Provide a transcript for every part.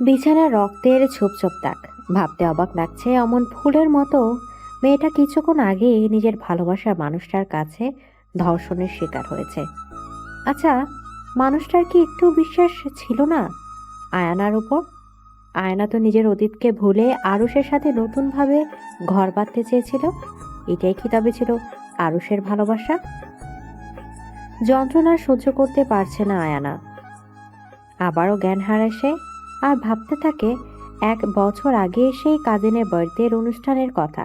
বিছানায় রক্তের ছোপ ছোপ দাগ। ভাবতে অবাক লাগছে, অমন ফুলের মতো মেয়েটা কিছুক্ষণ আগে নিজের ভালোবাসার মানুষটার কাছে ধর্ষণের শিকার হয়েছে। আচ্ছা, মানুষটার কি একটু বিশ্বাস ছিল না আয়ানার উপর? আয়না তো নিজের অতীতকে ভুলে আরুষের সাথে নতুনভাবে ঘর বাঁধতে চেয়েছিল। এটাই কি তবে ছিল আরুষের ভালোবাসা? যন্ত্রণা সহ্য করতে পারছে না আয়ানা, আবারও জ্ঞান হারায় সে। আর ভাবতে থাকে 1 বছর আগে সেই কাজিনের বার্থডের অনুষ্ঠানের কথা,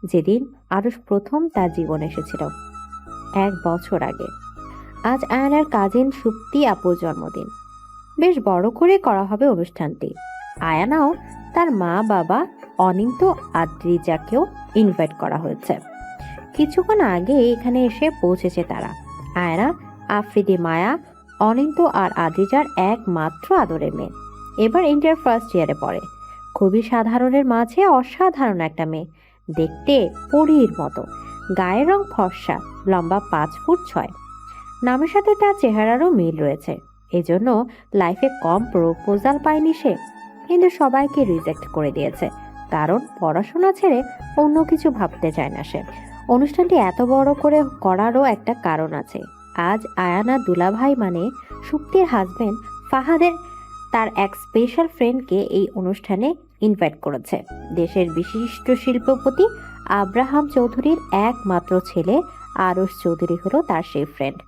যেদিন আরুষ প্রথম তার জীবন এসেছিল। 1 বছর আগে আজ আয়ানার কাজিন সুপ্তি আপুর জন্মদিন। বেশ বড় করে করা হবে অনুষ্ঠানটি। আয়ানাও, তার মা বাবা, অনিন্ত, আদ্রিজাকেও ইনভাইট করা হয়েছে। কিছুক্ষণ আগে এখানে এসে পৌঁছেছে তারা। আয়না, আফ্রিদি, মায়া, অনিন্ত আর আদ্রিজার একমাত্র আদরের মেয়ে। এবার ইন্টার ফার্স্ট ইয়ারে পড়ে। খুবই সাধারণের মাঝে অসাধারণ একটা মেয়ে, দেখতে পরীর মতো। গায়ের রং ফর্সা, লম্বা 5 ফুট 6। নামের সাথে তার চেহারারও মিল রয়েছে। এজন্য লাইফে কম প্রপোজাল পায়নি সে, কিন্তু সবাইকে রিজেক্ট করে দিয়েছে। কারণ পড়াশোনা ছেড়ে অন্য কিছু ভাবতে চায় না সে। অনুষ্ঠানটি এত বড় করে করারও একটা কারণ আছে। আজ আয়ানা দুলাভাই মানে সুপ্তির হাজবেন্ড ফাহাদের তার এক স্পেশাল ফ্রেন্ডকে এই অনুষ্ঠানে ইনভাইট করেছে। দেশের বিশিষ্ট শিল্পপতি আব্রাহাম চৌধুরীর একমাত্র ছেলে আরুষ চৌধুরী হলো তার সেই ফ্রেন্ড।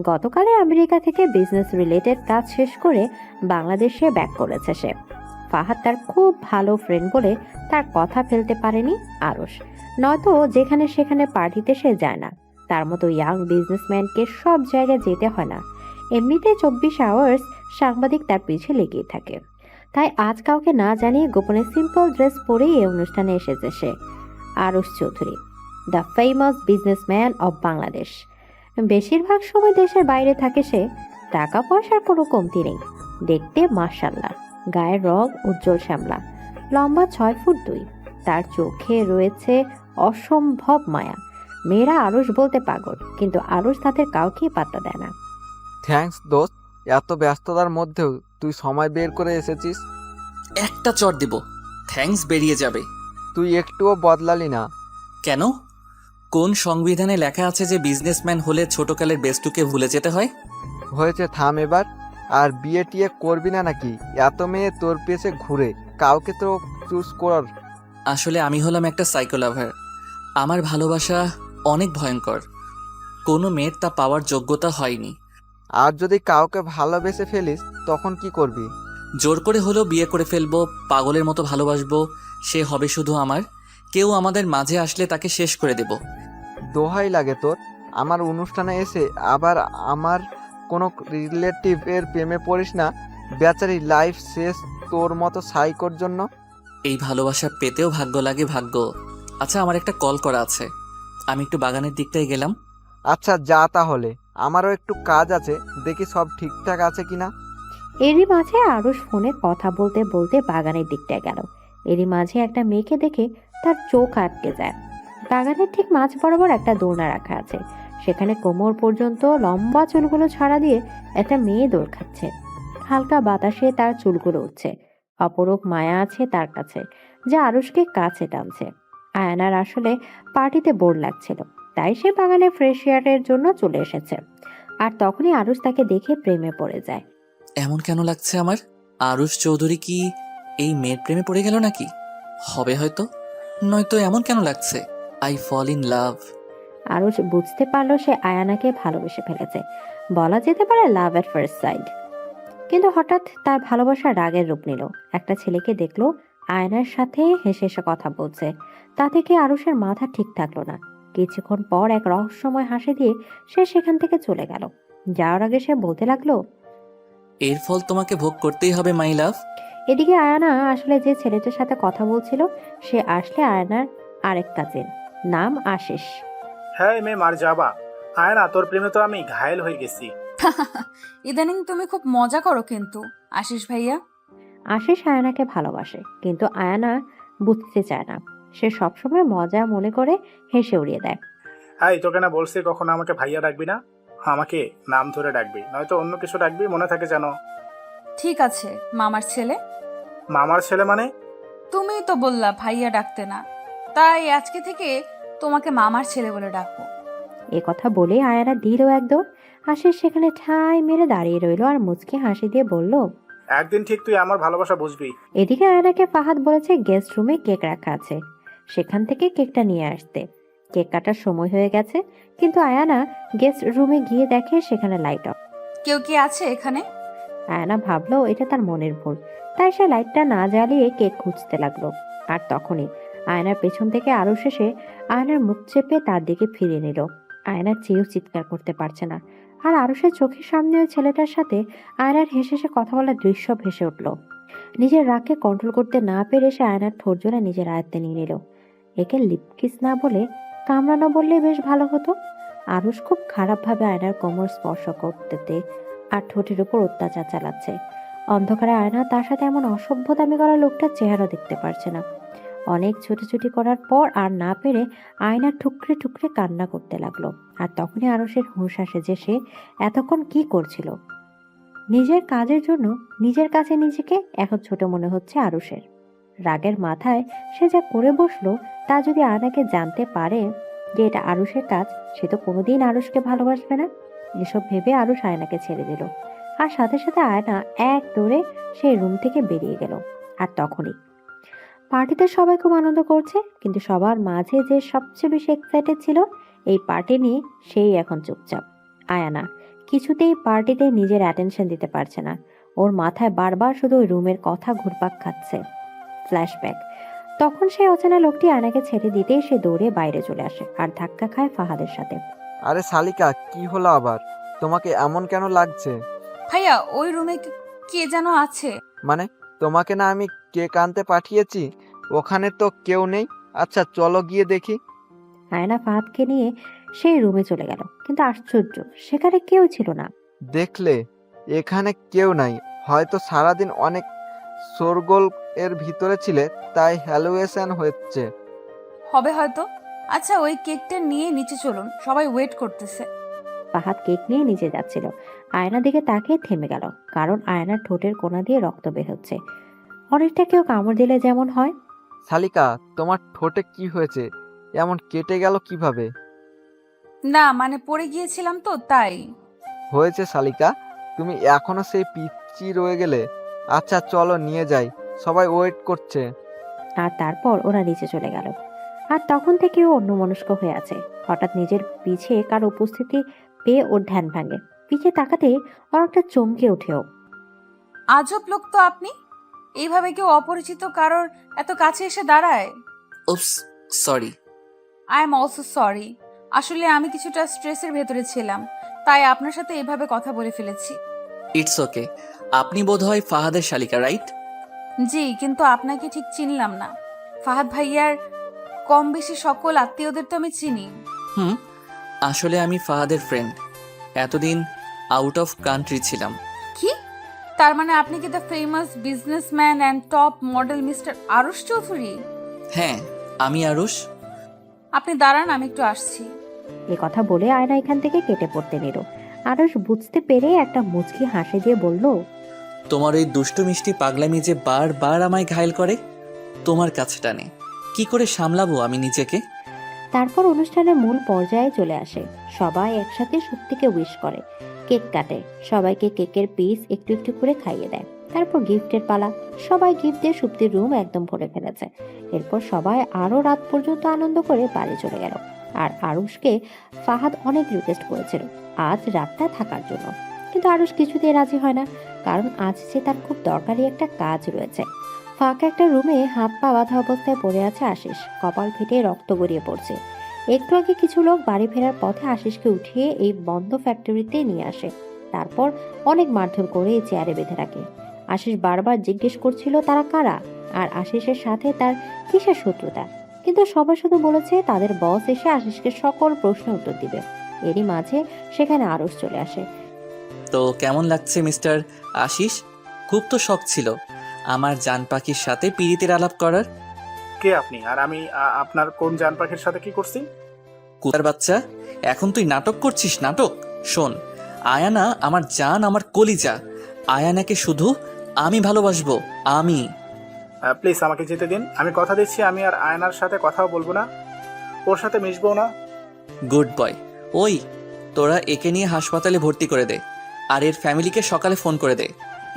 গতকালে আমেরিকা থেকে বিজনেস রিলেটেড কাজ শেষ করে বাংলাদেশে ব্যাক করেছে সে। ফাহাদ তার খুব ভালো ফ্রেন্ড বলে তার কথা ফেলতে পারেনি আরুষ, নয়তো যেখানে সেখানে পার্টিতে সে যায় না। তার মতো ইয়াং বিজনেসম্যানকে সব জায়গায় যেতে হয় না। এমনিতে 24 আওয়ার্স সাংবাদিক তার পিছে লেগেই থাকে। তাই আজ কাউকে না জানিয়ে গোপনে সিম্পল ড্রেস পরেই এই অনুষ্ঠানে এসেছে সে। Arush Chowdhury, the famous businessman of Bangladesh. বেশিরভাগ সময় দেশের বাইরে থাকে সে। টাকা পয়সার কোনো কমতি নেই। দেখতে মাশাআল্লাহ, গায়ের রং উজ্জ্বল শ্যামলা, লম্বা 6 ফুট 2। তার চোখে রয়েছে অসম্ভব মায়া। মেয়েরা আরুষ বলতে পাগল, কিন্তু আরুষ তাদের কাউকেই পাত্তা দেয় না। থ্যাঙ্কস দোস্ত, এত ব্যস্ততার মধ্যেও তুই সময় বের করে এসেছিস। একটা চট দিব, থ্যাঙ্কস বেরিয়ে যাবে। তুই একটুও বদলালি না। কেন? কোন সংবিধানে লেখা আছে যে বিজনেসম্যান হলে ছোটকালের বেস্টুকে ভুলে যেতে হয়? হয়েছে, থাম এবার। আর বিয়ে টিয়ে করবি না নাকি? এত মেয়ে তোর পেছে ঘুরে, কাউকে তো চুজ কর। আসলে আমি হলাম একটা সাইকো লাভার। আমার ভালোবাসা অনেক ভয়ঙ্কর। কোনো মেয়ের তা পাওয়ার যোগ্যতা হয়নি। আর যদি কাউকে ভালোবেসে ফেলিস তখন কি করবি? জোর করে হলেও বিয়ে করে ফেলবো, পাগলের মতো ভালোবাসবো। সে হবে শুধু আমার। কেউ আমাদের মাঝে আসলে তাকে শেষ করে দেব। দোহাই লাগে তোর, আমার অনুষ্ঠানে এসে আবার আমার কোনো রিলেটিভের প্রেমে পড়িস না। বেচারি লাইফ শেষ তোর মতো সাইকোর জন্য। এই ভালোবাসা পেতেও ভাগ্য লাগে, ভাগ্য। আচ্ছা, আমার একটা কল করা আছে, আমি একটু বাগানের দিকটায় গেলাম। আচ্ছা যা তাহলে, আমারও একটু কাজ আছে, দেখি সব ঠিকঠাক আছে কিনা। এরই মাঝে আরুষ ফোনে কথা বলতে বলতে বাগানের দিকটায় গেল। এরই মাঝে একটা মেয়েকে দেখে তার চোখ আটকে যায়। বাগানের ঠিক মাঝ বরাবর একটা দোলনা রাখা আছে। সেখানে কোমর পর্যন্ত লম্বা চুলগুলো ছাড়া দিয়ে একটা মেয়ে দোল খাচ্ছে। হালকা বাতাসে তার চুলগুলো উঠছে। অপরূপ মায়া আছে তার কাছে, যা আরুষকে কাছে টানছে। আয়ানার আসলে পার্টিতে বোর লাগছিল, তাই সে বাগানে ফ্রেশ এয়ারের জন্য চলে এসেছে। আর তখনই আরুষ তাকে দেখে প্রেমে পড়ে যায়। এমন কেন লাগছে আমার? আরুষ চৌধুরী কি এই মেয়ের প্রেমে পড়ে গেল নাকি? হবে হয়তো, নয়তো এমন কেন লাগছে? I fall in love. Arush বুঝতে পারলো সে আয়ানাকে ভালোবেসে ফেলেছে। বলা যেতে পারে লাভ এট ফার্স্ট সাইট। কিন্তু হঠাৎ তার ভালোবাসা রাগের রূপ নিল। একটা ছেলেকে দেখলো আয়নার সাথে হেসে হেসে কথা বলছে। তা থেকে আরুষের মাথা ঠিক থাকলো না। কিছুক্ষণ পর এক রহস্যময় হাসি দিয়ে সে সেখান থেকে চলে গেল। যাওয়ার আগে সে বলতে লাগলো, এর ফল তোমাকে ভোগ করতেই হবে মাই লাভ। এদিকে আয়ানা আসলে যে ছেলেটার সাথে কথা বলছিল সে আসলে আয়নার আরেক কাজিন, নাম আশিস। হ্যাঁ মেয়ে মার যাবা। আয় না, তোর প্রেমে তো আমি ঘায়েল হয়ে গেছি। ইদানিং তুমি খুব মজা করো কিন্তু, আশিস ভাইয়া। আশিস আয়ানাকে ভালোবাসে, কিন্তু আয়ানা বুঝতে চায় না। সে সবসময় মজা মনে করে হেসে উড়িয়ে দেয়। এই তোকে না বলছি কখনো আমাকে ভাইয়া ডাকবি না, আমাকে নাম ধরে ডাকবি, নয়তো অন্য কিছু ডাকবি, মনে থাকে যেন। ঠিক আছে মামার ছেলে। মামার ছেলে মানে? তুমিই তো বললা ভাইয়া ডাকতে না, তাই আজকে থেকে তোমাকে মামার ছেলে বলে ডাকবো। এ কথা বলে আয়ানা দিল একদম। আশিস সেখানে ঠাই মেরে দাঁড়িয়ে রইল আর মুচকি হাসি দিয়ে বলল, একদিন ঠিক তুই আমার ভালোবাসা বুঝবি। এদিকে আয়নাকে ফাহাদ বলেছে গেস্ট রুমে কেক রাখা আছে, সেখান থেকে কেকটা নিয়ে আসতে। কেক কাটার সময় হয়ে গেছে, কিন্তু আয়ানা গেস্ট রুমে গিয়ে দেখে সেখানে লাইট অফ। কেউ কি আছে এখানে? আয়ানা ভাবলো এটা তার মনের ভুল, তাই সে লাইটটা না জ্বালিয়ে কেক খুঁজতে লাগলো। আর তখনই আয়নার পেছন থেকে আরো শেষে আয়নার মুখ চেপে তার দিকে ফিরে নিল। আয়নার চেয়েও চিৎকার করতে পারছে না। আর আরো সে চোখের সামনে ওই ছেলেটার সাথে আয়নার হেসে হেসে কথা বলার দৃশ্য ভেসে উঠল। নিজের রাগকে কন্ট্রোল করতে না পেরে সে আয়নার ঠোঁট জোড়া নিজের আয়ত্তে নিয়ে নিল। একে লিপ কিস না বলে কামড়ানো বললে বেশ ভালো হতো। আরুষ খুব খারাপভাবে আয়নার কোমর স্পর্শ করতে আর ঠোঁটের উপর অত্যাচার চালাচ্ছে। অন্ধকারে আয়না তার সাথে এমন অসভ্যতামি করা লোকটার চেহারা দেখতে পারছে না। অনেক ছুটোছুটি করার পর আর না পেরে আয়না ঠুকরে ঠুকরে কান্না করতে লাগলো। আর তখনই আরুষের হুঁশ আসে যে সে এতক্ষণ কি করছিল। নিজের কাজের জন্য নিজের কাছে নিজেকে এখন ছোট মনে হচ্ছে আরুষের। রাগের মাথায় সে যা করে বসলো তা যদি আয়নাকে জানতে পারে যে এটা আরুষের কাজ, সে তো কোনোদিন আরুষকে ভালোবাসবে না। এসব ভেবে আরুষ আয়নাকে ছেড়ে দিল। আর সাথে সাথে আয়না এক দৌড়ে সেই রুম থেকে বেরিয়ে গেল। আর তখনই পার্টিতে সবাই খুব আনন্দ করছে, কিন্তু সবার মাঝে যে সবচেয়ে বেশি এক্সাইটেড ছিল এই পার্টি নিয়ে সেই এখন চুপচাপ। আয়ানা কিছুতেই পার্টিতে নিজের অ্যাটেনশন দিতে পারছে না। ওর মাথায় বারবার শুধু ওই রুমের কথা ঘুরপাক খাচ্ছে। ফ্ল্যাশব্যাক, তখন সেই অচেনা লোকটি আয়নাকে ছেড়ে দিতেই সে দৌড়ে বাইরে চলে আসে আর ধাক্কা খায় ফাহাদের সাথে। আরে শালিকা, কি হলো আবার? তোমাকে এমন কেন লাগছে? ভাইয়া ওই রুমে কে যেন আছে। মানে, তোমাকে না আমি কেক আনতে পাঠিয়েছি, ওখানে তো কেউ নেই। আচ্ছা চলো গিয়ে দেখি। আয়না ফাহাদকে নিয়ে সেই রুমে চলে গেল, কিন্তু আশ্চর্য সেখানে কেউ ছিল না। দেখলে, এখানে কেউ নাই। হয়তো সারাদিন অনেক শোরগোল এর ভিতরে ছিলে, তাই হ্যালুয়েশন হচ্ছে। হবে হয়তো। আচ্ছা ওই কেকটা নিয়ে নিচে চলুন, সবাই ওয়েট করতেছে। ফাহাদ কেক নিয়ে নিচে যাচ্ছিল। আয়নার দিকে তাকিয়ে থেমে গেল, কারণ আয়নার ঠোঁটের কোণা দিয়ে রক্ত বের হচ্ছে, অনেকটা কেউ কামড় দিলে যেমন হয়। শালিকা, তোমার ঠোঁটে কি হয়েছে? এমন কেটে গেল কিভাবে? না মানে পড়ে গিয়েছিলাম তো তাই। হয়েছে শালিকা, তুমি এখনো সেই পিচ্চি রয়ে গেলে। আচ্ছা চলো নিয়ে যাই, সবাই ওয়েট করছে। আর তারপর ওরা নিচে চলে গেল। আর তখন থেকে ও অন্যমনস্ক হয়ে আছে। হঠাৎ নিজের পিছে কার উপস্থিতি পেয়ে ওর ধ্যান ভাঙে। পিছে তাকাতে ওর একটা চমকে ওঠেও। আজব লোক তো আপনি, এইভাবে কেউ অপরিচিত কারোর এত কাছে এসে দাঁড়ায়। Oops, sorry. I am also sorry. আসলে আমি কিছুটা স্ট্রেসের ভেতরে ছিলাম, তাই আপনার সাথে এইভাবে কথা বলে ফেলেছি। It's okay. আপনি বোধহয় ফাহাদের শালিকা, রাইট? জি, কিন্তু আপনাকে ঠিক চিনলাম না। ফাহাদ ভাইয়ার কম বেশি সকল আত্মীয়দের তো আমি চিনি। হুম, আসলে আমি ফাহাদের ফ্রেন্ড। এতদিন আউট অফ কান্ট্রি ছিলাম। কি? তার মানে আপনি কি the famous businessman and top model mister Aarush Chowdhury? হ্যাঁ, আমি আরুষ। আপনি দাঁড়ান, আমি একটু আসছি। এ কথা বলে আয়না এখান থেকে কেটে পড়তে নিল। আরুষ বুঝতে পেরে একটা মুচকি হাসি দিয়ে বলল, তোমার ওই দুষ্টু মিষ্টি পাগলামি যে বারবার আমায় ঘায়েল করে, তোমার কাছে টানে। কি করে সামলাবো আমি নিজেকে? তারপর অনুষ্ঠানের মূল পর্যায়ে চলে আসে। সবাই একসাথে সত্যিকে উইশ করে, কেক কাটে, সবাইকে কেকের পিস একটু একটু করে খাইয়ে দেয়। তারপর গিফটের পালা। সবাই গিফট দিয়ে সুপ্তির রুম একদম ভরে ফেলেছে। এরপর সবাই আরো রাত পর্যন্ত আনন্দ করে বাড়ি চলে গেল। আর আরুষকে ফাহাদ অনেক রিকোয়েস্ট করেছিল আজ রাতটা থাকার জন্য, কিন্তু আরুষ কিছুতেই রাজি হয় না, কারণ আজ যে তার খুব দরকারি একটা কাজ রয়েছে। ফাঁকা একটা রুমে হাত পা বাঁধা অবস্থায় পড়ে আছে আশিস, কপাল ফেটে রক্ত গড়িয়ে পড়ছে। একটু আগে কিছু লোক বাড়ি ফেরার পথে আশিসকে উঠিয়ে এই বন্ধ ফ্যাক্টরিতে নিয়ে আসে। তারপর অনেক মারধর করে এই চেয়ারে বেঁধে রাখে। আশিস বারবার জিজ্ঞেস করছিল তারা কারা আর আশিসের সাথে তার কিসের শত্রুতা, কিন্তু সবাই শুধু বলেছে তাদের বস এসে আশিসকে সকল প্রশ্নের উত্তর দিবে। এরই মাঝে সেখানে আরুষ চলে আসে। তো কেমন লাগছে মিস্টার আশিস? খুব তো শখ ছিল আমার জান পাখির সাথে পীড়িতের আলাপ করার। কে আপনি? আর আমি আপনার কোন জান পাখির সাথে কি করছি? কুতার বাচ্চা, এখন তুই নাটক করছিস? নাটক শোন, আয়ানা আমার জান, আমার কলিজা। আয়ানাকে শুধু আমি ভালোবাসবো, আমি। প্লিজ আমাকে যেতে দিন। আমি কথা দিচ্ছি আমি আর আয়নার সাথে কথাও বলবো না, ওর সাথে মিশবো না। Good boy. ওই, তোরা একে নিয়ে হাসপাতালে ভর্তি করে দে, আর এর ফ্যামিলিকে সকালে ফোন করে দে।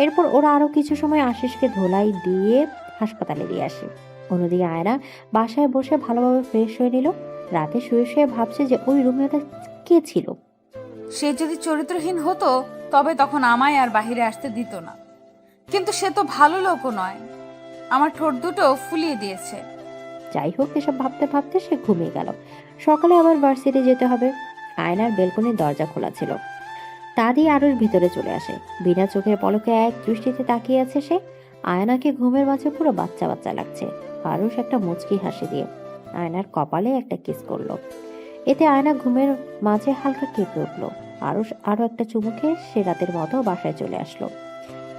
এরপর ওরা আরো কিছু সময় আশিসকে ধোলাই দিয়ে হাসপাতালে দিয়ে আসে। অন্যদিকে আয়না বাসায় বসে ভালোভাবে ফ্রেশ হয়ে নিল। রাতে শুয়ে শুয়ে ভাবছে যে ওই রুমে কে ছিল। সে যদি চরিত্রহীন হতো তবে তখন আমায় আর বাহিরে আসতে দিত না, কিন্তু সে তো ভালো লোকও নয়, আমার ঠোঁট দুটো ফুলিয়ে দিয়েছে। যাই হোক, এসব ভাবতে ভাবতে সে ঘুমিয়ে গেল। সকালে আবার ভার্সিটি যেতে হবে। আয়নার বেলকনির দরজা খোলা ছিল, তা দিয়ে আরুষ ভিতরে চলে আসে। বিনা চোখের পলকে এক দৃষ্টিতে তাকিয়ে আছে সে। আয়নাকে ঘুমের মাঝে পুরো বাচ্চা বাচ্চা লাগছে। আরুষ একটা মুচকি হাসি দিয়ে আয়নার কপালে একটা কিস করলো। এতে আয়না ঘুমের মাঝে হালকা কেঁপে উঠলো। আরুষ আরো একটা চুমু খেয়ে সে রাতের মতো বাসায় চলে আসলো।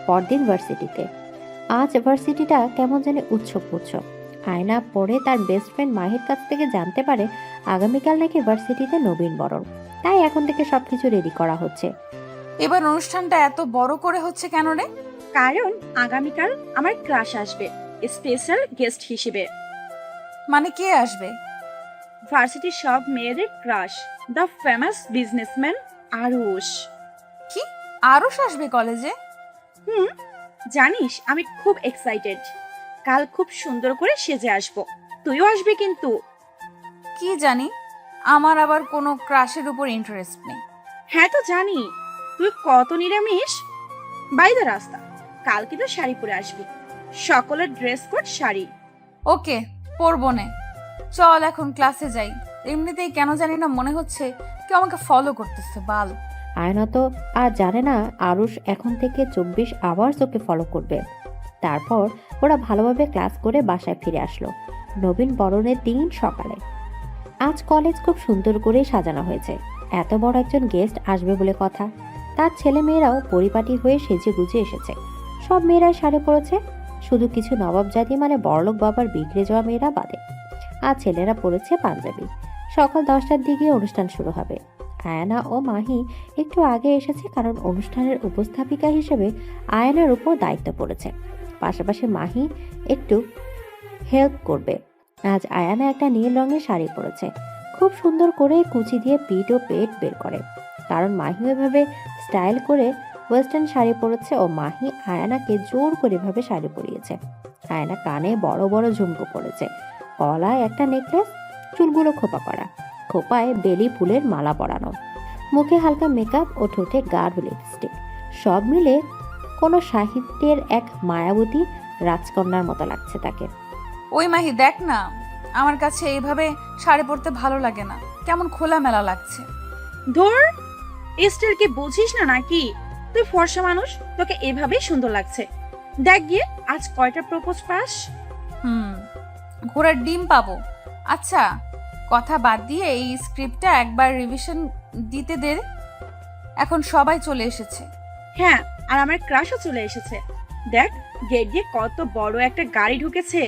পরদিন ভার্সিটিতে। আজ ভার্সিটিটা কেমন জানি উৎসব উৎসব। আয়না পরে তার বেস্ট ফ্রেন্ড মাহির কাছ থেকে জানতে পারে আগামীকাল নাকি ভার্সিটিতে নবীন বরণ, তাই এখন থেকে সবকিছু রেডি করা হচ্ছে। এবার অনুষ্ঠানটা এত বড় করে হচ্ছে কেন রে? কারণ আগামীকাল আমার ক্রাশ আসবে স্পেশাল গেস্ট হিসেবে। মানে কে আসবে? ভার্সিটির সব মেয়েদের crush, the famous businessman Arush. কি, আরুষ আসবে কলেজে? হুম, জানিস আমি খুব এক্সাইটেড। কাল খুব সুন্দর করে সেজে আসব, তুইও আসবি কিন্তু। কি জানি, আমার আবার কোনো ক্রাশের উপর ইন্টারেস্ট নেই। হ্যাঁ তো জানি, তুই কত নিরামিষ। বাই দ্য রাস্তা, কাল কিন্তু শাড়ি পরে আসবি, সকলের ড্রেস কোড শাড়ি। ওকে, পরবো নে। চল এখন ক্লাসে যাই। এমনিতেই কেন জানি না মনে হচ্ছে কেউ আমাকে ফলো করতেছে। বাল। আয়না তো আর জানে না আরুষ এখন থেকে 24 আওয়ার্স ওকে ফলো করবে। তারপর ওরা ভালোভাবে ক্লাস করে বাসায় ফিরে আসলো নবীন বরণের দিন সকালে। আজ কলেজ খুব সুন্দর করে সাজানো হয়েছে। এত বড় একজন গেস্ট আসবে বলে কথা। তার ছেলে মেয়েরাও পরিপাটি হয়ে সেজে গুজে এসেছে। সব মেয়েরাই শাড়ি পরেছে, শুধু কিছু নবাব জাতি মানে বড়লোক বাবার বিগড়ে যাওয়া মেয়েরা বাদে। আর ছেলেরা পরেছে পাঞ্জাবি। সকাল 10টার দিকে অনুষ্ঠান শুরু হবে। আয়না ও মাহি একটু আগে এসেছে, কারণ অনুষ্ঠানের উপস্থাপিকা হিসেবে আয়নার উপর দায়িত্ব পড়েছে। পাশাপাশি মাহি একটু হেল্প করবে। আজ আয়ানা একটা নীল রঙের শাড়ি পরেছে। খুব সুন্দর করে কুচি দিয়ে পিঠ ও পেট বের করে, কারণ মাহি এভাবে স্টাইল করে ওয়েস্টার্ন শাড়ি পরেছে ও মাহি আয়ানাকে জোর করে এভাবে শাড়ি পরিয়েছে। আয়না কানে বড় বড় ঝুমকো পরেছে, গলায় একটা নেকলেস, চুলগুলো খোপা করা, খোপায় বেলি ফুলের মালা পরানো, মুখে হালকা মেকআপ ও ঠোঁটে গাঢ় লিপস্টিক। সব মিলে কোনো সাহিত্যের এক মায়াবতী রাজকন্যার মতো লাগছে তাকে। ওই মাহি, দেখ না, আমার কাছে এইভাবে শাড়ি পরতে ভালো লাগে না, কেমন খোলামেলা লাগছে। ধর, স্টিল কি বুঝিস না নাকি? তুই ফর্সা মানুষ, তোকে এভাবেই সুন্দর লাগছে। দেখ গিয়ে আজ কয়টা প্রপোজ পাস। ঘোড়ার ডিম পাবো। আচ্ছা, কথা বাদ দিয়ে এই স্ক্রিপ্টটা একবার রিভিশন দিতে দে। এখন সবাই চলে এসেছে। হ্যাঁ, আর আমার ক্রাশও চলে এসেছে। দেখ, গেট দিয়ে কত বড় একটা গাড়ি ঢুকেছে,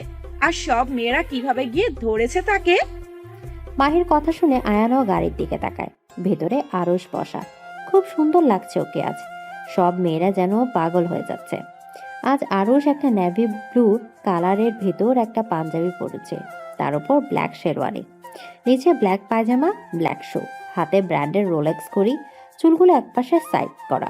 আর সব মেয়েরা কিভাবে গিয়ে ধরেছে তাকে। মাহির কথা শুনে আয়ানাও গাড়ির দিকে তাকায়। ভেতরে আরশ বসা, খুব সুন্দর লাগছে ওকে আজ। সব মেয়েরা যেন পাগল হয়ে যাচ্ছে। আজ আরশ একটা নেভি ব্লু কালারের ভেতর একটা পাঞ্জাবি পরেছে, তার উপর ব্ল্যাক শেরওয়ানি, নিচে ব্ল্যাক পায়জামা, ব্ল্যাক শু, হাতে ব্র্যান্ডের রোলেক্স ঘড়ি, চুলগুলো একপাশে সাইড করা।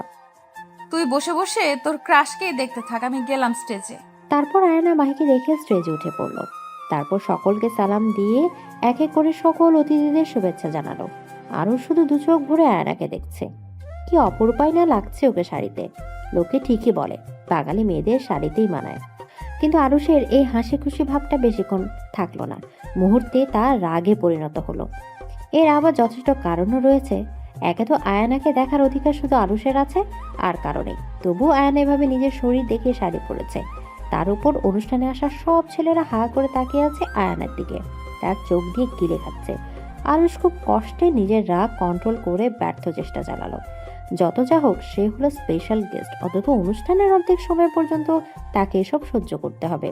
তুই বসে বসে তোর ক্রাশকেই দেখতে থাক, আমি গেলাম স্টেজে। তারপর আয়না মাহিকে দেখে স্টেজে উঠে পড়লো। তারপর সকলকে সালাম দিয়ে এক এক করে সকল অতিথিদের শুভেচ্ছা জানালো। আরও শুধু দু চোখ ভরে আয়নাকে দেখছে। কি অপরূপাই না লাগছে ওকে শাড়িতে। লোকে ঠিকই বলে বাঙালি মেয়েদের শাড়িতেই মানায়, কিন্তু আরুষের এই হাসি খুশি ভাবটা বেশিক্ষণ থাকলো না। মুহূর্তে তা রাগে পরিণত হলো। এর আবার যথেষ্ট কারণও রয়েছে। একে তো আয়ানাকে দেখার অধিকার শুধু আরুষের আছে, আর কারণে তবু আয়ানা এভাবে নিজের শরীর দেখে শাড়ি পরেছে। তার উপর অনুষ্ঠানে আসা সব ছেলেরা হা করে তাকিয়ে আছে আয়ানার দিকে, তার চোখ দিয়ে গিলে খাচ্ছে। আরুষ খুব কষ্টে নিজের রাগ কন্ট্রোল করে ব্যর্থ চেষ্টা চালালো। যত যা হোক, সে হলো স্পেশাল গেস্ট, অন্তত অনুষ্ঠানের অর্ধেক সময় পর্যন্ত তাকে এসব সহ্য করতে হবে।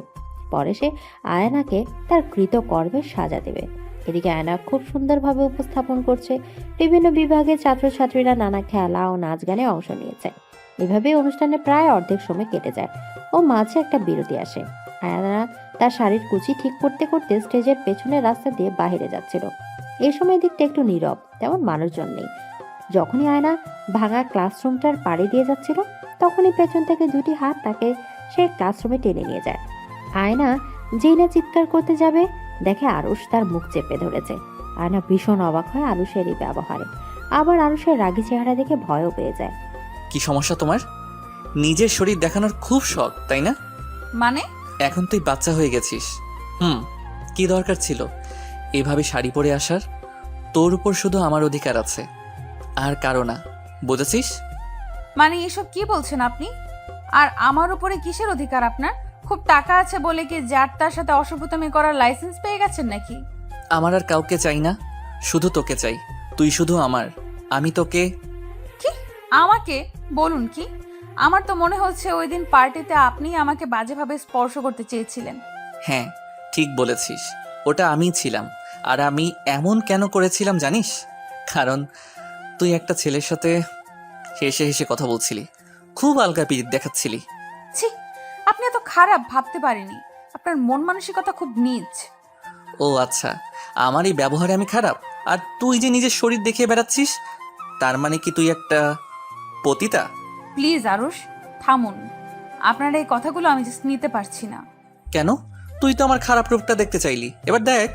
পরে সে আয়নাকে তার কৃতকর্মের সাজা দেবে। এদিকে আয়না খুব সুন্দরভাবে উপস্থাপন করছে। বিভিন্ন বিভাগের ছাত্রছাত্রীরা নানা খেলা ও নাচ গানে অংশ নিয়েছে। এভাবে অনুষ্ঠানে প্রায় অর্ধেক সময় কেটে যায় ও মাঝে একটা বিরতি আসে। আয়না তার শাড়ির কুচি ঠিক করতে করতে স্টেজের পেছনের রাস্তা দিয়ে বাইরে যাচ্ছিল। এই সময় দিকটা একটু নীরব, তেমন মানুষজন নেই। যখনই আয়না ভাঙা ক্লাসরুমটার পাড়ে দিয়ে যাচ্ছিল, তখনই পেছন থেকে দুটি হাত তাকে সেই ক্লাসরুমে টেনে নিয়ে যায়। আয়না যেই না চিৎকার করতে যাবে, দেখে আরুষ তার মুখ চেপে ধরেছে। আয়না ভীষণ অবাক হয় আরুষের এই ব্যবহারে, আবার আরুষের রাগী চেহারা দেখে ভয়ও পেয়ে যায়। কি সমস্যা তোমার? নিজের শরীর দেখানোর খুব শখ, তাই না? মানে? এখন তুই বাচ্চা হয়ে গেছিস। কি দরকার ছিল এভাবে শাড়ি পরে আসার? তোর উপর শুধু আমার অধিকার আছে, আর কারো না, বুঝেছিস? মানে এসব কি বলছেন আপনি? আর আমার উপরে কিসের অধিকার আপনার? খুব টাকা আছে বলে কি যার তার সাথে অসভ্যতামি করার লাইসেন্স পেয়ে গেছেন নাকি? আমার আর কাউকে চাই না, শুধু তোকে চাই। তুই শুধু আমার, আমি তোকে। কি? আমাকে? বলুন কি? আমার তো মনে হচ্ছে ওই দিন পার্টিতে আপনি আমাকে বাজেভাবে স্পর্শ করতে চেয়েছিলেন। হ্যাঁ, ঠিক বলেছিস, ওটা আমিই ছিলাম। আর আমি এমন কেন করেছিলাম জানিস? কারণ তুই একটা ছেলের সাথে হেসে হেসে কথা বলছিলি, খুব আলগা পিরিত দেখাচ্ছিলি। ছি, আপনি এত খারাপ ভাবতে পারিনি। আপনার মন মানসিকতা খুব নীচ। ও আচ্ছা, আমার এই ব্যবহারে আমি খারাপ? আর তুই যে নিজের শরীর দেখিয়ে বেড়াচ্ছিস, তার মানে কি তুই একটা পতিতা? প্লিজ আরুষ, থামুন। আপনার এই কথাগুলো আমি জাস্ট নিতে পারছি না। কেন? তুই তো আমার খারাপ রূপটা দেখতে চাইলি, এবার দেখ।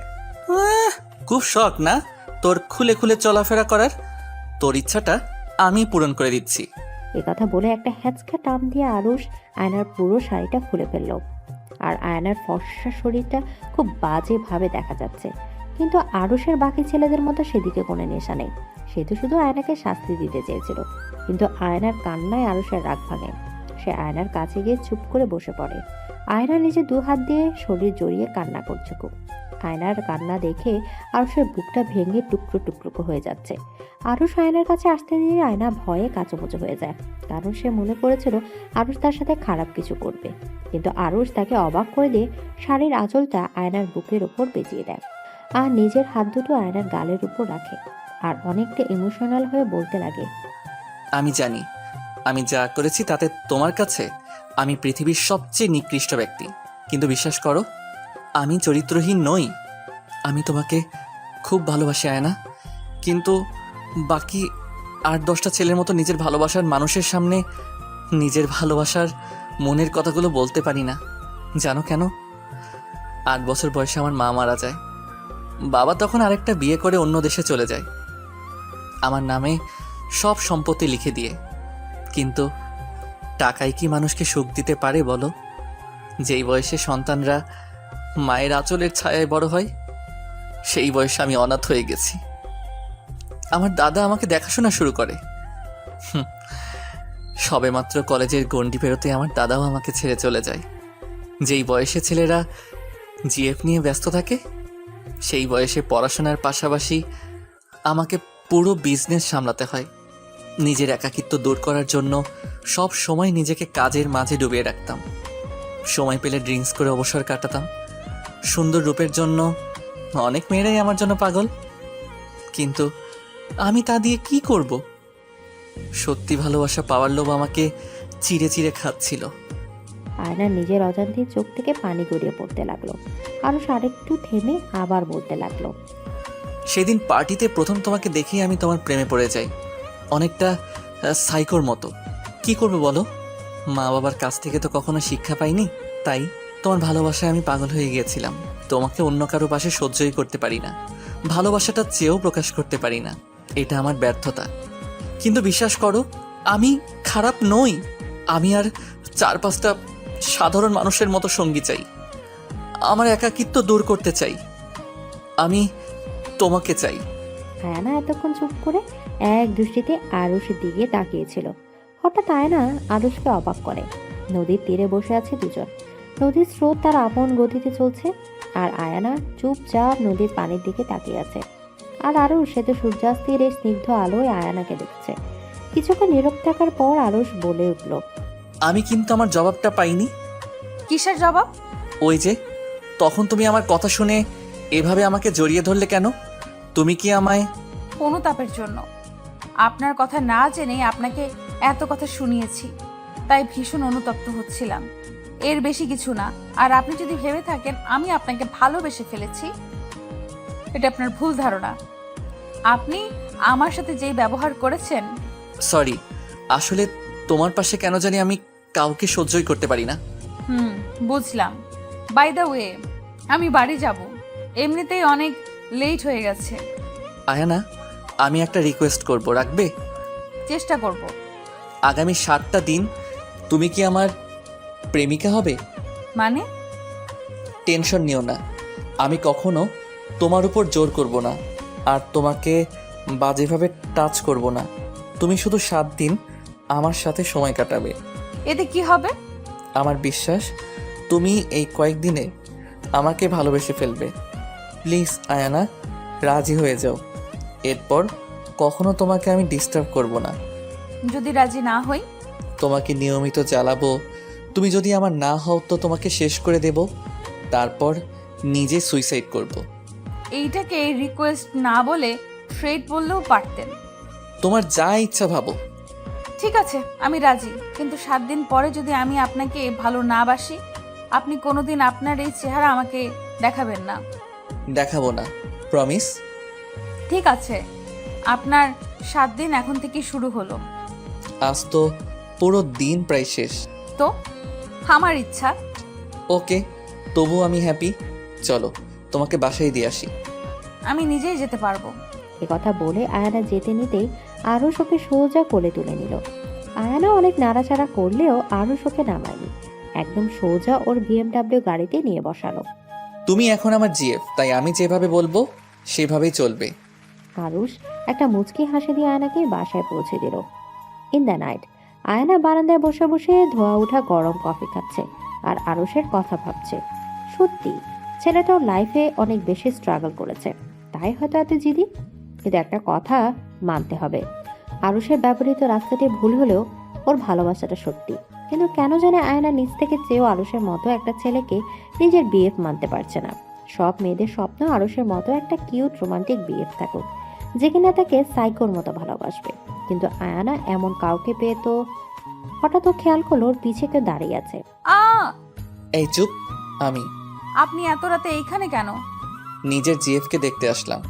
খুব শখ না তোর খুলে খুলে চলাফেরা করার? তোর ইচ্ছাটা আমি পূরণ করে দিচ্ছি। এ কথা বলে একটা হ্যাচকা টান দিয়ে আরুষ আয়নার পুরো শাড়িটা খুলে ফেলল। আর আয়নার ফর্সা শরীরটা খুব বাজেভাবে দেখা যাচ্ছে, কিন্তু আরুষের বাকি ছেলেদের মতো সেদিকে কোনো নেশা নেই। সে তো শুধু আয়নাকে শাস্তি দিতে চেয়েছিল। কিন্তু আয়নার কান্নায় আরুষের রাগ ভাঙে। সে আয়নার কাছে গিয়ে চুপ করে বসে পড়ে। আয়না নিজে দু হাত দিয়ে শরীর জড়িয়ে কান্না করছে খুব। আয়নার কান্না দেখে আরুষের বুকটা ভেঙে টুকরো টুকরো হয়ে যাচ্ছে। আরুষ আয়নার কাছে আসতে দিয়ে আয়না ভয়ে কাঁচোমুচো হয়ে যায়, কারণ সে মনে করেছিল আরুষ তার সাথে খারাপ কিছু করবে। কিন্তু আরুষ তাকে অবাক করে দিয়ে শাড়ির আঁচলটা আয়নার বুকের ওপর পেঁচিয়ে দেয়, আর নিজের হাত দুটো আয়নার গালের উপর রাখে, আর অনেকটা ইমোশনাল হয়ে বলতে লাগে, আমি জানি আমি যা করেছি তাতে তোমার কাছে আমি পৃথিবীর সবচেয়ে নিকৃষ্ট ব্যক্তি, কিন্তু বিশ্বাস করো, আমি চরিত্রহীন নই। আমি তোমাকে খুব ভালোবাসি আয়না, কিন্তু বাকি 8-10টা ছেলের মতো নিজের ভালোবাসার মানুষের সামনে নিজের ভালোবাসার মনের কথাগুলো বলতে পারি না। জানো কেন? 8 বছর বয়সে আমার মা মারা যায়। বাবা তখন আরেকটা বিয়ে করে অন্য দেশে চলে যায়, আমার নামে সব সম্পত্তি লিখে দিয়ে। কিন্তু টাকায় কি মানুষকে সুখ দিতে পারে বলো? যেই বয়সে সন্তানরা মায়ের আঁচলের ছায়ায় বড় হয়, সেই বয়সে আমি অনাথ হয়ে গেছি। আমার দাদা আমাকে দেখাশোনা শুরু করে। সবেমাত্র কলেজের গণ্ডি পেরোতে আমার দাদাও আমাকে ছেড়ে চলে যায়। যেই বয়সে ছেলেরা জিএফ নিয়ে ব্যস্ত থাকে, সেই বয়সে পড়াশোনার পাশাপাশি আমাকে পুরো বিজনেস সামলাতে হয়। নিজের একাকিত্ব দূর করার জন্য সব সময় নিজেকে কাজের মাঝে ডুবিয়ে রাখতাম। সময় পেলে ড্রিঙ্কস করে অবসর কাটাতাম। সুন্দর রূপের জন্য অনেক মেয়েরাই আমার জন্য পাগল, কিন্তু আমি তা দিয়ে কি করব? সত্যি ভালোবাসা পাওয়ার লোভ আমাকে চিড়ে চিড়ে খাচ্ছিল। আয়না নিজের অজান্তে চোখ থেকে পানি গড়িয়ে পড়তে লাগলো। আরুষ আরেকটু থেমে আবার বলতে লাগলো, সেদিন পার্টিতে প্রথম তোমাকে দেখেই আমি তোমার প্রেমে পড়ে যাই, অনেকটা সাইকোর মতো। কি করবো বলো? মা বাবার কাছ থেকে তো কখনো শিক্ষা পাইনি, তাই তোমার ভালোবাসায় আমি পাগল হয়ে গিয়েছিলাম। তোমাকে অন্য কারো পাশে সহ্যই করতে পারি না, ভালোবাসাটা চেয়েও প্রকাশ করতে পারি না। এটা আমার ব্যর্থতা। কিন্তু বিশ্বাস করো, আমি খারাপ নই। আমি আর 4-5টা সাধারণ মানুষের মতো সঙ্গী চাই। আমার একাকিত্ব দূর করতে চাই। আমি তোমাকে চাই। আয়না এতক্ষণ চুপ করে এক দৃষ্টিতে আরুষের দিকে তাকিয়েছিল। হঠাৎ আয়না আরুষকে অবাক করে। নদীর তীরে বসে আছে দুজন। নদীর স্রোত তার আপন গতিতে চলছে, আর আয়না চুপচাপ নদীর পানির দিকে তাকিয়ে আছে। আর আরুষ সে তো সূর্যাস্তের এই স্নিগ্ধ আলোয় আয়নাকে দেখছে। কিছুক্ষণ নীরব থাকার পর আরুষ বলে উঠল, আমি কিন্তু আমার জবাবটা পাইনি। কিসের জবাব? ওই যে তখন তুমি আমার কথা শুনে এভাবে আমাকে জড়িয়ে ধরলে কেন? তুমি কি আমায়? অনুতাপের জন্য। আপনার কথা না জেনে আপনাকে এত কথা শুনিয়েছি, তাই ভীষণ অনুতপ্ত হচ্ছিলাম। এর বেশি কিছু না। আর আপনি যদি ভেবে থাকেন আমি আপনাকে ভালোবেসে ফেলেছি, এটা আপনার ভুল ধারণা। আপনি আমার সাথে যেই ব্যবহার করেছেন, সরি, আসলে তোমার পাশে কেন জানি আমি কাউকে সহ্যই করতে পারি না। বুঝলাম। বাই দ্য ওয়ে, আমি বাড়ি যাব, এমনিতেই অনেক লেট হয়ে গেছে। আয়ানা, আমি একটা রিকোয়েস্ট করব, রাখবে? চেষ্টা করব। আগামী 7টা দিন তুমি কি আমার প্রেমিকা হবে? মানে? টেনশন নিও না, আমি কখনো তোমার উপর জোর করব না আর তোমাকে বাজেভাবে টাচ করব না। তুমি শুধু 7 দিন আমার সাথে সময় কাটাবে। এতে কি হবে? আমার বিশ্বাস তুমি এই কয়েকদিনে আমাকে ভালোবেসে ফেলবে। প্লিজ আয়ানা, রাজি হয়ে যাও। এরপর কখনো তোমাকে আমি ডিস্টার্ব করব না। যদি রাজি না হই? তোমাকে নিয়মিত জ্বালাবো। তুমি যদি আমার না হও তো তোমাকে শেষ করে দেব, তারপর নিজে সুইসাইড করব। এইটাকে রিকোয়েস্ট না বলে থ্রেট বললেও পারতেন। তোমার যা ইচ্ছা ভাবো। ঠিক আছে, আমি রাজি, কিন্তু 7 দিন পরে যদি আমি আপনাকে ভালো না বাসি, আপনি কোনোদিন আপনার এই চেহারা আমাকে দেখাবেন না। দেখাবো না, প্রমিস? ঠিক আছে, আপনার 7 দিন এখন থেকে শুরু হলো। আজ তো পুরো দিন প্রায় শেষ। তো আমার ইচ্ছা। ওকে, তবু আমি হ্যাপি। চলো তোমাকে বাসায় দিয়ে আসি। আমি নিজেই যেতে পারবো। কথা বলে আয়ানা যেতে নিতেই আরুষ ওকে সোজা কোলে তুলে নিল। আয়ানা অনেক নাড়াচাড়া করলেও আরুষ ওকে নামায়নি, একদম সোজা ওর বিএমডাব্লিউ গাড়িতে নিয়ে বসালো। তুমি এখন আমার জিএফ, তাই আমি যেভাবে বলবো সেভাবেই চলবে। আরুষ একটা মুচকি হাসি দিয়ে আয়নাকে বাসায় পৌঁছে দিল। ইন দ্য নাইট আয়না বারান্দায় বসে বসে ধোয়া ওঠা গরম কফি খাচ্ছে আর আরুষের কথা ভাবছে। সত্যি ছেলেটাও লাইফে অনেক বেশি স্ট্রাগল করেছে, তাই হয়তো এত জিদি। কিন্তু একটা কথা মানতে হবে, আরুষের ব্যবহৃত রাস্তাটি ভুল হলেও ওর ভালোবাসাটা সত্যি। কিন্তু কেন জানে আয়না নিজ থেকে চেয়েও আরুষের মতো একটা ছেলেকে নিজের বিএফ মানতে পারছে না। সব মেয়েদের স্বপ্ন আরুষের মতো একটা কিউট রোমান্টিক বিএফ থাকুক, যে কিনা তাকে সাইকোর মতো ভালোবাসবে। কিন্তু আয়ানা এমন কাউকে পেয়ে তো হঠাৎ ও খেয়াল করলো ওর পিছে কেউ দাঁড়িয়ে আছে। আ এই চুপ। আমি আপনি এত রাতে এইখানে কেন? নিজের জিএফকে দেখতে আসলাম।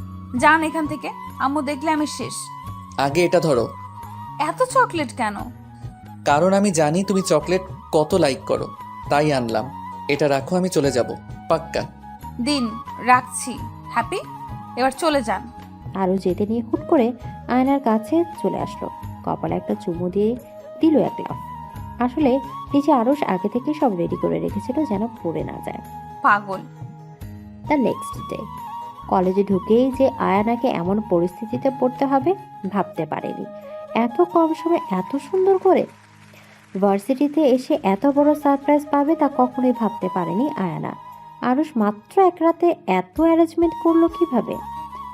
যান এখান থেকে, আম্মু দেখলে আমি শেষ। আগে এটা ধরো। এত চকলেট কেন? কারণ আমি জানি তুমি চকলেট কত লাইক করো, তাই আনলাম। এটা রাখো, আমি চলে যাব পাক্কা। দিন, রাখছি। হ্যাপি? এবার চলে যান। আরও যেতে নিয়ে হুট করে আয়নার কাছে চলে আসলো, কপালে একটা চুমু দিয়ে দিল এক লাফ। আসলে নিচে আরুষ আগে থেকে সব রেডি করে রেখেছিল যেন পড়ে না যায়। পাগল। দ্য নেক্সট ডে কলেজে ঢুকেই যে আয়ানাকে এমন পরিস্থিতিতে পড়তে হবে ভাবতে পারেনি। এত কম সময়ে এত সুন্দর করে ভার্সিটিতে এসে এত বড় সারপ্রাইজ পাবে তা কখনোই ভাবতে পারেনি আয়ানা। আরুষ মাত্র এক রাতে এত অ্যারেঞ্জমেন্ট করলো কিভাবে?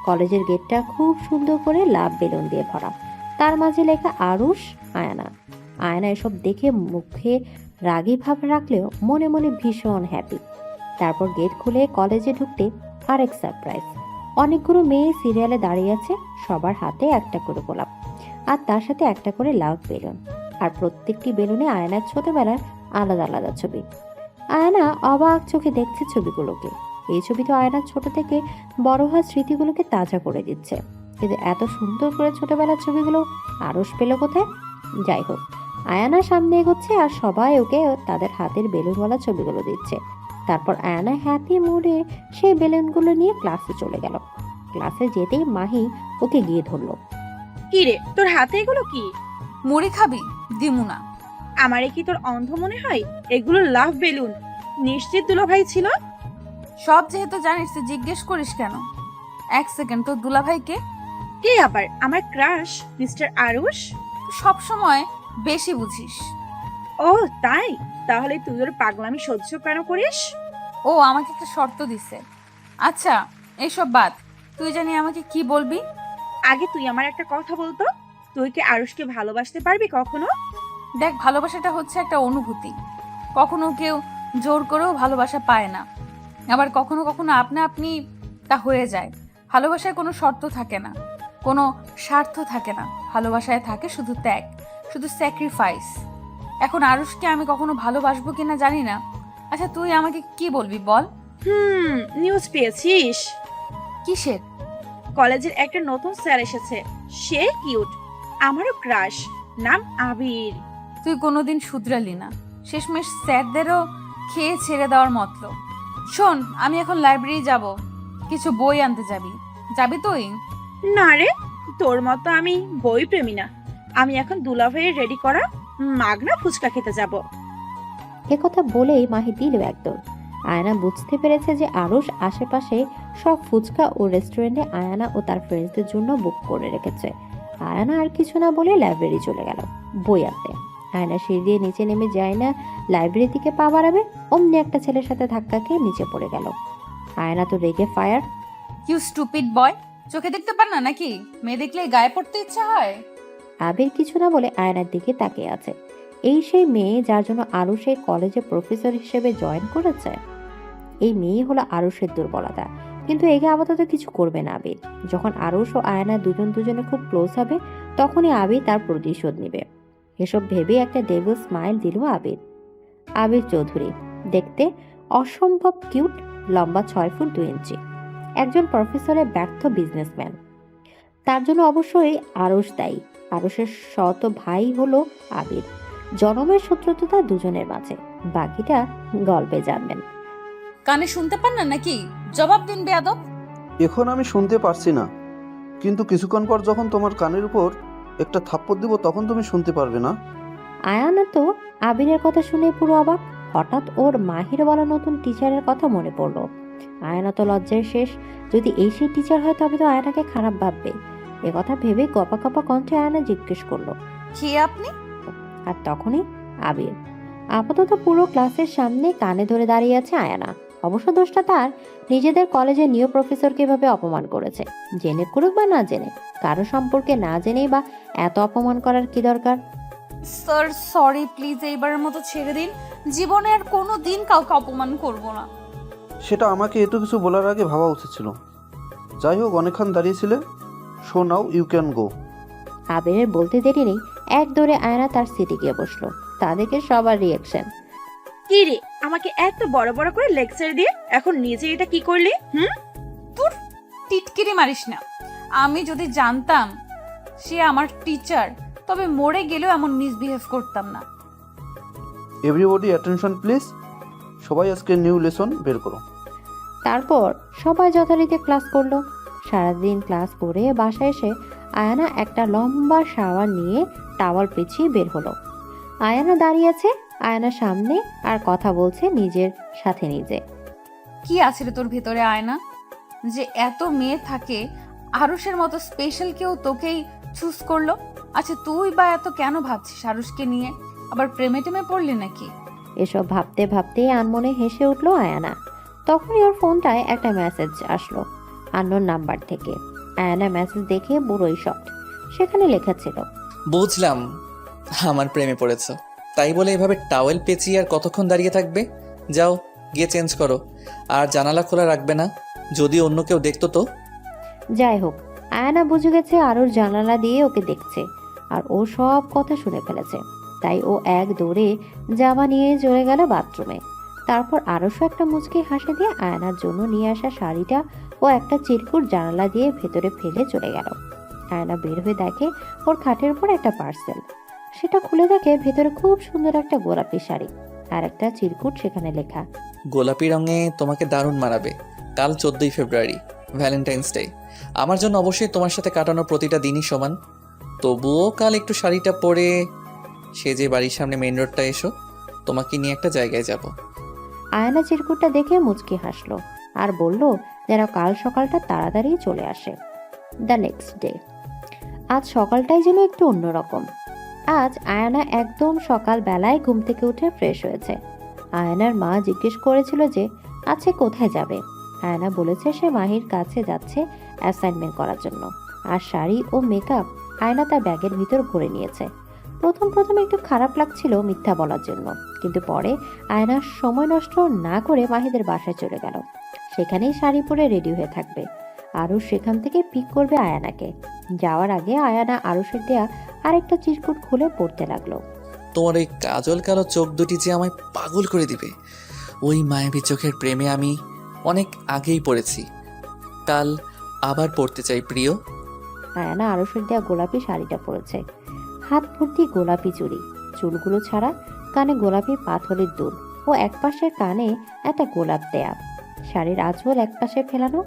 কলেজের গেটটা খুব সুন্দর করে লাভ বেলুন দিয়ে ভরা, তার মাঝে লেখা আরুষ আয়ানা। আয়না এসব দেখে মুখে রাগী ভাব রাখলেও মনে মনে ভীষণ হ্যাপি। তারপর গেট খুলে কলেজে ঢুকতে আরেক সারপ্রাইজ। অনেকগুলো মেয়ে সিরিয়ালে দাঁড়িয়ে আছে, সবার হাতে একটা করে গোলাপ আর তার সাথে একটা করে লাভ বেলুন, আর প্রত্যেকটি বেলুনে আয়নার ছোটবেলার আলাদা আলাদা ছবি। আয়না অবাক চোখে দেখছে ছবিগুলোকে। এই ছবি তো আয়নার ছোট থেকে বড় হওয়ার স্মৃতিগুলোকে তাজা করে দিচ্ছে, কিন্তু এত সুন্দর করে ছোটবেলার ছবিগুলো আরুষ পেল কোথায়? যাই হোক, আয়ানা সামনে এগোচ্ছে আর সবাই ওকে তাদের হাতের বেলুনওয়ালা ছবিগুলো দিচ্ছে। তারপর আয়ানা হ্যাপি মুডে সেই বেলুনগুলো নিয়ে ক্লাসে চলে গেল। ক্লাসে যেতেই মাহি ওকে গিয়ে ধরলো। কি রে, তোর হাতে এগুলো কি? মুড়ি খাবি? দিমু না। আমারে কি তোর অন্ধ মনে হয়? এগুলো লাভ বেলুন, নিশ্চিত দুলাভাই ছিল। সব যেহেতু জানিস তুই জিজ্ঞেস করিস কেন? এক সেকেন্ড, তোর দুলাভাইকে? কে আবার? আমার ক্রাশ মিস্টার আরুষ। সব সময় বেশি বুঝিস। ও তাই? তাহলে তুই ওর পাগলামি সহ্য কেন করিস? ও আমাকে একটা শর্ত দিছে। আচ্ছা এইসব বাদ, তুই জানি আমাকে কি বলবি? আগে তুই আমার একটা কথা বলতো, তুই কি আরুষকে ভালোবাসতে পারবি কখনো? দেখ, ভালোবাসাটা হচ্ছে একটা অনুভূতি। কখনো কেউ জোর করেও ভালোবাসা পায় না, আবার কখনো কখনো আপনা আপনি তা হয়ে যায়। ভালোবাসায় কোনো শর্ত থাকে না, কোনো স্বার্থ থাকে না। ভালোবাসায় থাকে শুধু ত্যাগ, শুধু স্যাক্রিফাইস। এখন আরুষকে আমি কখনো ভালোবাসবো কিনা জানি না। আচ্ছা তুই আমাকে কি বলবি বল। নিউজ পেয়েছিস? কিসের? কলেজের একটা নতুন স্যার এসেছে, সে কিউট, আমারও ক্রাশ, নাম আবির। তুই কোনোদিন শুধরালি না, শেষমেশ স্যারদেরও খেয়ে ছেড়ে দেওয়ার মতলব। শোন, আমি এখন লাইব্রেরি যাব, কিছু বই আনতে যাবি, যাবি তুই? না রে, তোর মতো আমি বই প্রেমী না। আমি এখন দুলাভাইয়ের রেডি করা মাগনা ফুচকা খেতে যাব। একথা বলেই মাহি দিল একদম। আয়না বুঝতে পেরেছে যে আরুষ আশেপাশে সব ফুচকা ও রেস্টুরেন্টে আয়ানা ও তার ফ্রেন্ডসদের জন্য বুক করে রেখেছে। আয়ানা আর কিছু না বলে লাইব্রেরি চলে গেল বই আনতে। আয়না সিঁড়ি দিয়ে নিচে নেমে যায় না লাইব্রেরির দিকে পা বাড়াবে, অমনি একটা ছেলের সাথে ধাক্কা খেয়ে নিচে পড়ে গেল। আয়না তো রেগে ফায়ার। ইউ স্টুপিড বয়, চোখে দেখতে পার না নাকি? মেয়ে দেখলে গায়ে পড়তে ইচ্ছা হয়। আবির কিছু না বলে আয়নার দিকে তাকিয়ে আছে। এই সেই মেয়ে যার জন্য আরুষ এই কলেজে প্রফেসর হিসেবে জয়েন করেছে। এই মেয়ে হলো আরুষের দুর্বলতা, কিন্তু একে আপাতত কিছু করবে না আবির। যখন আরুষ ও আয়না দুজনে খুব ক্লোজ হবে, তখনই আবির তার প্রতিশোধ নেবে। এসব ভেবে একটা ডেভিল স্মাইল দিল আবির। আবির চৌধুরী দেখতে অসম্ভব কিউট, লম্বা 6 ফুট 2 ইঞ্চি, একজন প্রফেসরের ব্যর্থ বিজনেসম্যান। তার জন্য অবশ্যই আরুষ দায়ী। আরুষের সৎ ভাই হলো আবির। জনমের শত্রুতা দুজনের মাঝে, বাকিটা গল্পে জানবেন। কানে শুনতে পান না নাকি? জবাব দিন বেয়াদব। এখন আমি শুনতে পারছি না, কিন্তু কিছুক্ষণ পর যখন তোমার কানের উপর একটা থাপ্পড় দিব তখন তুমি শুনতে পারবে না। আয়ানা তো আবিরের কথা শুনে পুরো অবাক। হঠাৎ ওর মাহির বলা নতুন টিচারের কথা মনে পড়লো। আয়ানা তো লজ্জায় শেষ। যদি এই সেই টিচার হয় তবে তো আয়ানাকে খারাপ ভাববে। কথা ভেবে কপা কপা কণ্ঠে আয়ানা জিজ্ঞেস করলো, কে আপনি? আর তখনই আবির। আপাতত পুরো ক্লাসের সামনে কানে ধরে দাঁড়িয়ে আছে আয়ানা। অবশ্য দোষটা তার, নিজেদের কলেজের নিউ প্রফেসরকে এভাবে অপমান করেছে। জেনে করুক বা না জেনে, কারো সম্পর্কে না জেনেই বা এত অপমান করার কি দরকার? স্যার সরি, প্লিজ এইবারের মতো ছেড়ে দিন। জীবনে আর কোনো দিন কাউকে অপমান করব না। সেটা আমাকে এত কিছু বলার আগে ভাবা উচিত ছিল। যাই হোক, অনেকক্ষণ দাঁড়িয়েছিলে, so now you can go. আবিরের বলতে দেরি নেই, এক দৌড়ে আয়না তার সিটে গিয়ে বসলো। তা দেখে সবার রিয়াকশন। কি রে, আমাকে এত বড় বড় করে লেকচার দিয়ে এখন নিজে এটা কি করলি? তোর টিটকিরি মারিস না। আমি যদি জানতাম সে আমার টিচার, তবে মরে গেলেও এমন মিসবিহেভ করতাম না। এভরিবডি অ্যাটেনশন প্লিজ, সবাই আজকে নিউ লেসন বের করো। তারপর সবাই যথারীতি ক্লাস করলো। সারাদিন ক্লাস করে বাসায় এসে আয়ানা একটা লম্বা শাওয়ার নিয়ে টাওয়াল পেঁচিয়ে বের হলো। আয়ানা দাঁড়িয়ে আছে আয়নার সামনে আর কথা বলছে নিজের সাথে নিজে। কি আছে রে তোর ভেতরে আয়না, যে এত মেয়ে থাকে আরুষের মতো স্পেশাল কেউ তোকেই চুজ করলো? আচ্ছা তুই বা এত কেন ভাবছিস আরুষকে নিয়ে? আবার প্রেমে টেমে পড়লি নাকি? এসব ভাবতে ভাবতে আনমনে হেসে উঠলো আয়ানা। তখনই ওর ফোনটায় একটা মেসেজ আসলো আননোন নাম্বার থেকে। আয়ানা মেসেজ দেখে পুরোই শকড। সেখানে লেখা ছিল, বুঝলাম আমার প্রেমে পড়েছ, তাই বলে এভাবে টাওয়েল পেঁচিয়ে আর কতক্ষণ দাঁড়িয়ে থাকবে? যাও গিয়ে চেঞ্জ করো, আর জানালা খোলা রাখবে না, যদি অন্য কেউ দেখতো তো। যাই হোক, আয়ানা বুঝে গেছে আরুর জানালা দিয়ে ওকে দেখছে আর ও সব কথা শুনে ফেলেছে। তাই ও এক দৌড়ে জামা নিয়ে চলে গেল বাথরুমে। তারপর আরুষও একটা মুচকি হাসি দিয়ে আয়নার জন্য নিয়ে আসা শাড়িটা ও একটা চিরকুট জানালা দিয়ে ভেতরে ফেলে চলে গেল। আয়না বের হয়ে দেখে ওর খাটের উপর একটা পার্সেল। সেটা খুলে দেখে ভেতরে খুব সুন্দর একটা গোলাপি শাড়ি আর একটা চিরকুট, সেখানে লেখা, গোলাপি রঙে তোমাকে দারুণ মানাবে। কাল 14ই ফেব্রুয়ারি, ভ্যালেন্টাইন্স ডে। আমার জন্য অবশ্যই তোমার সাথে কাটানো প্রতিটা দিনই সমান। তবুও কাল একটু শাড়িটা পরে সেজে বাড়ির সামনে মেইন রোডটা এসো, তোমাকে নিয়ে একটা জায়গায় যাব। আয়না চিরকুটটা দেখে মুচকি হাসলো আর বলল যেন কাল সকালটা তাড়াতাড়ি চলে আসে। The next day. আজ সকালটাই যেন একটু অন্যরকম। আজ আয়না একদম সকাল বেলায় ঘুম থেকে উঠে ফ্রেশ হয়েছে। আয়নার মা জিজ্ঞেস করেছিল যে আজকে কোথায় যাবে। আয়না বলেছে সে মাহির কাছে যাচ্ছে অ্যাসাইনমেন্ট করার জন্য। আর শাড়ি ও মেকআপ আয়না তার ব্যাগের ভিতর ভরে নিয়েছে। প্রথম একটু খারাপ লাগছিল মিথ্যা বলার জন্য, কিন্তু পরে আয়না সময় নষ্ট না করে মাহিদের বাসায় চলে গেল। সেখানেই শাড়ি পরে রেডি হয়ে থাকবে। আরুষ সেখান থেকে পিক করবে আয়ানাকে। যাওয়ার আগে আয়ানা আরুষের দেয়া আরেকটা চিরকুট খুলে পড়তে লাগলো। তোমার ওই কাজল কালো চোখ দুটি যে আমায় পাগল করে দিবে। ওই মায়াবী চোখের প্রেমে আমি অনেক আগেই পড়েছি। কাল আবার পড়তে চাই প্রিয়। আয়ানা আরসের দেওয়া গোলাপি শাড়িটা পরেছে, হাত ভর্তি গোলাপি চুড়ি, চুলগুলো ছাড়া, কানে গোলাপি পাথরের দুল ও একপাশের কানে একটা গোলাপ দেয়া, শাড়ির আঁচল একপাশে ফেলানো,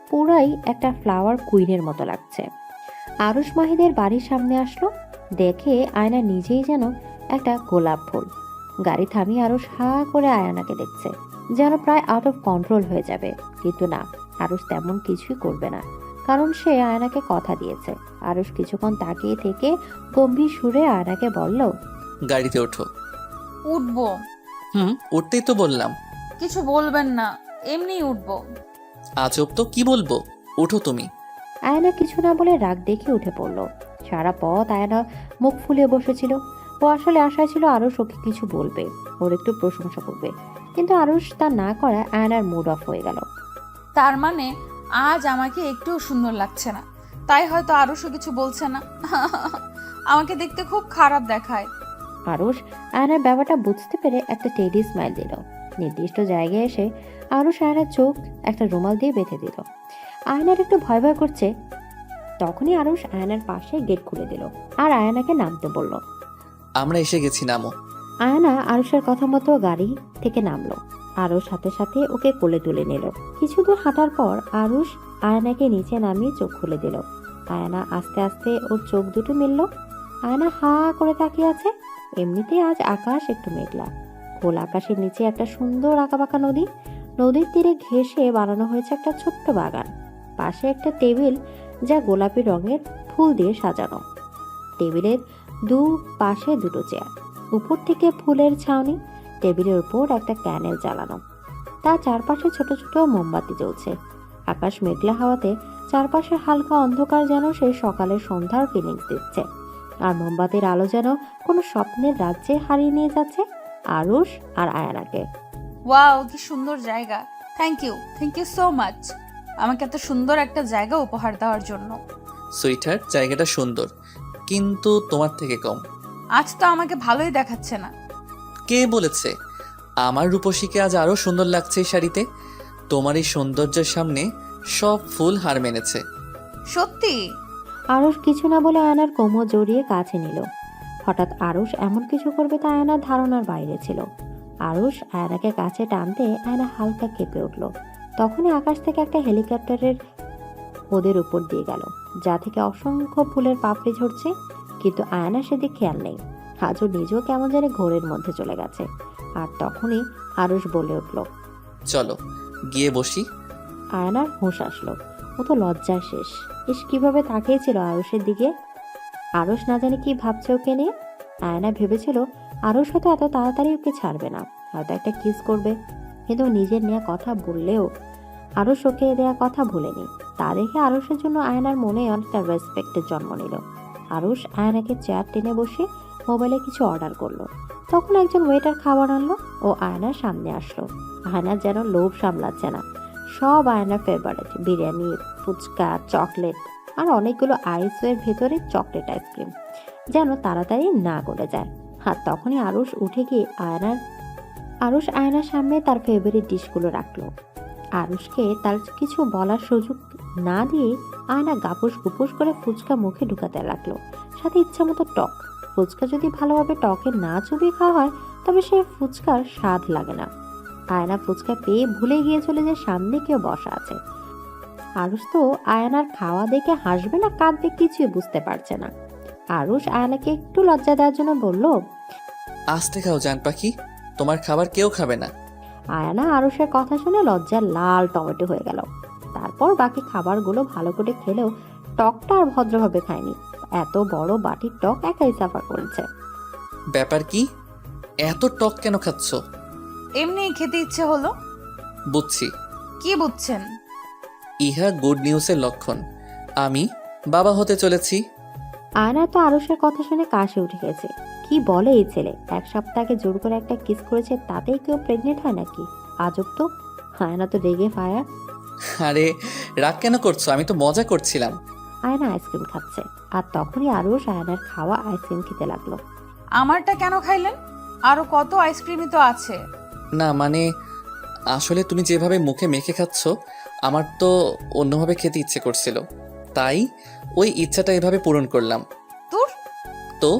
পুরাই একটা ফ্লাওয়ার কুইনের মতো লাগছে। আরুষ মাহিদের বাড়ির সামনে আসলো, দেখে আয়না নিজেই যেন একটা গোলাপ ফুল। গাড়ি থামিয়ে আরুষ হা করে আয়নাকে দেখছে, যেন প্রায় আউট অফ কন্ট্রোল হয়ে যাবে। কিন্তু না, আরুষ তেমন কিছুই করবে না, কারণ সে আয়নাকে কথা দিয়েছে। আরুষ কিছুক্ষণ তাকিয়ে থেকে গম্ভীর সুরে আয়নাকে বলল, গাড়িতে ওঠো। উঠবো। উঠতেই তো বললাম। কিছু বলবেন না, এমনিই উঠবো। আজব তো, কি বলবো? ওঠো তুমি। আয়না কিছু না বলে রাগ দেখে উঠে পড়ল। সারা পথ আয়না মুখ ফুলিয়ে বসেছিল। ও আসলে আশায় ছিল আরুষ ওকে কিছু বলবে, ওর একটু প্রশংসা করবে, কিন্তু আরুষ তা না করায় আয়নার মুড অফ হয়ে গেল। তার মানে আজ আমাকে একটুও সুন্দর লাগছে না, তাই হয়তো আরুষও কিছু বলছে না। আমাকে দেখতে খুব খারাপ দেখায়। আরুষ আয়নার ব্যাপারটা বুঝতে পেরে একটা টেডি স্মাইল দিল। নির্দিষ্ট জায়গায় এসে আরুষ আয়নার চোখ একটা রুমাল দিয়ে বেঁধে দিল। আয়নার একটু ভয় ভয় করছে। তখনই আরুষ আয়নার পাশে গেট খুলে দিল আর আয়নাকে নামতে বলল। আমরা এসে গেছি, নামো। আয়না আরুষের কথা মতো গাড়ি থেকে নামলো। আরুষ সাথে সাথে ওকে কোলে তুলে নিল। কিছু দূর হাঁটার পর আরুষ আয়নাকে নিচে নামিয়ে চোখ খুলে দিল। আয়না আস্তে আস্তে ওর চোখ দুটো মিলল। আয়না হা করে তাকিয়ে আছে। এমনিতেই আজ আকাশ একটু মেঘলা। খোলা আকাশের নিচে একটা সুন্দর আঁকাবাঁকা নদী, নদীর তীরে ঘেঁষে বানানো হয়েছে একটা ছোট্ট বাগান। পাশে একটা টেবিল, যা গোলাপি রঙের ফুল দিয়ে সাজানো। টেবিলের দু পাশে দুটো চেয়ার, উপর থেকে ফুলের ছাউনি। টেবিলের উপর একটা ক্যান্ডেল জ্বালানো, তার চারপাশে ছোট ছোট মোমবাতি জ্বলছে। আকাশ মেঘলা হওয়াতে চারপাশে হালকা অন্ধকার, যেন সেই সকালের সন্ধ্যার ফিলিংস দিচ্ছে। আর মোমবাতির আলো যেন কোনো স্বপ্নের রাজ্যে হারিয়ে নিয়ে যাচ্ছে আরুষ আর আয়নাকে। ওয়াও, কি সুন্দর জায়গা। থ্যাংক ইউ সো মাচ আমাকে এত সুন্দর একটা জায়গা উপহার দেওয়ার জন্য। সুইটার, জায়গাটা সুন্দর, কিন্তু তোমার থেকে কম। আজ তো আমাকে ভালোই দেখাচ্ছে না। কে বলেছে? আমার রূপসীকে আজ আরো সুন্দর লাগছে এই শাড়িতে। তোমার এই সৌন্দর্যের সামনে সব ফুল হার মেনেছে। সত্যি? আরুষ কিছু না বলে আয়নার কোমর জড়িয়ে কাছে নিল। হঠাৎ আরুষ এমন কিছু করবে তা আয়নার ধারণার বাইরে ছিল। আরুষ আয়নাকে কাছে টানতে আয়না হালকা কেঁপে উঠল। তখনই আকাশ থেকে একটা হেলিকপ্টারের ওদের উপর দিয়ে গেল, যা থেকে অসংখ্য ফুলের পাপড়ি ঝরছে। কিন্তু আয়না সেদিকে খেয়াল নেই। আজও নিজেও কেমন জানি ঘোরের মধ্যে চলে গেছে। আর তখনই আরুষ বলে উঠল, চলো গিয়ে বসি। আয়নার হুঁশ আসলো। ও তো লজ্জায় শেষ। কিভাবে তাকিয়েছিল আরুষের দিকে। আরুষ না জানি কি ভাবছে ওকে নিয়ে। আয়না ভেবেছিল আরুষ হয়তো এত তাড়াতাড়ি ওকে ছাড়বে না, হয়তো একটা কিস করবে। কিন্তু নিজের নেওয়া কথা বললেও আরুষ ওকে দেওয়া কথা ভুলেনি। তা দেখে আরুষের জন্য আয়নার মনে অনেকটা রেসপেক্টের জন্ম নিল। আরুষ আয়নাকে চেয়ার টেনে বসে মোবাইলে কিছু অর্ডার করলো। তখন একজন ওয়েটার খাবার আনলো ও আয়নার সামনে আসলো। আয়নার যেন লোভ সামলাচ্ছে না। সব আয়নার ফেভারিট, বিরিয়ানি, ফুচকা, চকলেট আর অনেকগুলো আইসের ভেতরে চকলেট আইসক্রিম, যেন তাড়াতাড়ি না গলে যায়। আর তখনই আরুষ আয়নার সামনে তার ফেভারিট ডিশগুলো রাখলো। আরুষকে তার কিছু বলার সুযোগ না দিয়ে আয়না গাপুস গুপুস করে ফুচকা মুখে ঢুকাতে লাগলো, সাথে ইচ্ছা মতো টক। ফুচকা যদি ভালোভাবে টকে না চুবিয়ে খাওয়া হয় তবে সে ফুচকার স্বাদ লাগে না। আয়না ফুচকা পেয়ে ভুলে গিয়েছিল যে সামনে কেউ বসা আছে। আরুষ তো আয়নার খাওয়া দেখে হাসবে না কাঁদবে কিছুই বুঝতে পারছে না। আরুষ আয়নাকে একটু লজ্জা দেওয়ার জন্য বলল, আস্তে খাও জান পাখি, তোমার খাবার কেউ খাবে না। আয়না আরুষের কথা শুনে লজ্জার লাল টমেটো হয়ে গেল। তারপর বাকি খাবারগুলো ভালো করে খেলেও টকটা আর ভদ্রভাবে খায়নি। এত বড় বাটির টক একাই সাফার করেছে। ব্যাপার কি? এত টক কেন খাচ্ছ? এমনি খেতে ইচ্ছে হলো। বুঝছি। কি বুঝছেন? ইহা গুড নিউজের লক্ষণ। আমি বাবা হতে চলেছি। আয়না তো আরুষের কথা শুনে কাশি উঠে গেছে। কি বলে এই ছেলে? এক সপ্তাহ আগে জোর করে একটা কিস করেছে, তাতেই কেউ প্রেগনেন্ট হয় নাকি? আজব তো। আয়না তো রেগে ফায়ার। আরে রাগ কেন করছো? আমি তো মজা করছিলাম। আয়না আইসক্রিম খাচ্ছে আর তখনই আরুষ আয়নার খাওয়া আইসক্রিম খেতে লাগলো। আমারটা কেন খাইলেন? আরো কত আইসক্রিমই তো আছে। না মানে আসলে তুমি যেভাবে মুখে মেখে খাচ্ছ আমার তো অন্যভাবে খেতে ইচ্ছে করছিল, তাই ওই ইচ্ছাটা এভাবে পূরণ করলাম। তোর তো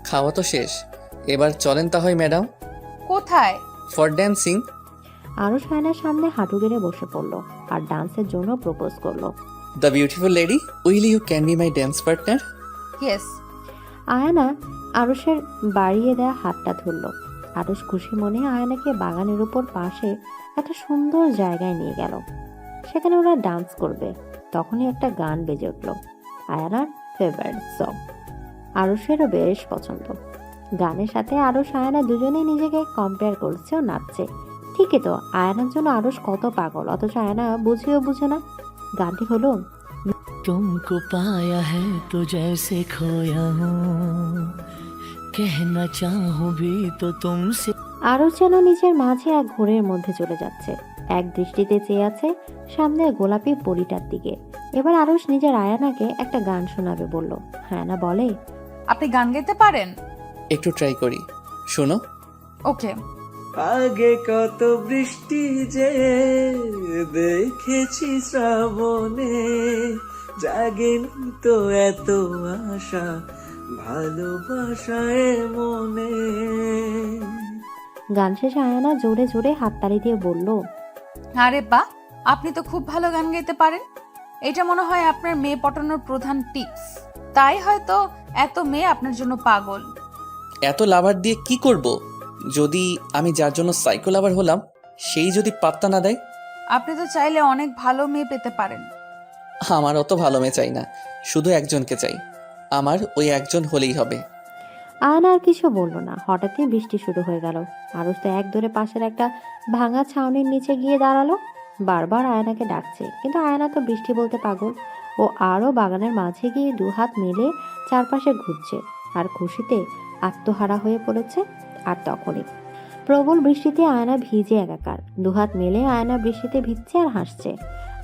খাওয়া তো শেষ, এবার চলেন তাহলে ম্যাডাম, কোথায়? For dancing. আরুষ আয়নার সামনে হাঁটু গেড়ে বসে পড়লো আর ডান্সের জন্য প্রপোজ করলো। The beautiful lady, will you can be my dance partner? Yes. Ayna আরুষের বাড়িয়ে দেয়া হাতটা ধরল। আরুষ খুশি মনে আয়নাকে বাগানের উপর পাশে একটা সুন্দর জায়গায় নিয়ে গেল। সেখানে ওরা ডান্স করবে। তখনই একটা গান বেজে উঠল, আয়নার ফেভারিট সং। আরুষেরও বেশ পছন্দ। গানের সাথে আরুষ আয়না দুজনেই নিজেকে কম্পেয়ার করছে ও নাচছে। ঠিকই তো, আয়নার জন্য আরুষ কত পাগল, অথচ আয়না বুঝেও বুঝে না। গানটি হলো तुमको पाया है तो जैसे खोया हूँ कहना चाहूँ भी तो तुमसे। আরুষ যেন নিজের মাঝে এক ঘোরের মধ্যে চলে যাচ্ছে। এক দৃষ্টিতে চেয়ে আছে সামনের গোলাপি পরিটার দিকে। এবার আরুষ নিজের আয়নাকে একটা গান শোনাবে বলল। আয়না বলে, আপনি গান গাইতে পারেন? একটু ট্রাই করি, শোনো। ওকে। আগে কত বৃষ্টি যে দেখেছি শ্রাবণে জাগেনি তো এত আশা ভালোবাসায় মনে। গান শেষে আয়না জোরে জোরে হাততালি দিয়ে বলল, আরে বাহ, আপনি তো খুব ভালো গান গাইতে পারেন। এটা মনে হয় আপনার মেয়ে পটানোর প্রধান টিপস। তাই হয়তো এত মেয়ে আপনার জন্য পাগল। এত লাভার দিয়ে কি করব যদি আমি যার জন্য সাইকো লাভার হলাম সেই যদি পাত্তা না দেয়? আপনি তো চাইলে অনেক ভালো মেয়ে পেতে পারেন। আমার অত ভালো মেয়ে চাই না, শুধু একজনকে চাই, আমার ওই একজন হলেই হবে। আয়না আর কিছু বলল না। হঠাৎই বৃষ্টি শুরু হয়ে গেল। আরুষ তো এক দৌড়ে পাশের একটা ভাঙা ছাউনির নিচে গিয়ে দাঁড়ালো। বারবার আয়নাকে ডাকছে, কিন্তু আয়না তো বৃষ্টি বলতে পাগল। ও আরও বাগানের মাঝে গিয়ে দুহাত মেলে চারপাশে ঘুরছে আর খুশিতে আত্মহারা হয়ে পড়েছে। আর তখনই প্রবল বৃষ্টিতে আয়না ভিজে একাকার। দুহাত মেলে আয়না বৃষ্টিতে ভিজছে আর হাসছে।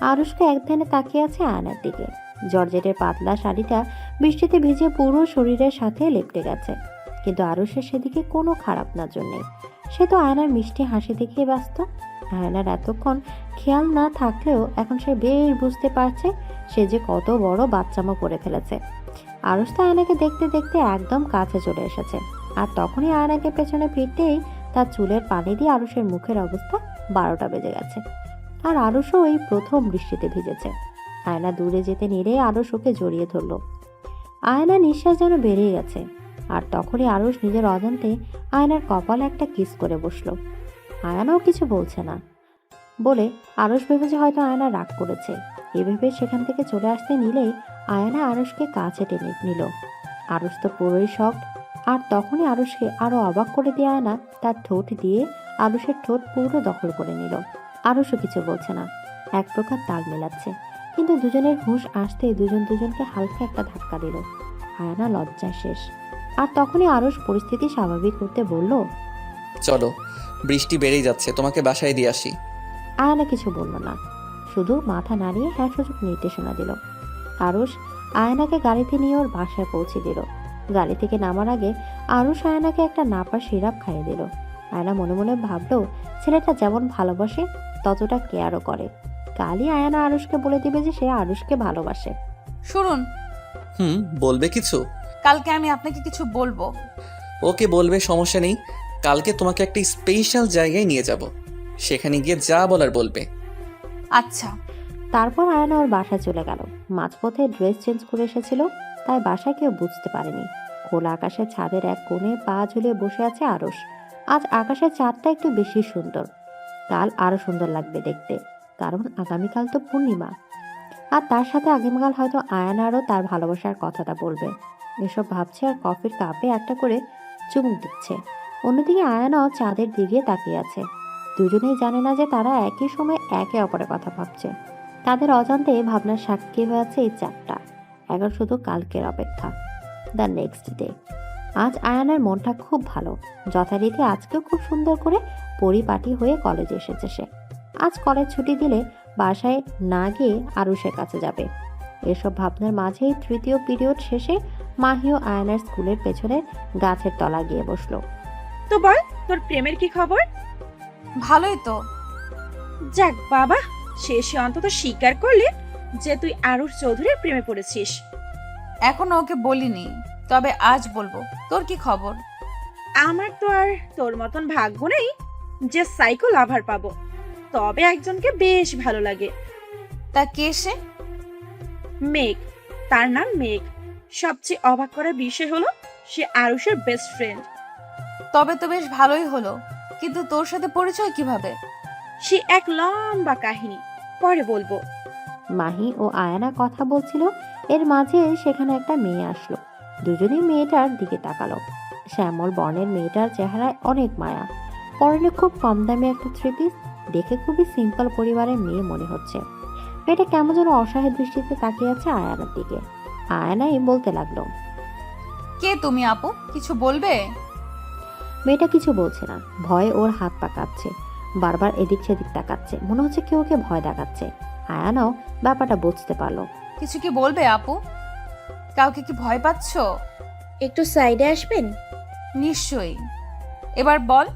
আরুষকে এক ধ্যানে তাকিয়ে আছে আয়নার দিকে। জর্জেটের পাতলা শাড়িটা বৃষ্টিতে ভিজে পুরো শরীরের সাথে লেপটে গেছে, কিন্তু আরুষের সেদিকে কোনো খারাপ নজর নেই। সে তো আয়নার মিষ্টি হাসি দেখে ব্যস্ত। আয়নার এতক্ষণ খেয়াল না থাকলেও এখন সে বেশ বুঝতে পারছে সে যে কত বড় বাচ্চামো করে ফেলেছে। আরুষ তো আয়নাকে দেখতে দেখতে একদম কাছে চলে এসেছে। আর তখনই আয়নাকে পেছনে ফিরতেই তার চুলের পানি দিয়ে আরুষের মুখের অবস্থা 12টা বেজে গেছে। আর আরুষও এই প্রথম বৃষ্টিতে ভিজেছে। আয়না দূরে যেতে নিলে আরুষ ওকে জড়িয়ে ধরল। আয়না নিঃশ্বাস যেন বেরিয়ে গেছে। আর তখনই আরুষ নিজের অজান্তে আয়নার কপালে একটা কিস করে বসলো। আয়নাও কিছু বলছে না বলে আরুষ ভেবেছে হয়তো আয়না রাগ করেছে। এভাবে সেখান থেকে চলে আসতে নিলেই আয়না আরুষকে কাছে টেনে নিল। আরুষ তো পুরোই শক। আর তখনই আরুষকে আরো অবাক করে দিয়ে আয়না তার ঠোঁট দিয়ে আরুষের ঠোঁট পুরো দখল করে নিল। আরুষও কিছু বলছে না, এক প্রকার তাল মেলাচ্ছে। কিন্তু দুজনের হুঁশ আসতে দুজন দুজনকে হালকা একটা ধাক্কা দিল। আয়না লজ্জায় শেষ। আর তখনই আরুষ পরিস্থিতি স্বাভাবিক করতে বলল, চলো, বৃষ্টি বেড়েই যাচ্ছে, তোমাকে বাসায় দিয়ে আসি। আয়না কিছু বলল না, শুধু মাথা নাড়িয়ে হ্যাঁ সূচক নির্দেশনা দিল। আরুষ আয়নাকে গাড়িতে নিয়ে ওর বাসায় পৌঁছে দিল। গাড়ি থেকে নামার আগে আরুষ আয়নাকে একটা নাপা সিরাপ খাইয়ে দিল। আয়না মনে মনে ভাবলো ছেলেটা যেমন ভালোবাসে ততটা কেয়ারও করে। কালই আয়না আরুষকে বলে দিবে যে সে আরুষকে ভালোবাসে। শুনুন, বলবে কিছু? কালকে আমি আপনাকে কিছু বলবো। ওকে বলবে, সমস্যা নেই। কালকে তোমাকে একটা স্পেশাল জায়গায় নিয়ে যাব, সেখানে গিয়ে যা বলার বলবে। আচ্ছা। তারপর আয়না ওর বাসায় চলে গেল। মাঝপথে ড্রেস চেঞ্জ করে এসেছিল, তাই বাসায় কেউ বুঝতে পারেনি। খোলা আকাশের ছাদের এক কোণে পা ঝুলিয়ে বসে আছে আরুষ। আজ আকাশের চাঁদটা একটু বেশি সুন্দর। কাল আরো সুন্দর লাগবে দেখতে, কারণ আগামীকাল তো পূর্ণিমা। আর তার সাথে আগামীকাল হয়তো আয়নারও তার ভালোবাসার কথাটা বলবে। এসব ভাবছে আর কফির কাপে একটা করে চুমুক দিচ্ছে। অন্যদিকে আয়নাও চাঁদের দিকে তাকিয়ে আছে। দুজনেই জানে না যে তারা একই সময় একে অপরের কথা ভাবছে। তাদের অজান্তে ভাবনার সাক্ষী হয়েছে এই চাঁদটা। এখন শুধু কালকের অপেক্ষা, দ্য নেক্সট ডে। আজ আয়ানের মনটা খুব ভালো। যথারীতি আজকেও খুব সুন্দর করে পরিপাটি হয়ে কলেজে এসেছে সে। আজ কলেজ ছুটি দিলে বাসায় না গিয়ে আরুষের কাছে যাবে। এসব ভাবনার মাঝেই তৃতীয় পিরিয়ড শেষে মাহি ও আয়নার স্কুলের পেছনে গাছের তলা গিয়ে বসলো। তো বল, তোর প্রেমের কি খবর? ভালোই তো। যাক বাবা, শেষে অন্তত স্বীকার করলি যে তুই আরুষ চৌধুরীর প্রেমে পড়েছিস। এখনো ওকে বলিনি, তবে আজ বলবো। তোর কি খবর? আমার তো আর তোর মতন ভাগ্য নেই যে সাইকো লাভার পাবো, তবে একজনকে বেশ ভালো লাগে। তা কে সে? মেঘ, তার নাম মেঘ। সবচেয়ে অবাক করার বিষয় হলো সে আরুষের বেস্ট ফ্রেন্ড। তবে তো বেশ ভালোই হলো, কিন্তু তোর সাথে পরিচয় কিভাবে? সে এক লম্বা কাহিনী, পরে বলবো। মাহি ও আয়ানা কথা বলছিল, এর মাঝে সেখানে একটা মেয়ে আসলো। দুজনেই মেয়েটার দিকে তাকালো। শ্যামল বর্ণের মেয়েটার চেহারায় অনেক মায়া, পরনে খুব কম দামি একটা থ্রি পিস, দেখে খুবই সিম্পল পরিবারের মেয়ে মনে হচ্ছে। মেয়েটা কেমন যেন অসহায় দৃষ্টিতে তাকিয়ে আছে আয়ানার দিকে। আয়ানাই বলতে লাগলো, কে তুমি আপু, কিছু বলবে? মেয়েটা কিছু বলছে না, ভয়ে ওর হাত পা কাঁপছে, বারবার এদিক সেদিক তাকাচ্ছে, মনে হচ্ছে কেউ ওকে ভয় দেখাচ্ছে। আয়ানাও ব্যাপারটা বুঝতে পারলো। কিছু কি বলবে আপু? কাউকে কি ভয় পাচ্ছ? একটু সাইডে আসবেন? নিশ্চয়ই। এবার বল।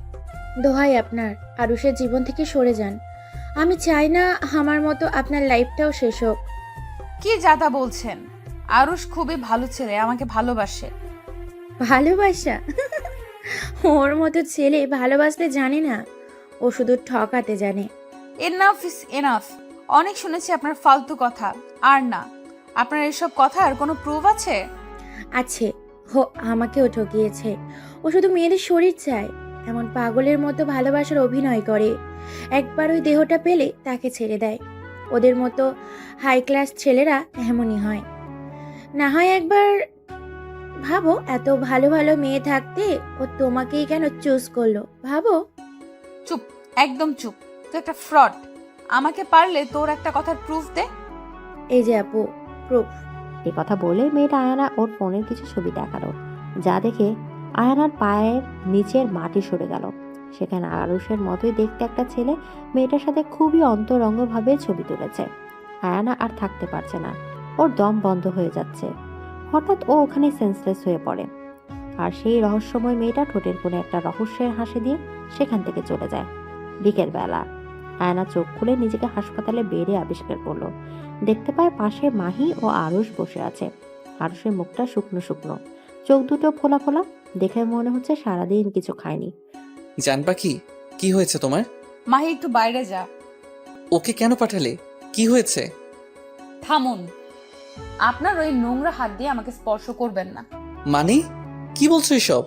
দোহাই আপনার, আরুষের জীবন থেকে সরে যান। আমি চাই না আমার মতো আপনার লাইফটাও শেষ হোক। কি যাতা বলছেন? আরুষ খুবই ভালো ছেলে, আমাকে ভালোবাসে। ভালোবাসা? ওর মতো ছেলে ভালোবাসতে জানে না, ও শুধু ঠকাতে জানে। Enough is enough. অনেক শুনেছি আপনার ফালতু কথা। আর না, আপনার এসব কথার কোনো প্রুফ আছে? আছে, ও আমাকেও ঠকিয়েছে। ও শুধু মেয়েদের শরীর চায়, এমন পাগলের মতো ভালোবাসার অভিনয় করে। একবার ওই দেহটা পেলে তাকে ছেড়ে দেয়। ওদের মতো হাই ক্লাস ছেলেরা এমনই হয়। না হয় একবার ভাবো, এত ভালো ভালো মেয়ে থাকতে ও তোমাকেই কেন চুজ করলো, ভাবো। চুপ, একদম চুপ। তুই একটা ফ্রড। আমাকে পারলে তোর একটা কথার প্রুফ দে। এই যে আপু, প্রুফ। এ কথা বলে মেয়েটা আয়ানা ওর ফোনের কিছু ছবি দেখালো, যা দেখে আয়ানার পায়ের নিচের মাটি সরে গেল। সেখানে আরুষের মতোই দেখতে একটা ছেলে মেয়েটার সাথে খুবই অন্তরঙ্গভাবে ছবি তুলেছে। আয়ানা আর থাকতে পারছে না, ওর দম বন্ধ হয়ে যাচ্ছে। হঠাৎ ও ওখানে সেন্সলেস হয়ে পড়ে, আর সেই রহস্যময় মেয়েটা ঠোঁটের কোণে একটা রহস্যের হাসি দিয়ে সেখান থেকে চলে যায়। বিকেলবেলা আয়না চোখ খুলে নিজেকে হাসপাতালে বেডে আবিষ্কার করলো। দেখতে পায় পাশে মাহি ও আরুষ বসে আছে। আরুষের মুখটা শুকনো শুকনো, চোখ দুটো ফোলা ফোলা, দেখে মনে হচ্ছে সারাদিন কিছু খায়নি। জান পাখি, কি হয়েছে তোমার? মাহি, একটু বাইরে যা। ওকে কেন পাঠালে? কি হয়েছে? থামুন। আপনার ওই নোংরা হাত দিয়ে আমাকে স্পর্শ করবেন না। মানে কি বলছো এসব?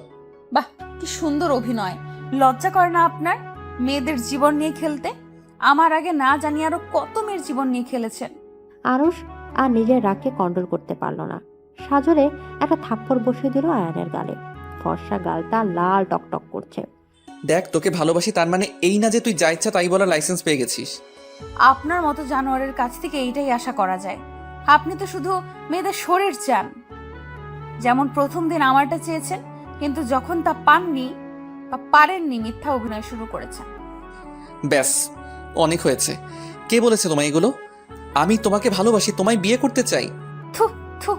বাহ, কি সুন্দর অভিনয়। লজ্জা করে না আপনার মেয়েদের জীবন নিয়ে খেলতে? আমার আগে না জানি আরো কত মেয়ের জীবন নিয়ে খেলেছেন। আরুষ আর নিজের রাগকে কন্ট্রোল করতে পারল না, সাজরে একটা থাপ্পড় বসিয়ে দিল আয়ানের গালে। ফর্সা গালটা লাল টকটক করছে। দেখ, তোকে ভালোবাসি তার মানে এই না যে তুই যা ইচ্ছা তাই বলার লাইসেন্স পেয়ে গেছিস। আপনার মতো জানোয়ারের কাছ থেকে এইটাই আশা করা যায়। আপনি তো শুধু মেয়েদের শরীর চান। যেমন প্রথম দিন আমারটা চেয়েছেন, কিন্তু যখন তা পাননি বা পারেননি, মিথ্যা অভিনয় শুরু করেছেন। ব্যাস, অনেক হয়েছে। কে বলেছে তোমায় এগুলো? আমি তোমাকে ভালোবাসি, তোমায় বিয়ে করতে চাই। থু থু,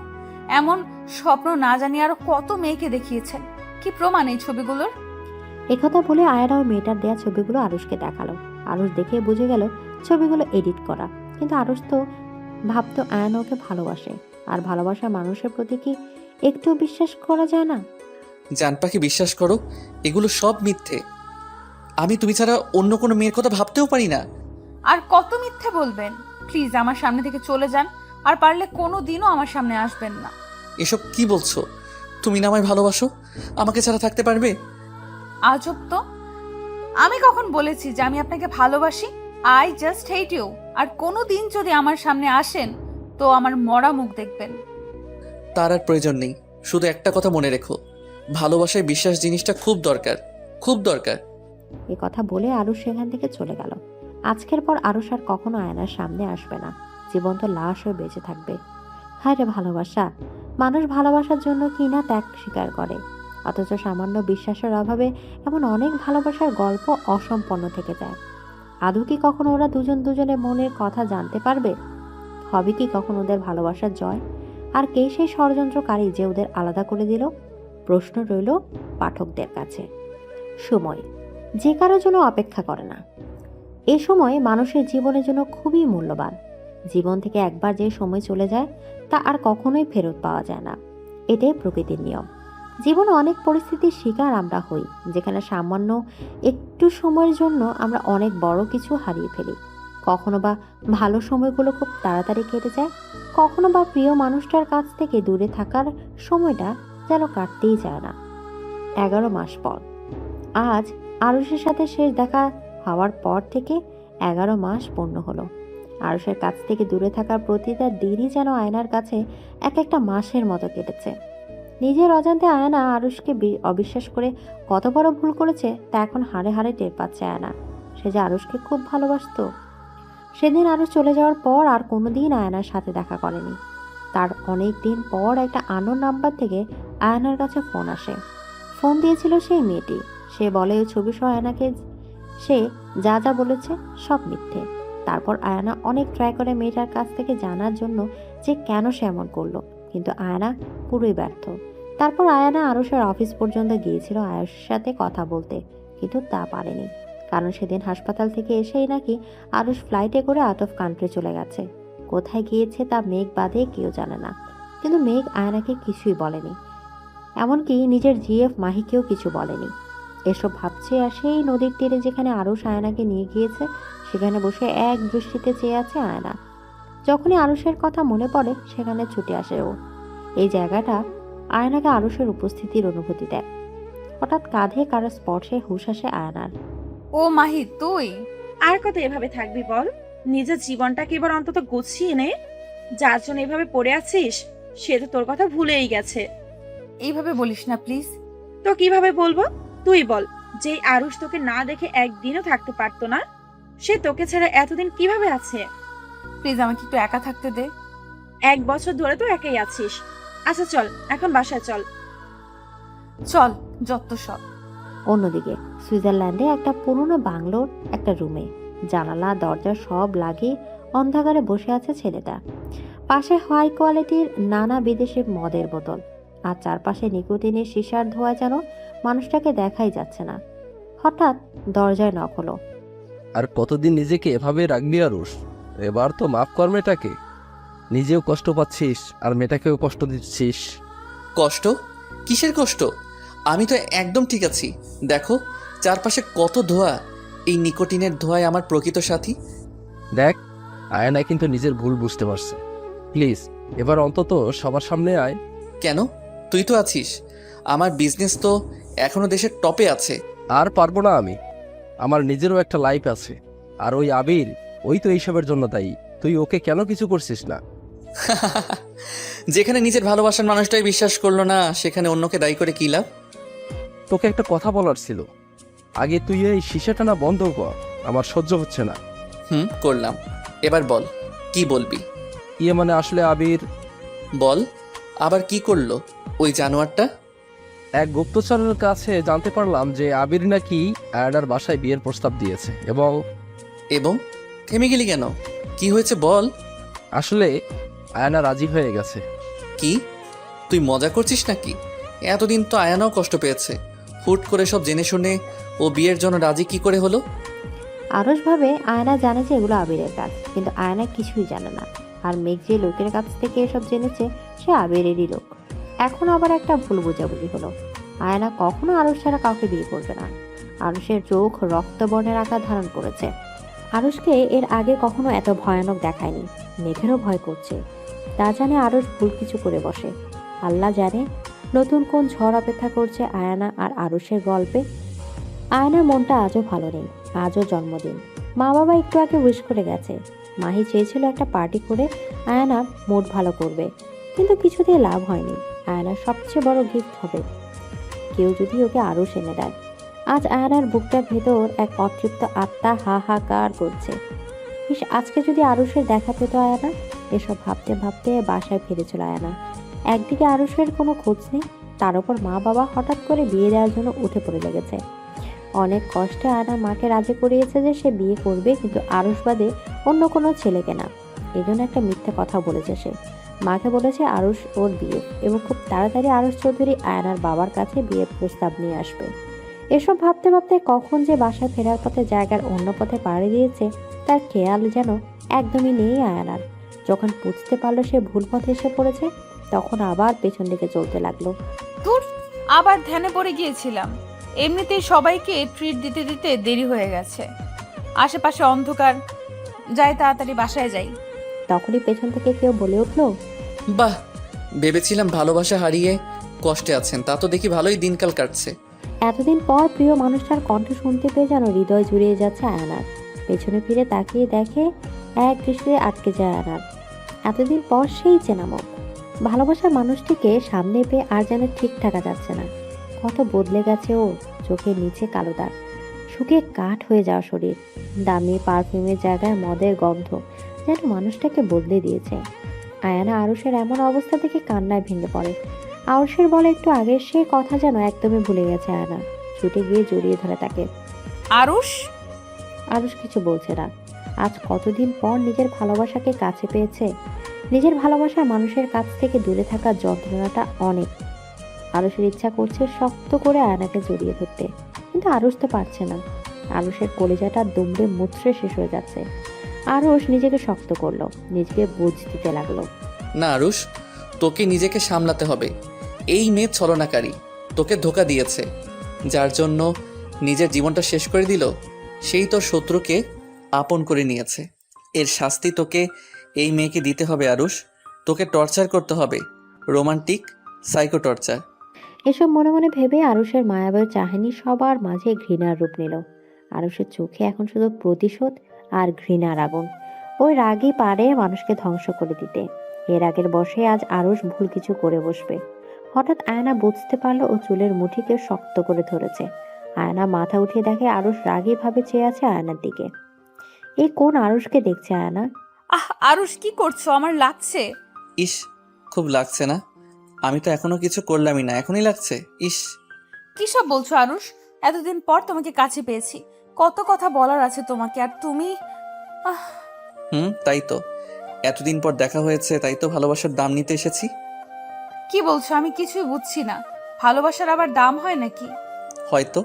এমন স্বপ্ন না জানি আরো কত মেয়েকে দেখিয়েছেন। কি প্রমাণ এই ছবিগুলোর? একথা বলে আয়না ও মেয়েটার দেয়া ছবিগুলো আরুষকে দেখালো। আরুষ দেখে বুঝে গেল ছবিগুলো এডিট করা, কিন্তু আরুষ তো ভাবতো আয়না ওকে ভালোবাসে, আর ভালোবাসা মানুষের প্রতি কি একটু বিশ্বাস করা যায় না? জান পাখি, বিশ্বাস করো, এগুলো সব মিথ্যে। আমি তুমি ছাড়া অন্য কোনো মেয়ের কথা ভাবতেও পারি না। আর কত মিথ্যে বলবেন? প্লিজ আমার সামনে থেকে চলে যান, আর পারলে কোনো দিনও আমার সামনে আসবেন না। এসব কি বলছো? তুমি না আমায় ভালোবাসো? আমাকে ছাড়া থাকতে পারবে? আজব তো, আমি কখন বলেছি যে আমি আপনাকে ভালোবাসি? I just hate you. আর কোনো দিন যদি আমার সামনে আসেন তো আমার মরা মুখ দেখবেন। তার আর প্রয়োজন নেই। শুধু একটা কথা মনে রেখো, ভালোবাসায় বিশ্বাস জিনিসটা খুব দরকার, খুব দরকার। এ কথা বলে আরুষ সেখান থেকে চলে গেল। আজকের পর আরুষ আর কখনো আয়নার সামনে আসবে না, জীবন্ত লাশ হয়ে বেঁচে থাকবে। হায় রে ভালোবাসা! মানুষ ভালোবাসার জন্য কি না ত্যাগ স্বীকার করে, অথচ সামান্য বিশ্বাসের অভাবে এমন অনেক ভালোবাসার গল্প অসম্পন্ন থেকে যায়। আদৌ কি কখনো ওরা দুজন দুজনের মনের কথা জানতে পারবে? হবে কি কখন ওদের ভালোবাসার জয়? আর কে সেই ষড়যন্ত্রকারী যে ওদের আলাদা করে দিল? প্রশ্ন রইল পাঠকদের কাছে। সময় যে কারোর জন্য অপেক্ষা করে না। এ সময় মানুষের জীবনের জন্য খুবই মূল্যবান। জীবন থেকে একবার যে সময় চলে যায় তা আর কখনোই ফেরত পাওয়া যায় না। এটাই প্রকৃতির নিয়ম। জীবনে অনেক পরিস্থিতির শিকার আমরা হই, যেখানে সামান্য একটু সময়ের জন্য আমরা অনেক বড় কিছু হারিয়ে ফেলি। কখনো বা ভালো সময়গুলো খুব তাড়াতাড়ি কেটে যায়, কখনো বা প্রিয় মানুষটার কাছ থেকে দূরে থাকার সময়টা যেন কাটতেই যায় না। 11 মাস পর আজ আরুষের সাথে শেষ দেখা হওয়ার পর থেকে 11 মাস পূর্ণ হলো। আরুষের কাছ থেকে দূরে থাকার প্রতিটা দিনই যেন আয়নার কাছে এক একটা মাসের মতো কেটেছে। নিজের অজান্তে আয়না আরুষকে অবিশ্বাস করে কত বড় ভুল করেছে তা এখন হাড়ে হাড়ে টের পাচ্ছে আয়না। সে যে আরুষকে খুব ভালোবাসতো। সেদিন আরুষ চলে যাওয়ার পর আর কোনোদিন আয়নার সাথে দেখা করেনি। তার অনেক দিন পর একটা আননোন নাম্বার থেকে আয়নার কাছে ফোন আসে। ফোন দিয়েছিল সেই মেয়েটি। সে বলে ওই ছবি সহ আয়নাকে সে যা যা বলেছে সব মিথ্যে। তারপর আয়না অনেক ট্রাই করে মেয়েটার কাছ থেকে জানার জন্য যে কেন সে এমন করলো, কিন্তু আয়না পুরোই ব্যর্থ। তারপর আয়না আরুষের অফিস পর্যন্ত গিয়েছিল আয়ুষের সাথে কথা বলতে, কিন্তু তা পারেনি। কারণ সেদিন হাসপাতাল থেকে এসেই নাকি আরুষ ফ্লাইটে করে আউট অফ কান্ট্রি চলে গেছে। কোথায় গিয়েছে তা মেঘ বাদে কেউ জানে না। কিন্তু মেঘ আয়নাকে কিছুই বলেনি, এমনকি নিজের জিএফ মাহিকেও কিছু বলেনি। এসব ভাবছে আর সেই নদীর তীরে যেখানে আরুষ আয়নাকে নিয়ে গিয়েছে সেখানে বসে এক দৃষ্টিতে চেয়ে আছে আয়না। যখনই আরুষের কথা মনে পড়ে সেখানে ছুটে আসে ও। এই জায়গাটা আয়নাকে আরুষের উপস্থিতির অনুভূতি দেয়। হঠাৎ কাঁধে কারো স্পর্শে হুঁশ আসে আয়নার। ও মাহি, তুই? আর কত এভাবে থাকবি বল? নিজের জীবনটাকে এবার অন্তত গুছিয়ে নে। যার জন্য এভাবে পড়ে আছিস সে তো তোর কথা ভুলেই গেছে। এইভাবে বলিস না প্লিজ। তো কিভাবে বলবো? তুই বল। যেই আরুষ তোকে না দেখে একদিনও থাকতে পারতো না, সে তোকে ছাড়া এতদিন কিভাবে আছে? প্লিজ আমাকে একটু একা থাকতে দে। 1 বছর ধরে তো একাই আছিস। আচ্ছা চল, এখন বাসায় চল। চল, যত সব। অন্যদিকে সুইজারল্যান্ডে একটা পুরনো বাংলোর একটা রুমে জানালা দরজা সব লাগিয়ে অন্ধকারে বসে আছে ছেলেটা। পাশে হাই কোয়ালিটির নানা বিদেশি মদের বোতল, আর চারপাশে নিকোটিনের সিসার ধোয়া যেন মানুষটাকে দেখাই যাচ্ছে না। হঠাৎ দরজায় নক হলো। আর কতদিন নিজেকে এভাবে রাখবি আরুষ? এবার তো মাফ কর মেয়েটাকে। নিজেও কষ্ট পাচ্ছিস আর মেয়েটাকেও কষ্ট দিচ্ছিস। কষ্ট? কিসের কষ্ট? আমি তো একদম ঠিক আছি। দেখো চারপাশে কত ধোঁয়া। এই নিকোটিনের ধোঁয়ায় আমার প্রকৃত সাথী। দেখ, আয়না কিন্তু নিজের ভুল বুঝতে পারছে। প্লিজ এবার অন্তত সবার সামনে আয়। কেন? তুই তো আছিস। আমার বিজনেস তো এখনো দেশের টপে আছে। আর পারবো না আমি। আমার নিজেরও একটা লাইফ আছে। আর ওই আবির, ওই তো এইসবের জন্য দায়ী। তুই ওকে কেন কিছু করছিস না? যেখানে নিজের ভালোবাসার মানুষটাই বিশ্বাস করলো না সেখানে অন্যকে দায়ী করে কি লাভ? তোকে একটা কথা বলার ছিল। আগে তুই এই শিশাটা না বন্ধ কর, আমার সহ্য হচ্ছে না। করলাম। এবার বল, কি বলবি? মানে আসলে আবির। বল, আবার কি করলো ওই জানোয়ারটা? এক গুপ্তচরের কাছে জানতে পারলাম যে আবির নাকি আয়নার বাসায় বিয়ের প্রস্তাব দিয়েছে এবং থেমে গেলি কেন? কি হয়েছে বল। আসলে আয়না রাজি হয়ে গেছে। কি? তুই মজা করছিস নাকি? এতদিন তো আয়ানাও কষ্ট পেয়েছে। হুট করে সব জেনে শুনে ও বিয়ের জন্য রাজি কি করে হলো? আরুষ ভাবে আয়না জানে যে এগুলো আবিরের কাজ, কিন্তু আয়না কিছুই জানে না। আর মেঘ যে লোকের কাছ থেকে এসব জেনেছে সে আবিরেরই লোক। এখন আবার একটা ভুল বোঝাবুঝি হলো। আয়না কখনো আরুষ ছাড়া কাউকে বিয়ে করবে না। আরুষের চোখ রক্তবর্ণের আকার ধারণ করেছে। আরুষকে এর আগে কখনো এত ভয়ানক দেখায়নি। মেঘেরও ভয় করছে। তা জানে আরুষ ভুল কিছু করে বসে। আল্লাহ জানে নতুন কোন ঝড় অপেক্ষা করছে আয়না আর আরুষের গল্পে। আয়নার মনটা আজও ভালো নেই। আজও জন্মদিন। মা বাবা একটু আগে উইশ করে গেছে। মাহি চেয়েছিল একটা পার্টি করে আয়নার মুড ভালো করবে, কিন্তু কিছুতেই লাভ হয়নি। আয়নার সবচেয়ে বড় গিফট হবে কেউ যদি ওকে আরুষ এনে দেয়। আজ আয়নার বুকটার ভেতর এক অতৃপ্ত আত্মা হাহাকার করছে। আজকে যদি আরুষের দেখা পেত আয়না। এসব ভাবতে ভাবতে বাসায় ফিরেছিল আয়না। একদিকে আরুষের কোনো খোঁজ নেই, তার উপর মা বাবা হঠাৎ করে বিয়ে দেওয়ার জন্য উঠে পড়ে লেগেছে। অনেক কষ্টে আয়না মাকে রাজি করিয়েছে যে সে বিয়ে করবে, কিন্তু আরুষ বাদে অন্য কোনো ছেলেকে না। এই জন্য একটা মিথ্যে কথা বলেছে সে। মাকে বলেছে আরুষ ওর বিয়ে এবং খুব তাড়াতাড়ি আরুষ চৌধুরী আয়নার বাবার কাছে বিয়ের প্রস্তাব নিয়ে আসবে। এসব ভাবতে ভাবতে কখন যে বাসায় ফেরার পথে জায়গার অন্য পথে পাড়ি দিয়েছে তার খেয়াল যেন একদমই নেই আয়নার। যখন বুঝতে পারলো সে ভুল পথে এসে পড়েছে তখন আবার পেছন দিকে চলতে লাগলো। দূর, আবার ধ্যানে পড়ে গিয়েছিলাম। এমনিতেই সবাইকে ট্রিট দিতে দিতে দেরি হয়ে গেছে, আশেপাশে অন্ধকার, যাই তাড়াতাড়ি বাসায় যাই। তখনই পেছন থেকে কেউ বলে উঠলো, বাহ, ভেবেছিলাম ভালোবাসা হারিয়ে কষ্টে আছেন, তা তো দেখি ভালোই দিনকাল কাটছে। এতদিন পর প্রিয় মানুষটার কণ্ঠ শুনতে পেয়ে যেন হৃদয় জুড়িয়ে যাচ্ছে আয়নার। পেছনে ফিরে তাকিয়ে দেখে এক দৃষ্টিতে আটকে যায় আয়নার। এতদিন পর সেই চেনা মুখ। ভালোবাসার মানুষটিকে সামনে পেয়ে আর যেন ঠিক থাকা যাচ্ছে না। কত বদলে গেছে ও। চোখের নিচে কালো দাগ, শুকিয়ে কাঠ হয়ে যাওয়া শরীর, দামি পারফিউমের জায়গায় মদের গন্ধ যেন মানুষটাকে বদলে দিয়েছে। আয়ানা আরুষের এমন অবস্থা দেখে কান্নায় ভেঙে পড়ে। আরুষের বলে একটু আগের সে কথা যেন একদমই ভুলে গেছে আয়ানা। ছুটে গিয়ে জড়িয়ে ধরে তাকে। আরুষ, আরুষ কিছু বলছে না। আজ কতদিন পর নিজের ভালোবাসাকে কাছে পেয়েছে। নিজের ভালোবাসার মানুষের কাছ থেকে দূরে থাকার যন্ত্রণাটা অনেক। আরুষের ইচ্ছা করছে শক্ত করে আয়নাকে জড়িয়ে ধরতে, কিন্তু আরুষ তো পারছে না। আরুষের কলিজাটা দুমড়ে মুচড়ে শেষ হয়ে যাচ্ছে। আরুষ নিজেকে শক্ত করলো, নিজেকে বুঝ দিতে লাগলো। না আরুষ, তোকে নিজেকে সামলাতে হবে। এই মেয়ে ছলনাকারী, তোকে ধোকা দিয়েছে, যার জন্য নিজের জীবনটা শেষ করে দিল, সেই তোর শত্রুকে আপন করে নিয়েছে। এর শাস্তি তোকে এই মেয়েকে দিতে হবে আরুষ। তোকে টর্চার করতে হবে, রোমান্টিক সাইকো টর্চার। এসব মনে মনে ভেবে আরুষের মায়াবী চাহনি সবার মাঝে ঘৃণার রূপ নিল। আরুষের চোখে এখন শুধু প্রতিশোধ আর ঘৃণার আগুন। ওই রাগই পারে মানুষকে ধ্বংস করে দিতে। এর আগের বসে আজ আরুষ ভুল কিছু করে বসবে। হঠাৎ আয়না বুঝতে পারলো ও চুলের মুঠিকে শক্ত করে ধরেছে। আয়না মাথা উঠিয়ে দেখে আরুষ রাগী ভাবে চেয়ে আছে আয়নার দিকে। এই কোন আরুষকে দেখছে আয়না? আরুষ কি করছো? আমার লাগছে। ইস, খুব লাগছে না? আমি তো এখনো কিছু করলামই না, এখনই লাগছে। ইস, কি সব বলছো আরুষ? এতদিন পর তোমাকে কাছে পেয়েছি, কত কথা বলার আছে তোমাকে, আর তুমি তাই তো, এতদিন পর দেখা হয়েছে, তাই তো ভালোবাসার দাম নিতে এসেছি। কি বলছো? আমি কিছুই বুঝছি না। ভালোবাসার আবার দাম হয় নাকি? হয়তো।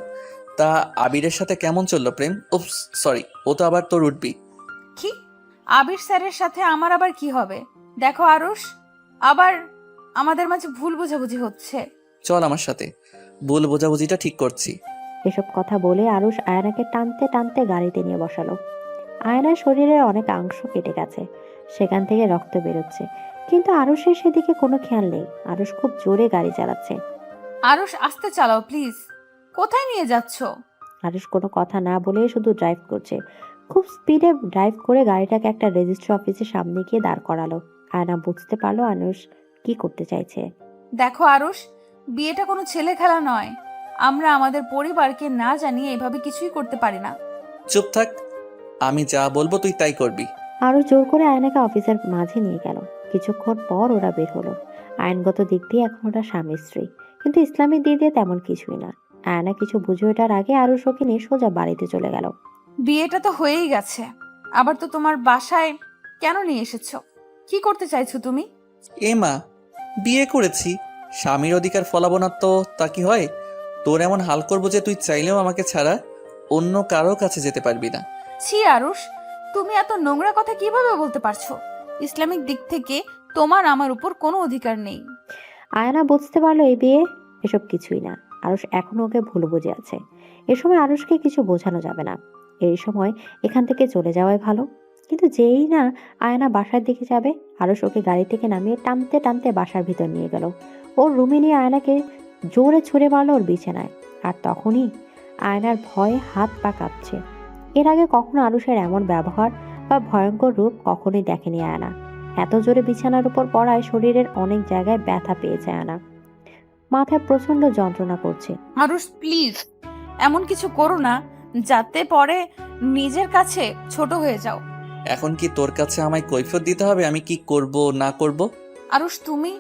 তা আবিরের সাথে কেমন চললো প্রেম? উপস, সরি, ও তো আবার তোর উঠবি। কি? আবির স্যারের সাথে আমার আবার কি হবে? দেখো আরুষ, আবার আমাদের মাঝে ভুল বোঝাবুঝি হচ্ছে। চল আমার সাথে, ভুল বোঝাবুঝিটা ঠিক করছি। এসব কথা বলে আরুষ আয়নাকে টানতে টানতে গাড়িতে নিয়ে বসালো। আয়নার শরীরের অনেক অংশ কেটে গেছে, সেখান থেকে রক্ত বেরোচ্ছে, কিন্তু আরুষের সেদিকে কোনো খেয়াল নেই। আরুষ খুব জোরে গাড়ি চালাচ্ছে। আরুষ, আস্তে চালাও প্লিজ। কোথায় নিয়ে যাচ্ছ? আরুষ কোনো কথা না বলে শুধু ড্রাইভ করছে। খুব স্পিডে ড্রাইভ করে গাড়িটাকে একটা রেজিস্ট্রি অফিসের সামনে গিয়ে দাঁড় করালো। আয়না বুঝতে পারলো আরুষ কি করতে চাইছে। দেখো আরুষ, বিয়েটা কোনো ছেলে খেলা নয়। আমরা আমাদের পরিবারকে না জানিয়ে এভাবে কিছুই করতে পারি না। চুপ থাক, আমি যা বলবো তুই তাই করবি। আরুষ জোর করে আয়নাকে অফিসের মাঝে নিয়ে গেল। কিছুক্ষণ পর ওরা বের হলো। আইনগত দিক দিয়ে এখন ওরা স্বামী স্ত্রী, কিন্তু ইসলামিক দিক দিয়ে তেমন কিছুই না। আয়না কিছু বুঝে ওঠার আগে আরুষ ওকে নিয়ে সোজা বাড়িতে চলে গেল। বিয়েটা তো হয়েই গেছে, আবার তো তোমার বাসায় কেন নিয়ে এসেছো? কি করতে চাইছো তুমি? এ মা, বিয়ে করেছি, স্বামীর অধিকার ফলাবো না তো তা কি হয়? তোর এমন হাল করবো যে তুই চাইলেও আমাকে ছাড়া অন্য কারো কাছে যেতে পারবি না। ছি আরুষ, তুমি এত নোংরা কথা কিভাবে বলতে পারছো? ইসলামিক দিক থেকে তোমার আমার উপর কোনো অধিকার নেই। আয়না বুঝতে পারলো এই বিয়ে এসব কিছুই না। আরুষ এখনো ওকে ভুল বুঝে আছে। এ সময় আরুষকে কিছু বোঝানো যাবে না। এই সময় এখান থেকে চলে যাওয়াই ভালো। কিন্তু যেই না আয়না বাসার দিকে যাবে, আরুষ ওকে গাড়ি থেকে নামিয়ে টানতে টানতে বাসার ভিতর নিয়ে গেল। ওর রুমে নিয়ে আয়নাকে জোরে ছুঁড়ে মারলো ওর বিছানায়। আর তখনই আয়নার ভয়ে হাত পা কাঁপছে। এর আগে কখনো আরুষের এমন ব্যবহার বা ভয়ঙ্কর রূপ কখনোই দেখেনি আয়না। এত জোরে বিছানার উপর পড়ায় শরীরের অনেক জায়গায় ব্যথা পেয়েছে আয়না। মাথায় প্রচন্ড যন্ত্রণা করছে। আরুষ প্লিজ, এমন কিছু করো না যাতে পরে নিজের কাছে ছোট হয়ে যাও। এখন কি তোর কাছে আমায় কৈফিয়ত দিতে হবে আমি কি করব না করব? আরুষ তুমি।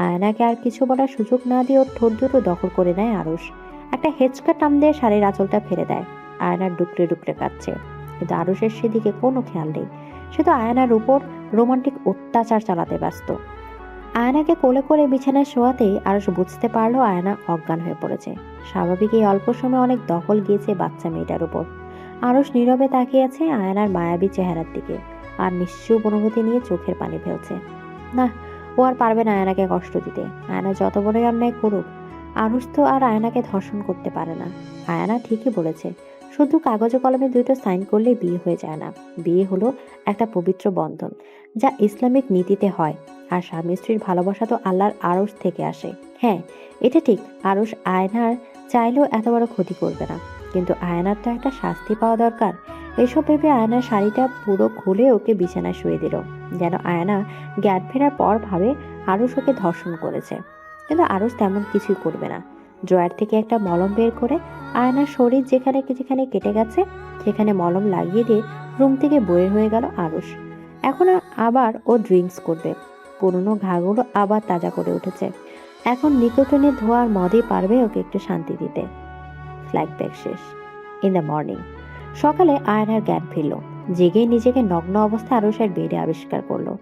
আয়নাকে আর কিছু বলার সুযোগ না দিয়ে ওর ঠোঁট দুটো দখল করে নেয় আরুষ। একটা হেঁচকা টান দিয়ে শাড়ির আঁচলটা ফেলে দেয়। আয়নার ডুকরে ডুকরে কাঁদছে, কিন্তু আরুষের সেদিকে কোনো খেয়াল নেই। সে তো আয়নার উপর রোমান্টিক অত্যাচার চালাতে ব্যস্ত। আয়নাকে কোলে করে বিছানায় শোয়াতেই আরশ বুঝতে পারলো আয়না অজ্ঞান হয়ে পড়েছে। স্বাভাবিক এই অল্প সময়ে অনেক দখল গিয়েছে বাচ্চা মেয়েটার উপর। আরশ নীরবে তাকিয়ে আছে আয়নার মায়াবী চেহারার দিকে আর নিশ্চুপ অনুভূতি নিয়ে চোখের পানি ফেলছে। না, ও আর পারবে না আয়নাকে কষ্ট দিতে। আয়না যত বড়ই অন্যায় করুক, আরশ তো আর আয়নাকে ধর্ষণ করতে পারে না। আয়না ঠিকই বলেছে, শুধু কাগজে কলমে দুটো সাইন করলেই বিয়ে হয়ে যায় না। বিয়ে হলো একটা পবিত্র বন্ধন, যা ইসলামিক নীতিতে হয়। আর স্বামী স্ত্রীর ভালোবাসা তো আল্লাহর আরশ থেকে আসে। হ্যাঁ, এটা ঠিক, আরশ আয়নার চাইলেও এত বড় ক্ষতি করবে না, কিন্তু আয়নার তো একটা শাস্তি পাওয়া দরকার। এসব ভেবে আয়নার শাড়িটা পুরো খুলে ওকে বিছানায় শুয়ে দিল, যেন আয়না জ্ঞান ফেরার পর ভাবে আরশ ওকে ধর্ষণ করেছে। কিন্তু আরশ তেমন কিছুই করবে না। ড্রয়ার থেকে একটা মলম বের করে আয়নার শরীর যেখানে যেখানে কেটে গেছে সেখানে মলম লাগিয়ে দিয়ে রুম থেকে বের হয়ে গেল আরশ। এখন আবার ও ড্রিঙ্কস করবে। পুরনো ঘাগুলো আবার তাজা করে উঠেছে। এখন নিকোটিনের ধোয়ার মদই পারবে ওকে একটু শান্তি দিতে। ফ্ল্যাশব্যাক শেষ। ইন দ্য মর্নিং, সকালে আয়নার জ্ঞান ফিরল। জেগে নিজেকে নগ্ন অবস্থায় আরশের বেডে আবিষ্কার করলো।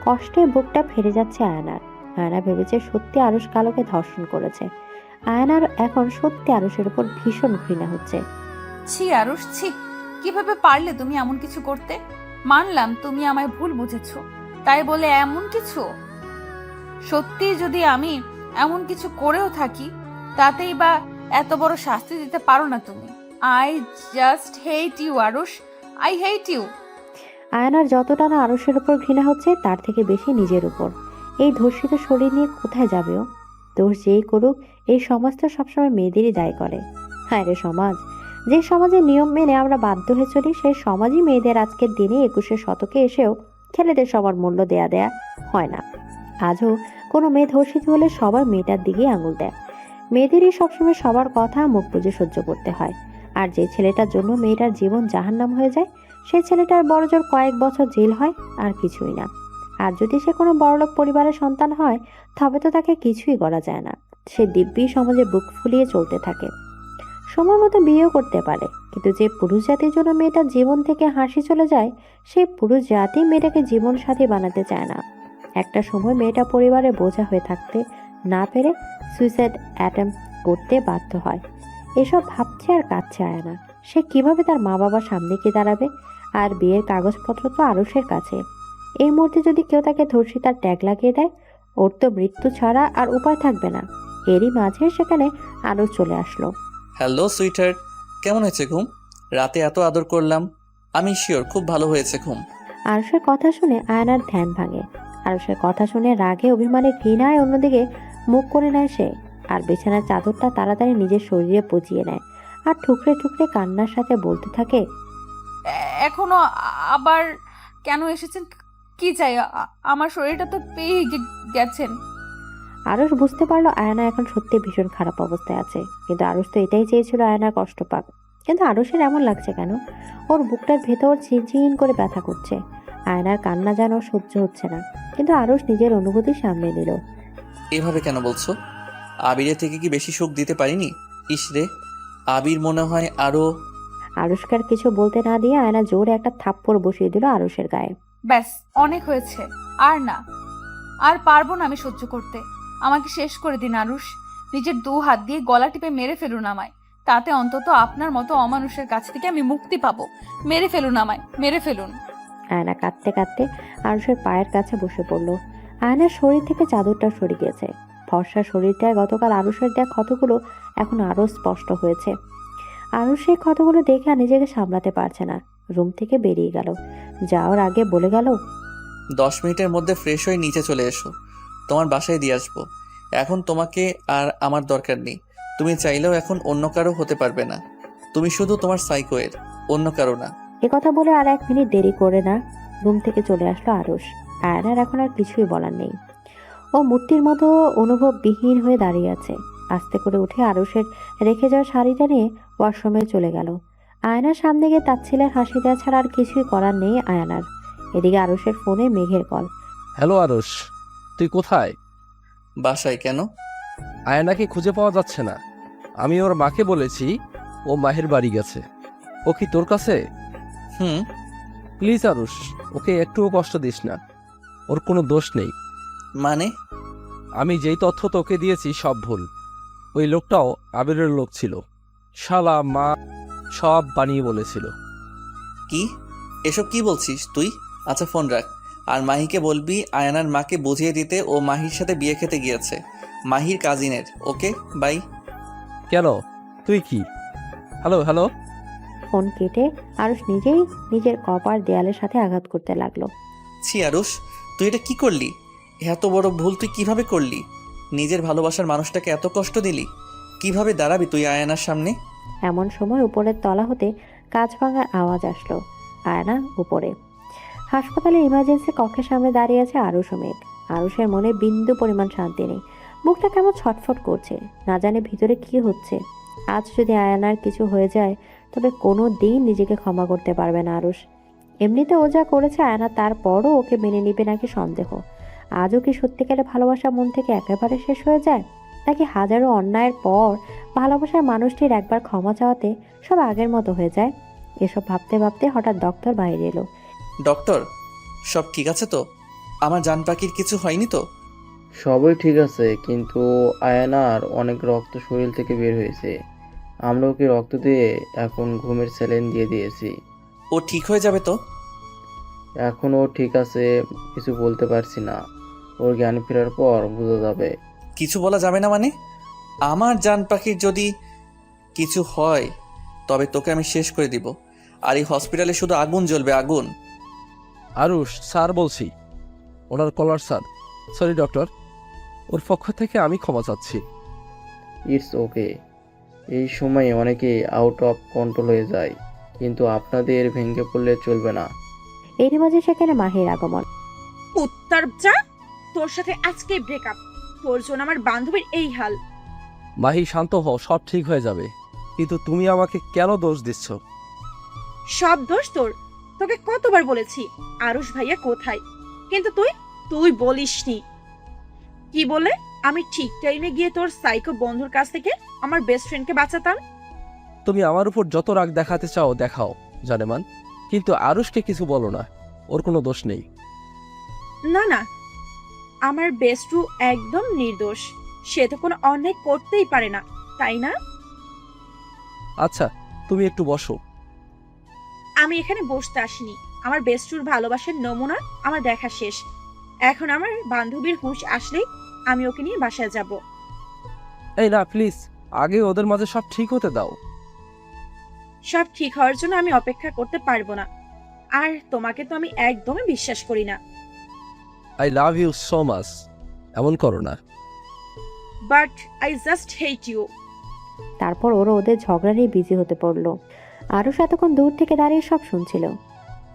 কষ্টে বুকটা ফেরে যাচ্ছে আয়নার। আয়না ভেবেছে সত্যি আরশ কালোকে ধর্ষণ করেছে। আয়নার এখন সত্যি আরশের উপর ভীষণ ঘৃণা হচ্ছে। ছি আরুষ, ছি, কিভাবে পারলে তুমি এমন কিছু করতে? মানলাম তুমি আমায় ভুল বুঝেছো, তাই বলে এমন কিছু? সত্যি যদি আমি এমন কিছু করেও থাকি, তাতেই বা এত বড় শাস্তি দিতে পারো না তুমি? I just hate you Arush, I hate you. আয়নার যতটা না আরশের উপর ঘৃণা হচ্ছে, তার থেকে বেশি নিজের উপর। এই ধর্ষিত শরীর নিয়ে কোথায় যাবে ও? দোষ যেই করুক, এই সমাজ তো সবসময় মেয়েদেরই দায়ী করে। হ্যাঁ রে সমাজ, যে সমাজের নিয়ম মেনে আমরা বাধ্য হয়ে চলি, সেই সমাজই মেয়েদের আজকের দিনে 21 শতকে এসেও ছেলেদের সবার মূল্য দেয়া হয় না। আজও কোনো মেয়ে ধর্ষিত হলে সবার মেয়েটার দিকেই আঙুল দেয়। মেয়েদেরই সবসময় সবার কথা মুখ বুজে সহ্য করতে হয়। আর যে ছেলেটার জন্য মেয়েটার জীবন জাহান্নাম হয়ে যায়, সেই ছেলেটার বড়জোর কয়েক বছর জেল হয়, আর কিছুই না। আর যদি সে কোনো বড়লোক পরিবারের সন্তান হয়, তবে তো তাকে কিছুই করা যায় না। সে দিব্যি সমাজে বুক ফুলিয়ে চলতে থাকে, সময় মতো বিয়েও করতে পারে। কিন্তু যে পুরুষ জাতির জন্য মেয়েটার জীবন থেকে হাসি চলে যায়, সেই পুরুষ জাতি মেয়েটাকে জীবন সাথী বানাতে চায় না। একটা সময় মেয়েটা পরিবারে বোঝা হয়ে থাকতে না পেরে সুইসাইড অ্যাটেম্প করতে বাধ্য হয়। এসব ভাবছে আর কাঁদছে আয়না। সে কিভাবে তার মা বাবার সামনে গিয়ে দাঁড়াবে? আর বিয়ের কাগজপত্র তো আরশের কাছে। এই মুহূর্তে যদি কেউ তাকে ধর্ষিতার ট্যাগ লাগিয়ে দেয়, ওর তো মৃত্যু ছাড়া আর উপায় থাকবে না। এরই মাঝে সেখানে আরশ চলে আসলো। হ্যালো সুইটার, কেমন হয়েছে ঘুম? রাতে এত আদর করলাম, আমি শিওর খুব ভালো হয়েছে ঘুম। আরশের কথা শুনে আয়নার ধ্যান ভাঙে। আরশের কথা শুনে রাগে, অভিমানে, ঘৃণায় অন্যদিকে মুখ করে নেয় সে। আর বিছানার চাদরটা তাড়াতাড়ি নিজের শরীরে পচিয়ে নেয় আর ঠুকরে ঠুকরে কান্নার সাথে বলতে থাকে, এখনো আবার কেন এসেছেন? কি চাই? আমার শরীরটা তো পেয়ে গেছেন। আরশ বুঝতে পারলো আয়না এখন সত্যি ভীষণ খারাপ অবস্থায় আছে। কিন্তু আরশ তো এটাই চেয়েছিল আয়না কষ্ট পাক। কিন্তু আরশের এমন লাগছে কেন? ওর বুকটার ভেতর চিনচিন করে ব্যথা করছে। আয়নার কান্না যেন সহ্য হচ্ছে না। কিন্তু আরশ নিজের অনুভূতি সামনে নিল। এভাবে কেন বলছো? আবিরের থেকে কি বেশি সুখ দিতে পারিনি? ইসরে, আবির মনে হয় আরো। আরশকে আর কিছু বলতে না দিয়ে আয়না জোরে একটা থাপ্পড় বসিয়ে দিল আরশের গায়ে। ব্যাস, অনেক হয়েছে, আর না, আর পারবো না আমি সহ্য করতে। আমাকে শেষ করে দিন আরুষ, নিজের 2 হাত দিয়ে গলা টিপে মেরে ফেলুন আমায়। তাতে অন্তত আপনার মতো অমানুষের কাছ থেকে আমি মুক্তি পাবো। মেরে ফেলুন আমায়, মেরে ফেলুন। আয়না কাঁদতে কাঁদতে আরশের পায়ের কাছে বসে পড়ল। আয়নার শরীর থেকে চাদরটা সরে গিয়েছে। ফর্সা শরীরটায় গতকাল আরশের দেয়া ক্ষতগুলো এখন আরো স্পষ্ট হয়েছে। আরশ সেই ক্ষতগুলো দেখে আর নিজেকে সামলাতে পারছে না। রুম থেকে বেরিয়ে গেল। যাওয়ার আগে বলে গেল, 10 মিনিটের মধ্যে ফ্রেশ হয়ে নিচে চলে এসো, তোমার বাসায় দিয়ে আসবো। এখন তোমাকে আর আমার দরকার নেই। তুমি চাইলেও এখন অন্য কারো হতে পারবে না। তুমি শুধু তোমার সাইকোয়ের, অন্য কারো না। কথা বলে আর 1 মিনিট দেরি করে না রুম থেকে চলে আসলো আরশ। আয়নার এখন আর কিছুই বলার নেই। ও মূর্তির মতো অনুভববিহীন হয়ে দাঁড়িয়ে আছে। আস্তে করে উঠে আরশের রেখে যাওয়া শাড়িটা নিয়ে ওয়াশরুমে চলে গেল। আয়নার সামনে গিয়ে তাচ্ছিলের হাসি দেওয়া ছাড়া আর কিছুই করার নেই আয়নার। এদিকে আরশের ফোনে মেঘের কল। হ্যালো আরশ, তুই কোথায়? বাসায়। কেন? আয়নাকে খুঁজে পাওয়া যাচ্ছে না। আমি ওর মাকে বলেছি ও মাহের বাড়ি গেছে। ও কি তোর কাছে? হুম। প্লিজ আরশ, ওকে একটুও কষ্ট দিস না। ওর কোনো দোষ নেই। মানে? আমি যেই তথ্য তোকে দিয়েছি সব ভুল। ওই লোকটাও আবিরের লোক ছিল। শালা মা সব বানিয়ে বলেছিল। কি এসব কি বলছিস তুই? আচ্ছা ফোন রাখ, আর মাহিকে বলবি আয়ানার মাকে বুঝিয়ে দিতে ও মাহির সাথে বিয়ে খেতে গিয়েছে, মাহির কাজিনের। Okay bye. কেন? তুই কি? Hello hello. ফোন কেটে আরুষ নিজেই নিজের কপার দেয়ালের সাথে আঘাত করতে লাগলো। ছি আরুষ, তুই এটা কি করলি? এত বড় ভুল তুই কিভাবে করলি? নিজের ভালোবাসার মানুষটাকে এত কষ্ট দিলি? কিভাবে দাঁড়াবি তুই আয়ানার সামনে? এমন সময় উপরের তলা হতে কাঁচ ভাঙার আওয়াজ আসলো। আয়না উপরে। হাসপাতালের ইমার্জেন্সি কক্ষের সামনে দাঁড়িয়ে আছে আরুষ ও মেঘ। আরুষের মনে বিন্দু পরিমাণ শান্তি নেই। বুকটা কেমন ছটফট করছে, না জানে ভিতরে কি হচ্ছে। আজ যদি আয়নার কিছু হয়ে যায় তবে কোনো দিন নিজেকে ক্ষমা করতে পারবে না আরুষ। এমনিতে ও যা করেছে আয়না, তারপরও ওকে মেনে নিবে নাকি সন্দেহ। আজও কি সত্যিকারে ভালোবাসা মন থেকে একেবারে শেষ হয়ে যায়, নাকি হাজারো অন্যায়ের পর ভালোবাসার মানুষটির একবার ক্ষমা চাওয়াতে সব আগের মতো হয়ে যায়? এসব ভাবতে ভাবতে হঠাৎ ডক্টর বাইরে এলো। ডক্টর, সব ঠিক আছে তো? আমার জান পাখির কিছু হয়নি তো? সবই ঠিক আছে, কিন্তু আয়ানার অনেক রক্ত শরীর থেকে বের হয়েছে। আমরা ওকে রক্ত দিয়ে এখন ঘুমের স্যালাইন দিয়ে দিয়েছি। ও ঠিক হয়ে যাবে তো? এখন ও ঠিক আছে, কিছু বলতে পারছি না। ওর জ্ঞান ফেরার পর বোঝা যাবে। কিছু বলা যাবে না মানে? আমার জান পাখির যদি কিছু হয় তবে তোকে আমি শেষ করে দিব। আর এই হসপিটালে শুধু আগুন জ্বলবে, আগুন। আরুষ স্যার বলছি, ওনার কলার স্যার। সরি ডক্টর, ওর পক্ষ থেকে আমি ক্ষমা চাচ্ছি। It's okay. এই সময়ে অনেকে আউট অফ কন্ট্রোল হয়ে যায়, কিন্তু আপনাদের ভেঙে পড়লে চলবে না। এরই মাঝে সেখানে মাহির আগমন। উত্তর যা, তোর সাথে আজকে ব্রেকআপ। তোর জন্য আমার বান্ধবীর এই হাল। মাহি শান্ত হও, সব ঠিক হয়ে যাবে। কিন্তু তুমি আমাকে কেন দোষ দিচ্ছ? সব দোষ তোর। তোকে কতবার বলেছি আরুষ ভাইয়া কোথায়, কিন্তু তুই বলিসনি। কি বলে আমি ঠিক টাইমে গিয়ে তোর সাইকো বন্ধুর কাছ থেকে আমার বেস্ট ফ্রেন্ডকে বাঁচাতাম। তুমি আমার উপর যত রাগ দেখাতে চাও দেখাও জানেমান, কিন্তু আরুষকে কিছু বলো না, ওর কোনো দোষ নেই। না না, আমার বেস্টু একদম নির্দোষ। সে তো কোনো অন্যায় করতেই পারে না, তাই না? আচ্ছা তুমি একটু বসো। আমি এখানে বসতে আসিনি। আমার বেস্টুর ভালোবাসার নমুনা আমার দেখা শেষ। এখন আমার বান্ধবীর হুঁশ আসলেই আমি ওকে নিয়ে বাসায় যাব। এই না প্লিজ, আগে ওদের মাঝে সব ঠিক হতে দাও। সব ঠিক হওয়ার জন্য আমি অপেক্ষা করতে পারবো না। আর তোমাকে তো আমি একদমই বিশ্বাস করি না। I love you so much. এমন করো না। But I just hate you. তারপর ওরা ওদের ঝগড়া নিয়ে বিজি হতে পড়লো। আরুষ এতক্ষণ দূর থেকে দাঁড়িয়ে সব শুনছিল।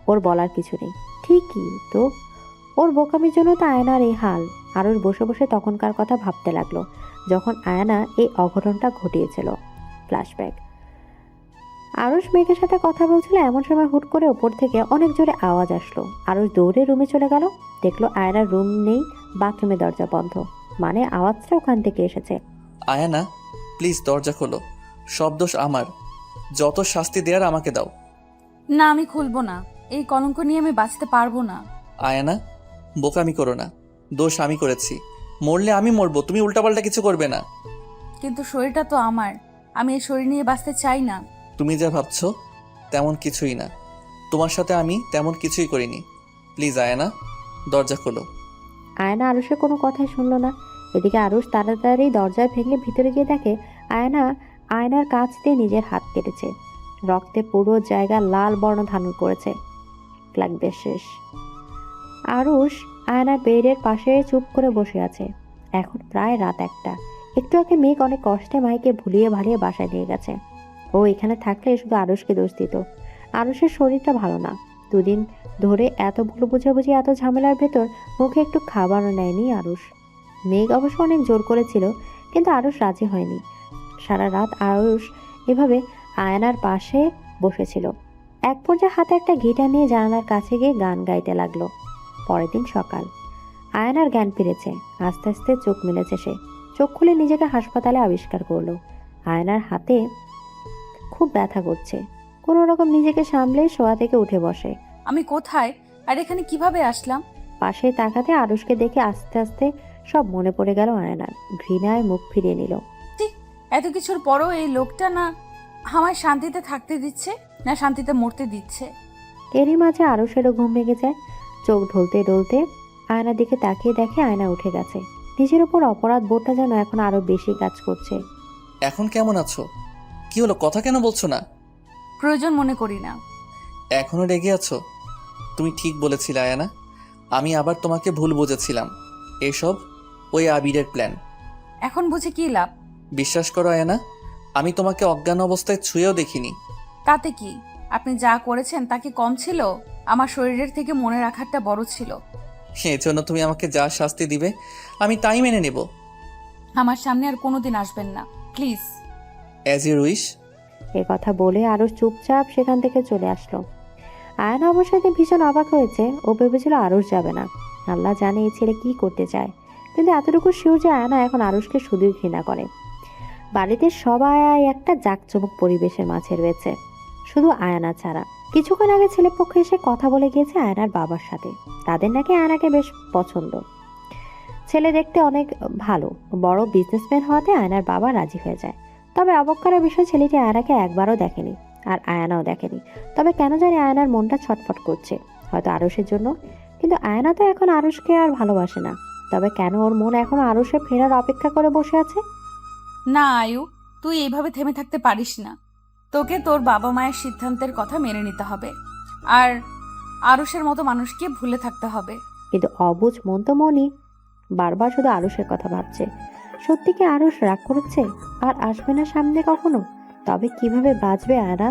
ওর বলার কিছু নেই, ঠিকই তো। ওর বোকামির জন্য তো আয়নার এই হাল। আরুষ বসে বসে তখনকার কথা ভাবতে লাগলো, যখন আয়না এই অঘটনটা ঘটিয়েছিল। ফ্ল্যাশব্যাক। আরুষ মেঘের সাথে কথা বলছিল, এমন সময় হুট করে ওপর থেকে অনেক জোরে আওয়াজ আসলো। আরুষ দৌড়ে রুমে চলে গেল। দেখলো আয়নার রুম নেই, বাথরুমের দরজা বন্ধ। মানে আওয়াজটা ওখান থেকে এসেছে। আয়ানা প্লিজ দরজা খোলো, সব দোষ আমার। যত শাস্তি দেওয়ার আমাকে দাও। না, আমি খুলবো না। এই কলঙ্ক নিয়ে আমি বাঁচতে পারবো না। আয়ানা বোকামি করো না, দোষ আমি করেছি। মরলে আমি মরবো, তুমি উল্টাপাল্টা কিছু করবে না। কিন্তু শরীরটা তো আমার। আমি এই শরীর নিয়ে বাঁচতে চাই না। তুমি যা ভাবছো তেমন কিছুই না। তোমার সাথে আমি তেমন কিছুই করিনি। প্লিজ আয়ানা দরজা খোলো। আয়না আরুষের কোনো কথাই শুনলো না। এদিকে আরুষ তাড়াতাড়ি দরজা ভেঙে ভিতরে গিয়ে দেখে আয়নার কাছ দিয়ে নিজের হাত কেটেছে। রক্তে পুরো জায়গা লাল বর্ণ ধারণ করেছে। লাগবে শেষ। আরুষ আয়নার বেডের পাশে চুপ করে বসে আছে। এখন প্রায় রাত 1টা। একটু আগে মেঘ অনেক কষ্টে মাইকে ভুলিয়ে ভালিয়ে বাসায় নিয়ে গেছে। ও এখানে থাকলে শুধু আরুষকে দোষ দিত। আরুষের শরীরটা ভালো না। 2 দিন ধরে এত ভুল বুঝাবুঝি, এত ঝামেলার ভেতর মুখে একটু খাবারও নেয়নি আরুষ। মেঘ অবশ্য অনেক জোর করেছিল, কিন্তু আরুষ রাজি হয়নি। সারা রাত আরুষ এভাবে আয়নার পাশে বসেছিল। এক পর্যায়ে হাতে একটা গিটার নিয়ে জানালার কাছে গিয়ে গান গাইতে লাগলো। পরের দিন সকাল। আয়নার জ্ঞান ফিরেছে। আস্তে আস্তে চোখ মেলেছে সে। চোখ খুলে নিজেকে হাসপাতালে আবিষ্কার করলো। আয়নার হাতে খুব ব্যথা করছে। কোনো রকম নিজেকে সামলে শোয়া থেকে উঠে বসে। আমি কোথায় আর এখানে কিভাবে আসলাম? পাশে তাকাতে আরুষকে দেখে আস্তে আস্তে সব মনে পড়ে গেল আয়নার। ঘৃণায় মুখ ফিরিয়ে নিল। এত কিছুর পরও এই লোকটা না আমায় শান্তিতে থাকতে দিচ্ছে, না শান্তিতে মরতে দিচ্ছে। এরই মাঝে আরুষেরও ঘুম ভেঙে যায়। চোখ ঢলতে ঢলতে আয়নার দিকে তাকিয়ে দেখে আয়না উঠে গেছে। নিজের ওপর অপরাধ বোধটা যেন এখন আরো বেশি কাজ করছে। এখন কেমন আছো? কি হলো, কথা কেন বলছো না? প্রয়োজন মনে করি না। এখনো রেগে আছো? তুমি ঠিক বলেছিলে আয়ানা, আমি আবার তোমাকে ভুল বুঝেছিলাম। এসব ওই আবিরের প্ল্যান। এখন বুঝে কি লাভ? বিশ্বাস করো আয়ানা, আমি তোমাকে অজ্ঞান অবস্থায় ছুঁয়েও দেখিনি। তাতে কি? আপনি যা করেছেন তা কি কম ছিল? আমার শরীরের থেকে মনে রাখাটা বড় ছিল। এজন্য তুমি আমাকে যা শাস্তি দিবে আমি তাই মেনে নেব। আমার সামনে আর কোনোদিন আসবেন না, প্লিজ। As your wish. এ কথা বলে আরুষ চুপচাপ সেখান থেকে চলে আসলো। আয়না অবশ্যই ভীষণ অবাক হয়েছে। ও ভেবেছিল আরুষ যাবে না। আল্লাহ জানে এই ছেলে কি করতে চায়, কিন্তু এতটুকু শিওর যে আয়না এখন আরুষকে শুধুই ঘৃণা করে। বাড়িতে সবাই একটা জাঁকজমক পরিবেশের মাঝে রয়েছে, শুধু আয়না ছাড়া। কিছুক্ষণ আগে ছেলেপক্ষ এসে কথা বলে গিয়েছে আয়নার বাবার সাথে। তাদের নাকি আয়নাকে বেশ পছন্দ। ছেলে দেখতে অনেক ভালো, বড় বিজনেসম্যান হওয়াতে আয়নার বাবা রাজি হয়ে যায়। তবে অবাক করার বিষয়, ছেলেটি আয়নাকে একবারও দেখেনি, আর আয়নাও দেখেনি। তবে কেন জানি আয়নার মনটা ছটফট করছে, হয়তো আরুষের জন্য। কিন্তু আয়না তো এখন আরুষকে আর ভালোবাসে না। তবে কেন ওর মন এখনো আরুষের ফেরার অপেক্ষা করে বসে আছে? না আয়ু, তুই এইভাবে থেমে থাকতে পারিস না। তোকে তোর বাবা মায়ের সিদ্ধান্তের কথা মেনে নিতে হবে, আর আরুষের মতো মানুষকে ভুলে থাকতে হবে। কিন্তু অবুঝ মন তো মনই বারবার শুধু আরুষের কথা ভাবছে। সত্যি কি আরুষ রাগ করেছে আর আসবে না সামনে কখনো? তবে কিভাবে বাঁচবে আয়না?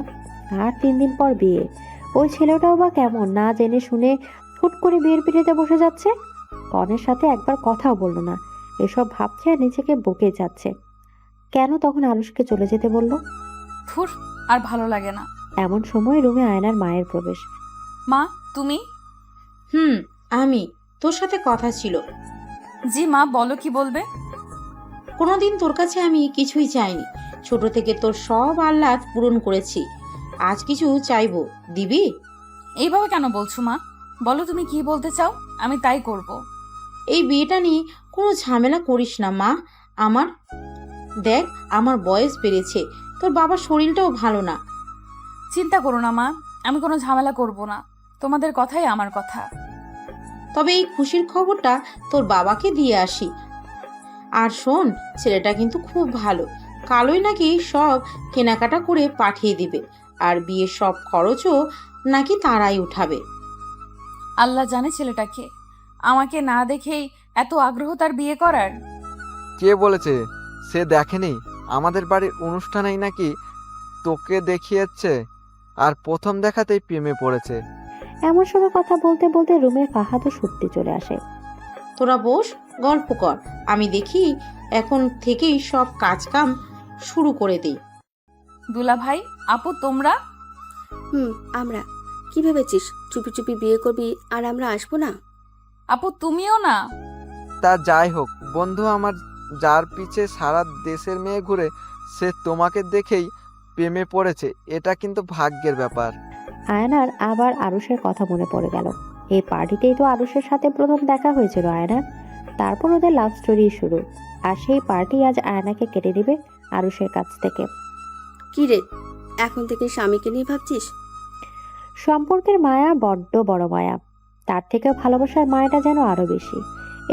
আর 3 দিন পর বিয়ে। ওই ছেলেটাও বা কেমন, না জেনে শুনে হুট করে বিয়ের পিড়িতে বসে যাচ্ছে। কনের সাথে একবার কথাও বললো না। এসব ভাবছে আর নিজেকে বকে যাচ্ছে। কেন তখন আরুষকে চলে যেতে বললো? ধুর, আর ভালো লাগে না। এমন সময় রুমে আয়নার মায়ের প্রবেশ। মা, তুমি? আমি তোর সাথে কথা ছিল। জি মা, বলো কি বলবে? কোনোদিন তোর কাছে আমি কিছুই চাইনি। ছোট থেকে তোর সব আহ্লাদ পূরণ করেছি। আজ কিছু চাইবো, দিবি? এইভাবে কেন বলছো মা? বলো তুমি কি বলতে চাও, আমি তাই করব। এই বিয়েটা নিয়ে কোনো ঝামেলা করিস না মা। আমার দেখ, আমার বয়স বেড়েছে, তোর বাবার শরীরটাও ভালো না। চিন্তা করো না মা, আমি কোনো ঝামেলা করব না। তোমাদের কথাই আমার কথা। তবে এই খুশির খবরটা তোর বাবাকে দিয়ে আসি। আর শোন, ছেলেটা কিন্তু খুব ভালো। কালোই নাকি সব কেনাকাটা করে পাঠিয়ে দিবে, আর বিয়ের সব খরচও নাকি তারাই উঠাবে। আল্লাহ জানে ছেলেটাকে। আমাকে না দেখেই এত আগ্রহ তার বিয়ে করার। কে বলেছে? সে দেখেনি? আমাদের বাড়ির অনুষ্ঠানেই নাকি তোকে দেখিয়েছে, আর প্রথম দেখাতেই প্রেমে পড়েছে। এমন সময় কথা বলতে বলতে রুমে ফাহাদও সত্যি চলে আসে। তোরা বস, গল্প কর। আমি দেখি এখন থেকেই সব কাজ কাম শুরু করে দিই। দুলা ভাই, আপু, তোমরা? আমরা। কি ভেবেছিস চুপি চুপি বিয়ে করবি আর আমরা আসবো না? আপু, তুমিও না? তা যাই হোক বন্ধু আমার, যার পিছে সারা দেশের মেয়ে ঘুরে, সে তোমাকে দেখেই প্রেমে পড়েছে। এটা কিন্তু ভাগ্যের ব্যাপার। আয়নার আবার আরুষের কথা মনে পড়ে গেল। এই পার্টিতেই তো আরুষের সাথে প্রথম দেখা হয়েছিল আয়নার। তারপর ওদের লাভ স্টোরি শুরু। আর সেই পার্টি আজ আয়নাকে কেড়ে দিবে আরুষের কাছ থেকে। কি রে, এখন থেকে স্বামীকে নিয়ে ভাবছিস? সম্পর্কের মায়া বড্ড বড় মায়া। তার থেকে ভালোবাসার মায়াটা যেন আরো বেশি।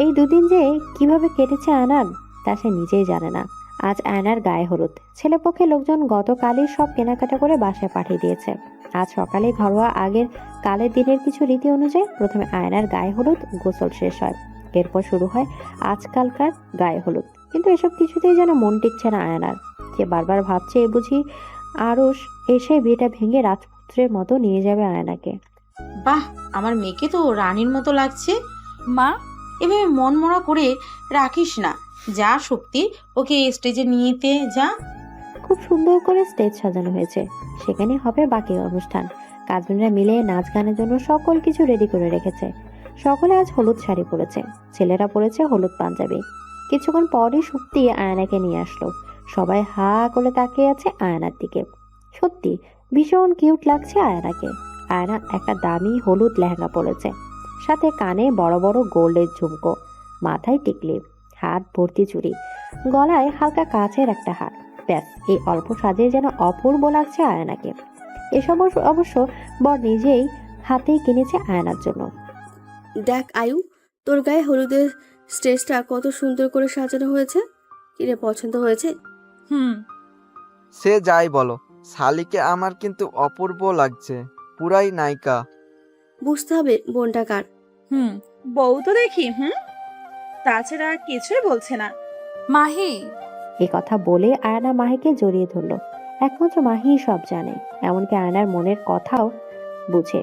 এই দুদিন যে কিভাবে কেটেছে আয়নার, তা সে নিজেই জানে না। আজ আয়নার গায়ে হলুদ। ছেলেপক্ষে লোকজন গতকালই সব কেনাকাটা করে বাসায় পাঠিয়ে দিয়েছে। আজ সকালে ঘরোয়া আগের কালের দিনের কিছু রীতি অনুযায়ী প্রথমে আয়নার গায়ে হলুদ গোসল শেষ হয়। এরপর শুরু হয় আজকালকার গায়ে হলুদ। কিন্তু এসব কিছুতেই যেন মন টিকছে না আয়নার। সে বারবার ভাবছে এ বুঝি আরুষ এসে বিয়েটা ভেঙে রাজপুত্রের মতো নিয়ে যাবে আয়নাকে। বাহ, আমার মেয়েকে তো রানীর মতো লাগছে। মা, এভাবে মন মরা করে রাখিস না। যা শক্তি, ওকে স্টেজে নিয়েতে যা। খুব সুন্দর করে স্টেজ সাজানো হয়েছে। সেখানে হবে বাকি অনুষ্ঠান। কাজিনরা মিলে নাচ গানের জন্য সকল কিছু রেডি করে রেখেছে। সকলে আজ হলুদ শাড়ি পরেছে, ছেলেরা পরেছে হলুদ পাঞ্জাবি। কিছুক্ষণ পরই সুপ্তি আয়নাকে নিয়ে আসলো। সবাই হা করে তাকিয়ে আছে আয়নার দিকে। সত্যি ভীষণ কিউট লাগছে আয়নাকে। আয়না একটা দামি হলুদ লেহেঙ্গা পরেছে, সাথে কানে বড় বড় গোল্ডের ঝুমকো, মাথায় টিকলি, হাত ভর্তি চুড়ি, গলায় হালকা কাচের একটা হার। ব্যাস, এই অল্প সাজে যেন অপূর্ব লাগছে আয়নাকে। এসব অবশ্য বর নিজেই হাতেই কিনেছে আয়নার জন্য। দেখ আয়ু, তোর গায়ে হলুদের স্টেজটা কত সুন্দর করে সাজানো হয়েছে। কিরে, পছন্দ হয়েছে? হুম। সে যাই বলো, শালিকে আমার কিন্তু অপূর্ব লাগছে, পুরাই নায়িকা। বুঝতে হবে বোনটা কার। হুম। বউ তো দেখি। তাছাড়া কিছুই বলছে না। মাহি। এ কথা বলে আয়না মাহিকে জড়িয়ে ধরলো। একমাত্র মাহিই সব জানে, এমনকি আয়নার মনের কথাও বুঝে।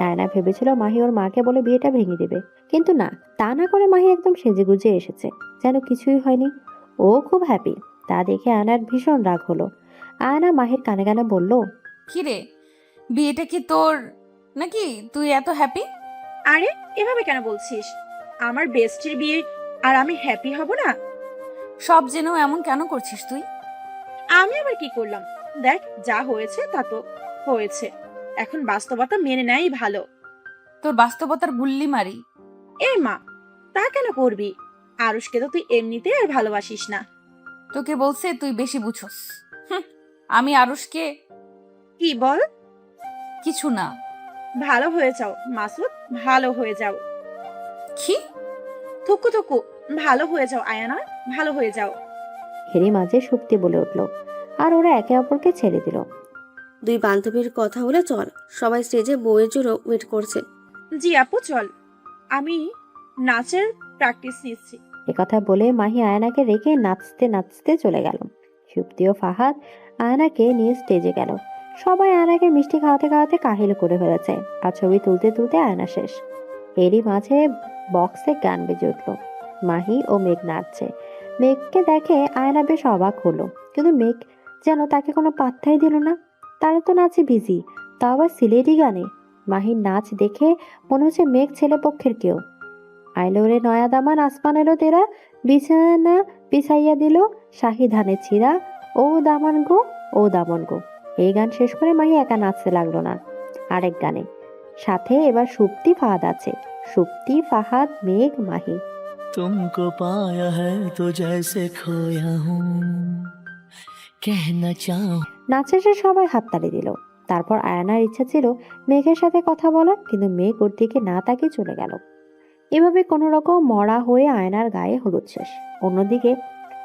আয়না ভেবেছিল মাহি ওর মাকে বলে বিয়েটা ভেঙে দেবে, কিন্তু না, তা না করে মাহি একদম সেজেগুজে এসেছে, যেন কিছুই হয়নি। ও খুব হ্যাপি। তা দেখে আয়নার ভীষণ রাগ হলো। আয়না মাহির কানে কানে বলল, কিরে, বিয়েটা কি তোর নাকি তুই এত হ্যাপি? আরে, এভাবে কেন বলছিস? আমার বেস্টির বিয়ে আর আমি হ্যাপি হব না? সব জেনেও এমন কেন করছিস তুই? আমি আবার কি করলাম? দেখ, যা হয়েছে তা তো হয়েছে, এখন বাস্তবতা মেনে নেয় ভালো। তোর বাস্তবতার গুল্লি মারি। এ মা, তা কেন করবি? আরুষকে তো তুই এমনিতে আর ভালোবাসিস না। তোকে বলছে তুই বেশি বুঝোস। আমি আরুষকে কি বল? কিছু না। ভালো হয়ে যাও মাসুদ, ভালো হয়ে যাও। কি? থুকু থুকু, ভালো হয়ে যাও আয়ানা, ভালো হয়ে যাও। এরই মাঝে সুপ্তি বলে উঠলো, আর ওরা একে অপরকে ছেড়ে দিল। দুই বান্ধবীর কথা হলে চল, সবাই স্টেজে বউয়ের জন্য ওয়েট করছে। জি আপু, চল, আমি নাচের প্র্যাকটিস নিচ্ছি। একথা বলে মাহি আয়নাকে রেখে নাচতে নাচতে চলে গেল। সুপ্তি ও ফাহাদ আয়নাকে নিয়ে স্টেজে গেল। সবাই আয়নাকে মিষ্টি খাওয়াতে খাওয়াতে কাহিল করে ফেলেছে, আর ছবি তুলতে তুলতে আয়না শেষ। এরই মাঝে বক্সে গান বেজে উঠলো। মাহি ও মেঘ নাচছে। মেঘকে দেখে আয়না বেশ অবাক হলো, কিন্তু মেঘ যেন তাকে কোনো পাত্তাই দিল না। তারা তো নাচে বিজি, তাও আবার সিলেটি গানে। মাহির নাচ দেখে মনে হচ্ছে মেঘ ছেলে পক্ষের কেউ। আইলো রে নয়া দামান আসমান এলো তেরা, বিছানা বিছাইয়া দিল শাহি ধানের ছিঁড়া, ও দামান গো, ও দামন গো। এই গান শেষ করে মাহি একা নাচতে লাগলো না, আরেক গানে। সাথে এবার সুপ্তি ফাহাদ আছে। সুপ্তি, ফাহাদ, মেঘ, মাহি। तुमको पाया है तो जैसे खोया हूँ कहना चाहूँ। নাচে সে সবাই হাততালি দিল। তারপর আয়নার ইচ্ছা ছিল মেঘের সাথে কথা বলার, কিন্তু মেঘ ওর দিকে না তাকিয়ে চলে গেল। এভাবে কোনো রকম মরা হয়ে আয়নার গায়ে হলুদ শেষ। অন্যদিকে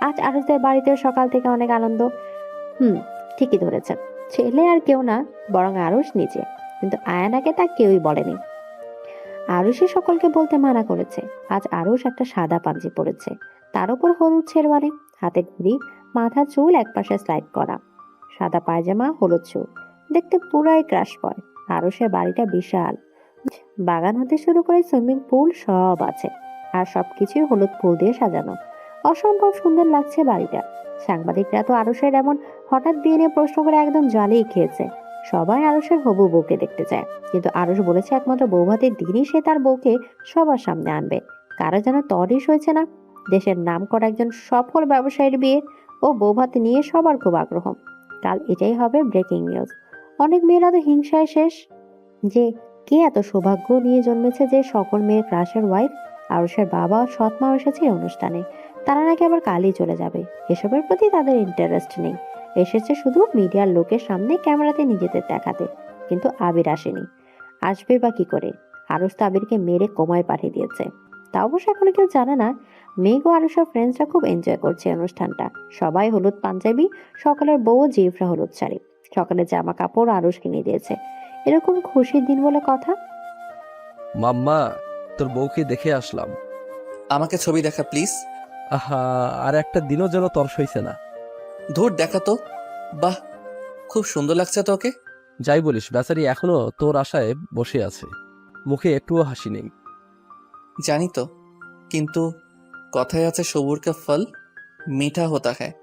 আজ আরুষদের বাড়িতে সকাল থেকে অনেক আনন্দ। ঠিকই ধরেছেন, ছেলে আর কেউ না, বরং আরুষ নিজে। কিন্তু আয়নাকে তা কেউই বলেনি। আরুষই সকলকে বলতে মানা করেছে। আজ আরুষ একটা সাদা পাঞ্জি পরেছে, তার উপর হলুদ শেরওয়ানি, হাতে ঘড়ি, মাথার চুল একপাশে স্লাইড করা, সাদা পায়জামা, হলুদ চুল, দেখতে পুরাই ক্রাশ বয়। আরুষের বাড়িটা বিশাল, বাগান হতে শুরু করে সুইমিং পুল সব আছে, আর সবকিছুই হলুদ ফুল দিয়ে সাজানো। অসম্ভব সুন্দর লাগছে বাড়িটা। সাংবাদিকরা তো আরুষের এমন হঠাৎ বিয়ে নিয়ে প্রশ্ন করে একদম জ্বালিয়ে খেয়েছে। সবাই আরুষের হবু বউকে দেখতে চায়, কিন্তু আরুষ বলেছে একমাত্র বৌভাতের দিনই সে তার বউকে সবার সামনে আনবে। কারো যেন তরিস হয়েছে না। দেশের নামকরা একজন সফল ব্যবসায়ীর বিয়ে ও বৌভাত নিয়ে সবার খুব আগ্রহ। কাল এটাই হবে ব্রেকিং নিউজ। অনেক মেয়েরা তো হিংসায় শেষ, যে কে এত সৌভাগ্য নিয়ে জন্মেছে যে সকল মেয়ের ক্রাশের ওয়াইফ। আরুষের বাবা ও সৎ মা এসেছে এই অনুষ্ঠানে। তারা নাকি আবার কালই চলে যাবে। এসবের প্রতি তাদের ইন্টারেস্ট নেই, এসেছে শুধু মিডিয়ার লোকের সামনে ক্যামেরাতে নিজেদের দেখাতে। কিন্তু আবির আসেনি, আসবে বা কি করে? আরুষ তো আবিরকে মেরে কোমায় পাঠিয়ে দিয়েছে। তা অবশ্য এখনো কেউ জানে না। মেঘ ও আরুষের ফ্রেন্ডসরা খুব এনজয় করছে অনুষ্ঠানটা। সবাই হলুদ পাঞ্জাবি, সকালের বউ জিফরা হলুদ শাড়ি, সকালের জামা কাপড় আরুষ কিনে দিয়েছে। এরকম খুশির দিন বলে কথা। মাম্মা, তোর বউকে দেখে আসলাম। আমাকে ছবি দেখা প্লিজ। আহা, আর একটা দিনও যেন তর সইছে না। ধুর, দেখা তো। বাহ, খুব সুন্দর লাগছে তোকে। যাই বলিস, বেচারি এখনো তোর আশায় বসে আছে, মুখে একটুও হাসি নেই। জানি তো, কিন্তু কথায় আছে সবুর কা ফল মিঠা হতা হ্যায়।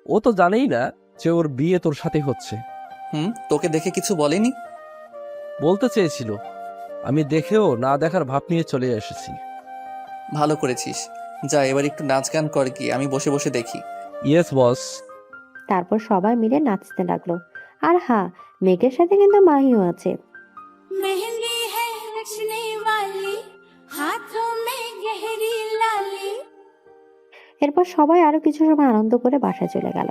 ও তো জানেই না যে ওর বিয়ে তোর সাথে হচ্ছে। তোকে দেখে কিছু বলেনি? বলতে চেয়েছিল, আমি দেখেও না দেখার ভাব নিয়ে চলে এসেছি। ভালো করেছিস। যা, এবার একটু নাচ গান কর কি, আমি বসে বসে দেখি। Yes boss. তারপর সবাই মিলে নাচতে লাগলো। আর হ্যাঁ, মেঘের সাথে কিন্তু মাহিও আছে। मेहंदी है रचने वाली এরপর সবাই আরো কিছু সময় আনন্দ করে বাসায় চলে গেল।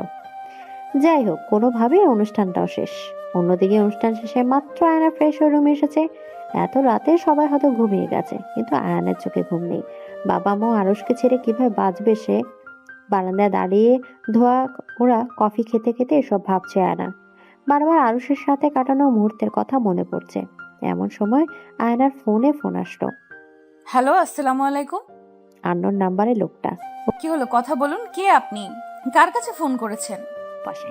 যাই হোক, কোনোভাবে অনুষ্ঠানটাও শেষ। অন্যদিকে অনুষ্ঠান শেষে মাত্র আয়না ফ্রেশ হয়ে রুমে এসেছে। এত রাতে সবাই হয়তো ঘুমিয়ে গেছে, কিন্তু আয়নার চোখে ঘুম নেই। বাবা মা আরুষকে ছেড়ে কিভাবে বাঁচবে সে? বারান্দায় দাঁড়িয়ে ধোয়া ওরা কফি খেতে খেতে এসব ভাবছে আয়না। বারবার আরুষের সাথে কাটানো মুহূর্তের কথা মনে পড়ছে। এমন সময় আয়নার ফোন আসলো। হ্যালো, আসসালামু আলাইকুম। আননোন নাম্বারে লোকটা। কি হলো, কথা বলুন। কে আপনি? কার কাছে ফোন করেছেন? পাশে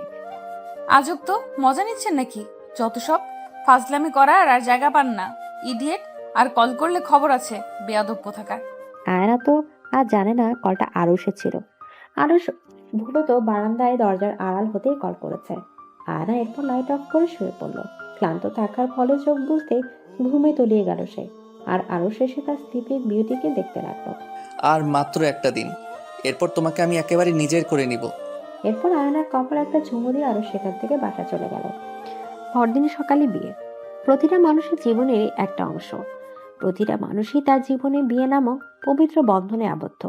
আজব তো, মজা নিচ্ছেন নাকি? যত সব ফাজলামি করার আর জায়গা পান না, ইডিয়েট। আর কল করলে খবর আছে, বেয়াদব কোথাকার। আয়না তো আর জানে না কলটা আরুষের ছিল। আরুষ ভুলত বারান্দায় দরজার আড়াল হতেই কল করেছে। আয়না এরপর লাইট অফ করে শুয়ে পড়ল। ক্লান্ত থাকার ফলে চোখ বুঝতে ঘুমে তলিয়ে গেল সে। আর আরুষ এসে তার স্ত্রীর বিউটিকে দেখতে লাগলো। আর মাত্র একটা দিন, এরপর তোমাকে আমি একেবারে নিজের করে নিব। এরপর আয়নার কপালে একটা চুমু দিয়ে আরুষ সেখান থেকে বাসা চলে গেল। পরদিন সকালে বিয়ে। প্রতিটা মানুষের জীবনেরই একটা অংশ। প্রতিটা মানুষই তার জীবনে বিয়ে নামক পবিত্র বন্ধনে আবদ্ধ।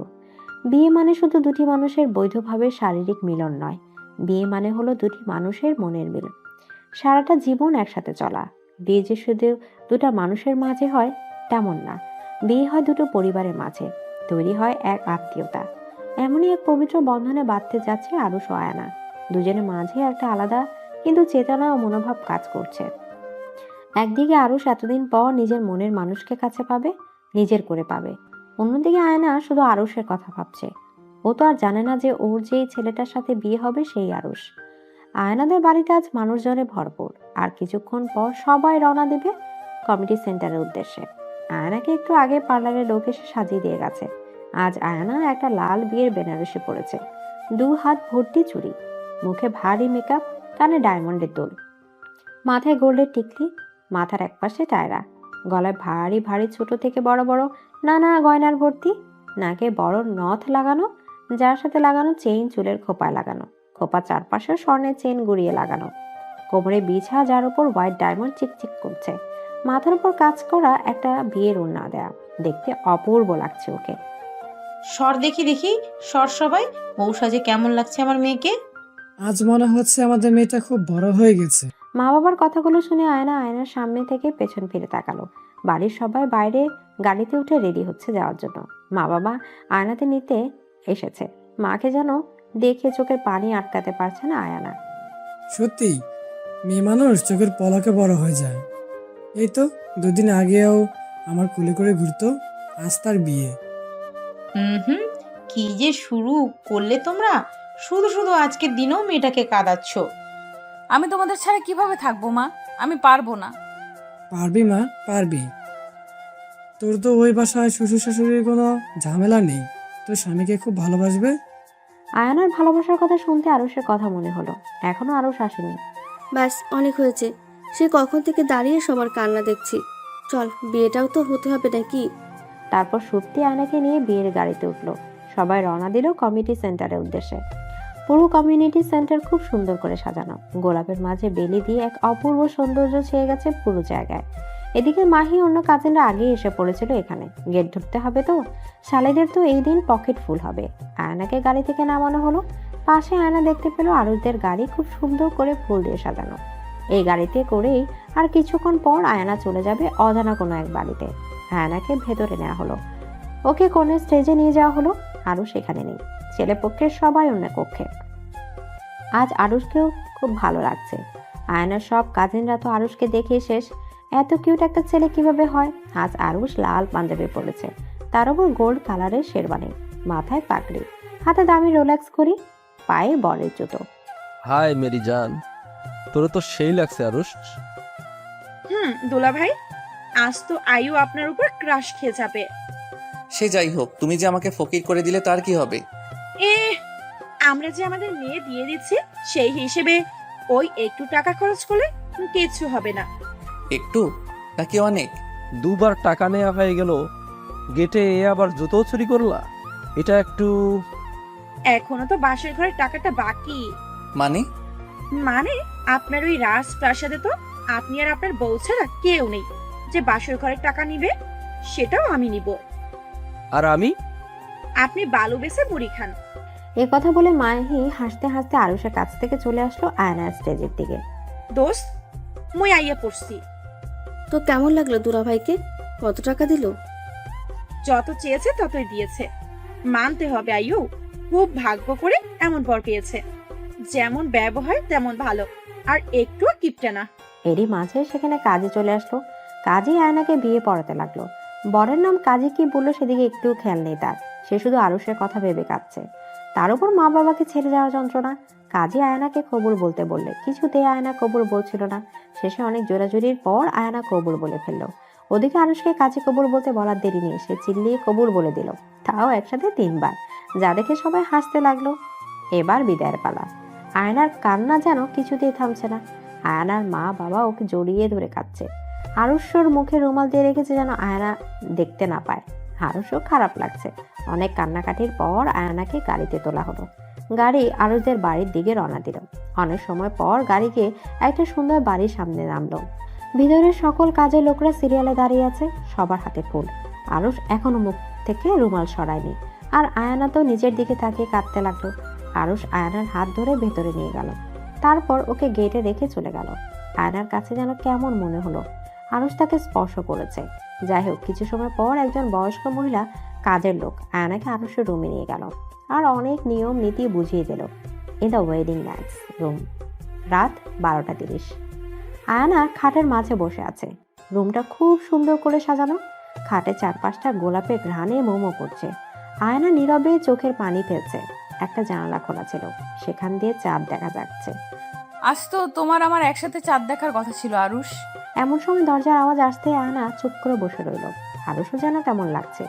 বিয়ে মানে শুধু দুটি মানুষের বৈধভাবে শারীরিক মিলন নয়, বিয়ে মানে হলো দুটি মানুষের মনের মিল। সারাটা জীবন একসাথে চলা। বিয়ে যে শুধু দুটা মানুষের মাঝে হয় তেমন না, বিয়ে হয় দুটো পরিবারের মাঝে, তৈরি হয় এক আত্মীয়তা। এমনই এক পবিত্র বন্ধনে বাঁধতে যাচ্ছে আরুষ ও আয়না। দুজনের মাঝে একটা আলাদা কিন্তু চেতনা ও মনোভাব কাজ করছে। একদিকে আরুষ এতদিন পর নিজের মনের মানুষকে কাছে পাবে, নিজের করে পাবে। অন্যদিকে আয়না শুধু আরুষের কথা ভাবছে। ও তো আর জানে না যে ওর যেই ছেলেটার সাথে বিয়ে হবে সেই আরুষ। আয়নাদের বাড়িতে আজ মানুষজনে ভরপুর। আর কিছুক্ষণ পর সবাই রওনা দেবে কমিটি সেন্টারের উদ্দেশ্যে। আয়নাকে একটু আগে পার্লারের লোক এসে সাজিয়ে দিয়ে গেছে। আজ আয়না একটা লাল বিয়ের বেনারসি পরেছে, 2 হাত ভর্তি চুড়ি, মুখে ভারী মেকআপ, কানে ডায়মন্ডের দোল, মাথায় গোল্ডের টিকলি, মাথার একপাশে টায়রা, গলায় ভারী ভারী ছোট থেকে বড় বড় নানা গয়নার ভর্তি, নাকে বড় নথ লাগানো, যার সাথে লাগানো চেইন চুলের খোপায় লাগানো, খোপা চারপাশে স্বর্ণের চেইন গুড়িয়ে লাগানো, কোমরে বিছা যার উপর হোয়াইট ডায়মন্ড চিকচিক করছে, মাথার উপর কাজ করা একটা বিয়ের ওড়না দেয়া। দেখতে অপূর্ব লাগছে ওকে। সর দেখি সর সবাই, বউ সাজে কেমন লাগছে আমার মেয়েকে। আজ মনে হচ্ছে আমাদের মেয়েটা খুব বড় হয়ে গেছে। মা বাবার কথাগুলো শুনে আয়নার সামনে থেকে পেছন ফিরে তাকালো। বাড়ির সবাই বাইরে গাড়িতে উঠে রেডি হচ্ছে যাওয়ার জন্য। মা বাবা আয়নাতে নিতে এসেছে। মাকে যেন দেখে চোখের পানি আটকাতে পারছে না আয়না। সত্যি মেয়ে মানুষ চোখের পলকে বড় হয়ে যায়। এই তো 2 দিন আগেও আমার কোলে করে ঘুরতো, আজ তার বিয়ে। হুম, কি যে শুরু করলে তোমরা, শুধু শুধু আজকের দিনেও মেয়েটাকে কাঁদাচ্ছ। আমি তোমাদের ছাড়া কিভাবে থাকবো মা? আমি পারবো না। পারবি মা, পারবি। তোর তো ওই বাসায় শ্বশুর শাশুড়ির কোনো ঝামেলা নেই, তোর স্বামীকে খুব ভালোবাসবে। আয়নার ভালোবাসার কথা শুনতে আরুষের কথা মনে হলো। এখনো আরুষ আসেনি। ব্যাস অনেক হয়েছে, সে কখন থেকে দাঁড়িয়ে সবার কান্না দেখছি। চল, বিয়েটাও তো হতে হবে নাকি। তারপর সত্যি আয়নাকে নিয়ে বিয়ের গাড়িতে উঠলো। সবাই রওনা দিল কমিউনিটি সেন্টারের উদ্দেশ্যে। পুরো কমিউনিটি সেন্টার খুব সুন্দর করে সাজানো। গোলাপের মাঝে বেলি দিয়ে এক অপূর্ব সৌন্দর্য ছেয়ে গেছে পুরো জায়গায়। এদিকে মাহি অন্য কাজিনরা আগেই এসে পড়েছিল এখানে। গেট ধরতে হবে তো, শালিদের তো এই দিন পকেট ফুল হবে। আয়নাকে গাড়ি থেকে নামানো হলো। পাশে আয়না দেখতে পেল আরুষদের গাড়ি খুব সুন্দর করে ফুল দিয়ে সাজানো। এই গাড়িতে করেই আর কিছুক্ষণ পর আয়না চলে যাবে অজানা কোনো এক বাড়িতে। আয়নাকে ভেতরে নেওয়া হলো। ওকে কোণে স্টেজে নিয়ে যাওয়া হলো। আরুষ সেখানে নেই, ছেলে পক্ষের সবাই অন্য কক্ষে। আজ আরুষকেও খুব ভালো লাগছে। আয়নার সব কাজিনরা তো আরুষকে দেখে শেষ। এত কিউট একটা ছেলে কিভাবে হয়? আজ আরুষ লাল পাঞ্জাবি পরেছে, তার উপর গোল্ড কালারের শেরওয়ানি, মাথায় পাগড়ি, হাতে দামি রোলেক্স ঘড়ি, পায়ে বলের জুতো। হাই মেরি জান, তোরে তো সেই লাগছে আরুষ। দোলা ভাই, আজ তো আয়ু আপনার উপর ক্রাশ খেয়ে যাবে। সে যাই হোক, তুমি যে আমাকে ফকির করে দিলে তার কি হবে? আমরা যে আমাদের মেয়ে দিয়ে দিচ্ছি, সেই হিসেবে ওই একটু টাকা খরচ করলে কিছু হবে না। একটু নাকি অনেক? 2 বার টাকা নেওয়া হয়ে গেল, গেটে এ আবার জুতো চুরি করলা, এটা একটু। এখনো তো বাসের ঘরের টাকাটা বাকি। মানে আপনার ওই রাজপ্রাসাদে তো আপনি আর আপনার বউ ছাড়া কেউ নেই যে বাসর ঘরের টাকা নিবে। সেটাও আমি নিব। আর আমি? আপনি বালু বেছে মুড়ি খান। এ কথা বলে মাহি হাসতে হাসতে আরুষের কাছ থেকে চলে আসলো আয়নার স্টেজের দিকে। দোস্ত, মুই আইয়া পড়ছি। তো কেমন লাগলো দুলাভাইকে? কত টাকা দিল? যত চেয়েছে ততই দিয়েছে। মানতে হবে আইয়ু, খুব ভাগ্য করে এমন বর পেয়েছে। যেমন ব্যবহার তেমন ভালো, আর একটুও কিপটে না। এরই মাঝে সেখানে কাজী চলে আসলো। কাজী আয়নাকে বিয়ে পড়াতে লাগলো। বরের নাম কাজী কি বললো সেদিকে একটু খেয়াল নেই তার। সে শুধু আরুষের কথা ভেবে কাঁদছে। তার উপর মা বাবাকে ছেড়ে যাওয়া যন্ত্রণা। কাজী আয়নাকে কবুল বলতে বললে কিছুতে আয়না কবুল বলছিল না। শেষে অনেক জোরাজুরির পর আয়না কবুল বলে ফেললো। ওদিকে আরুষকে কাজী কবুল বলতে বলার দেরি নেই, সে চিল্লিয়ে কবুল বলে দিল, তাও একসাথে 3 বার, যা দেখে সবাই হাসতে লাগলো। এবার বিদায়ের পালা। আয়নার কান্না যেন কিছুতেই থামছে না। আয়নার মা বাবা ওকে জড়িয়ে ধরে কাঁদছে। আরুষ্যর মুখে রুমাল দিয়ে রেখেছে যেন আয়না দেখতে না পায়। আরুষও খারাপ লাগছে। অনেক কান্নাকাটির পর আয়নাকে গাড়িতে তোলা হলো। গাড়ি আরুষদের বাড়ির দিকে রওনা দিল। অনেক সময় পর গাড়িকে একটা সুন্দর বাড়ির সামনে নামলো। ভিতরের সকল কাজের লোকরা সিরিয়ালে দাঁড়িয়ে আছে, সবার হাতে ফুল। আরুষ এখনো মুখ থেকে রুমাল সরায়নি, আর আয়না তো নিজের দিকে তাকিয়ে কাঁদতে লাগলো। আরুষ আয়নার হাত ধরে ভেতরে নিয়ে গেল, তারপর ওকে গেটে রেখে চলে গেল। আয়নার কাছে যেন কেমন মনে হলো আরুষ তাকে স্পর্শ করেছে। যাই হোক, কিছু সময় পর একজন বয়স্ক মহিলা কাজের লোক আয়নাকে আরুষের রুমে নিয়ে গেল আর অনেক নিয়ম নীতি বুঝিয়ে দিল। In the wedding night's room. রাত 12:30। আয়না খাটের মাঝে বসে আছে। রুমটা খুব সুন্দর করে সাজানো। খাটের চারপাশটা গোলাপের ঘ্রাণে মোমো করছে। আয়না নীরবে চোখের পানি ফেলছে। একটা জানালা খোলা ছিল, সেখান দিয়ে চাঁদ দেখা যাচ্ছে। আজ তো তোমার আমার একসাথে চাঁদ দেখার কথা ছিল আরুষ। এমন সময় দরজার আওয়াজ আসতে আয়না চুপ করে বসে রইল। আরুষও যেন কেমন লাগছে।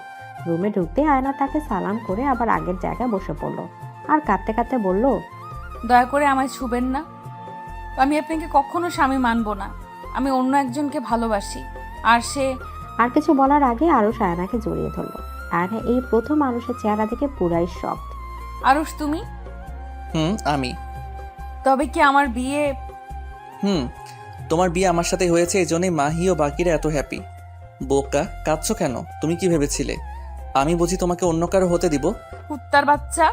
রুমে ঢুকতে আয়না তাকে সালাম করে আবার আগের জায়গায় বসে পড়লো আর কাঁদতে কাঁদতে বলল, দয়া করে আমায় ছুবেন না। আমি আপনাকে কখনো স্বামী মানবো না। আমি অন্য একজনকে ভালোবাসি। আর সে আর কিছু বলার আগে আরুষ আয়নাকে জড়িয়ে ধরলো। আয়না এই প্রথম আরুষের চেহারা দেখে পুরাই শক। আরুষ তুমি? আমি। তবে কি আমার বিয়ে? তোমার বিয়ে আমার সাথে হয়েছে, এই জন্যই মাহি ও বাকিরা এত হ্যাপি। বোকা, কাঁদছো কেন? তুমি কি ভেবেছিলে আমি বুঝি তোমাকে অন্য কারো হতে দিব? কুত্তার বাচ্চা,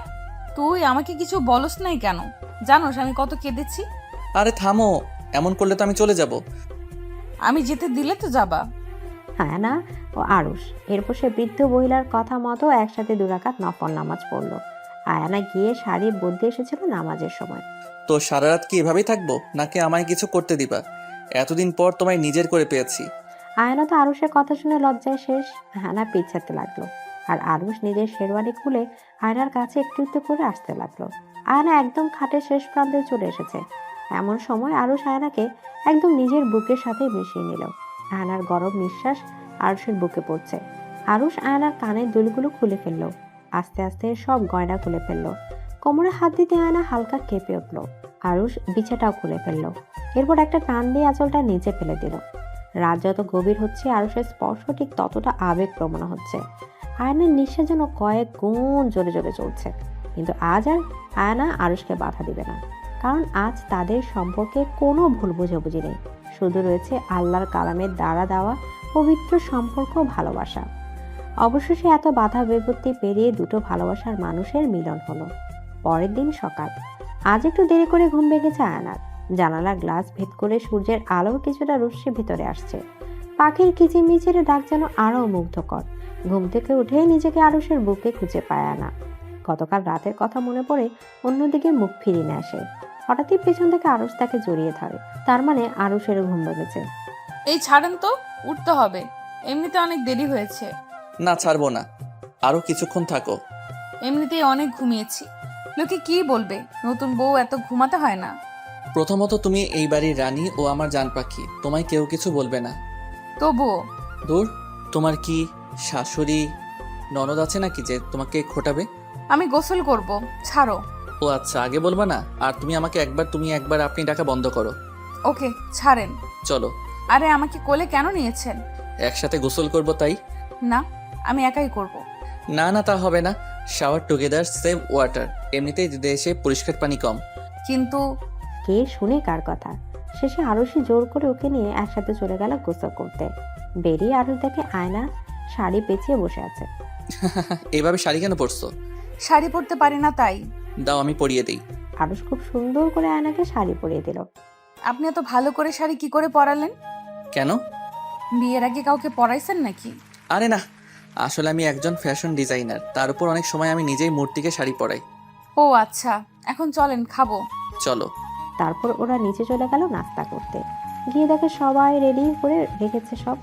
তুই আমাকে কিছু বলস নাই কেন? জানোস আমি কত কেঁদেছি? আরে থামো, এমন করলে তো আমি চলে যাব। আমি যেতে দিলে তো যাবা। আয়না ও আরুষ এরপর সে বৃদ্ধ মহিলার কথা মতো একসাথে 2 রাকাত নফল নামাজ পড়লো। আয়না গিয়ে শাড়ি বদলে এসেছিল নামাজের সময়। তো সারা রাত কি এভাবেই থাকবো, নাকি আমায় কিছু করতে দিবা? এতদিন পর তোমায় নিজের করে পেয়েছি। আয়না তো আরুষের কথা শুনে লজ্জায় শেষ। আয়না পিছাতে লাগলো, আর আরুষ নিজের শেরওয়ানি খুলে আয়নার কাছে একটু একটু করে আসতে লাগলো। আয়না একদম খাটের শেষ প্রান্তে চলে এসেছে। এমন সময় আরুষ আয়নাকে একদম নিজের বুকের সাথে মিশিয়ে নিল। আয়নার গরম নিঃশ্বাস আরুষের বুকে পড়ছে। আরুষ আয়নার কানের দুলগুলো খুলে ফেললো। আস্তে আস্তে সব গয়না খুলে ফেললো। কোমরে হাত দিতে আয়না হালকা কেঁপে উঠলো। আরুষ বিছাটাও খুলে ফেললো। এরপর একটা টান দিয়ে আঁচলটা নিচে ফেলে দিল। রাত যত গভীর হচ্ছে আরুষের স্পর্শ ঠিক ততটা আবেগপ্রবণ হচ্ছে। আয়নার নিঃশ্বাস যেন কয়েক গুণ জোরে জোরে চলছে। কিন্তু আজ আর আয়না আরুষকে বাধা দিবে না, কারণ আজ তাদের সম্পর্কে কোনো ভুল বোঝাবুঝি নেই। শুধু রয়েছে আল্লাহর কালামের দ্বারা দেওয়া পবিত্র সম্পর্ক, ভালোবাসা। অবশেষে এত বাধা বিপত্তি পেরিয়ে দুটো ভালোবাসার মানুষের মিলন হলো। পরের দিন সকাল। আজ একটু দেরি করে ঘুম ভেঙেছে আয়নার। জানালার গ্লাস ভেদ করে সূর্যের আলোর কিছুটা রশ্মি ভিতরে আসছে। পাখির কিচিরমিচিরে ডাক যেন আরো মুগ্ধকর। ঘুম থেকে উঠে নিজেকে আরুষের বুকে খুঁজে পায় আয়না। গতকাল রাতের কথা মনে পড়ে অন্যদিকে মুখ ফিরিয়ে নিয়ে আসে। হঠাৎই পেছন থেকে আরুষ তাকে জড়িয়ে ধরে। তার মানে আরুষের ঘুম ভেঙেছে। এই ছাড়েন তো, উঠতে হবে। এমনিতে অনেক দেরি হয়েছে। না, ছাড়বো না, আরো কিছুক্ষণ থাকো। এমনিতেই অনেক ঘুমিয়েছি। লোকে কি বলবে? নতুন বউ এত ঘুমাতে হয় না। প্রথমত তুমি এই বাড়ির রানী ও আমার জান পাখি, তোমায় কেউ কিছু বলবে না। তবুও দূর, তোমার কি শাশুড়ি ননদ আছে নাকি যে তোমাকে খোটাবে? আমি গোসল করব, ছাড়ো। ও আচ্ছা, আগে বলবা না। আর তুমি আমাকে একবার তুমি একবার আপনি ডাকা বন্ধ করো। ওকে, ছাড়েন। চলো। আরে আমাকে কোলে কেন নিয়েছেন? একসাথে গোসল করব তাই। না, আমি একাই করব। না না, তা হবে না। Shower together save water. এমনিতেই দেশে পরিষ্কার পানি কম। কিন্তু কে শুনে কার কথা? শেষে আরুষি জোর করে ওকে নিয়ে একসাথে চলে গেল গোসল করতে। বেরিয়ে আরুষ দেখে আয়না শাড়ি পেঁচিয়ে বসে আছে। এইভাবে শাড়ি কেন পরছো? শাড়ি পরতে পারি না তাই। দাও আমি পরিয়ে দিই। আরুষ খুব সুন্দর করে আয়নাকে শাড়ি পরিয়ে দিল। আপনি এত ভালো করে শাড়ি কি করে পরালেন? কেন? বিয়ের আগে কাউকে পরাইছেন নাকি? আরে না, আসলে আমি একজন ফ্যাশন ডিজাইনার, তার উপর অনেক সময় আমি নিজেই মূর্তিকে শাড়ি পরাই। ও আচ্ছা, এখন চলেন খাবো। চলো। তারপর ওরা নিচে চলে গেল নাস্তা করতে। গিয়ে দেখে সবাই রেডি করে রেখেছে সব।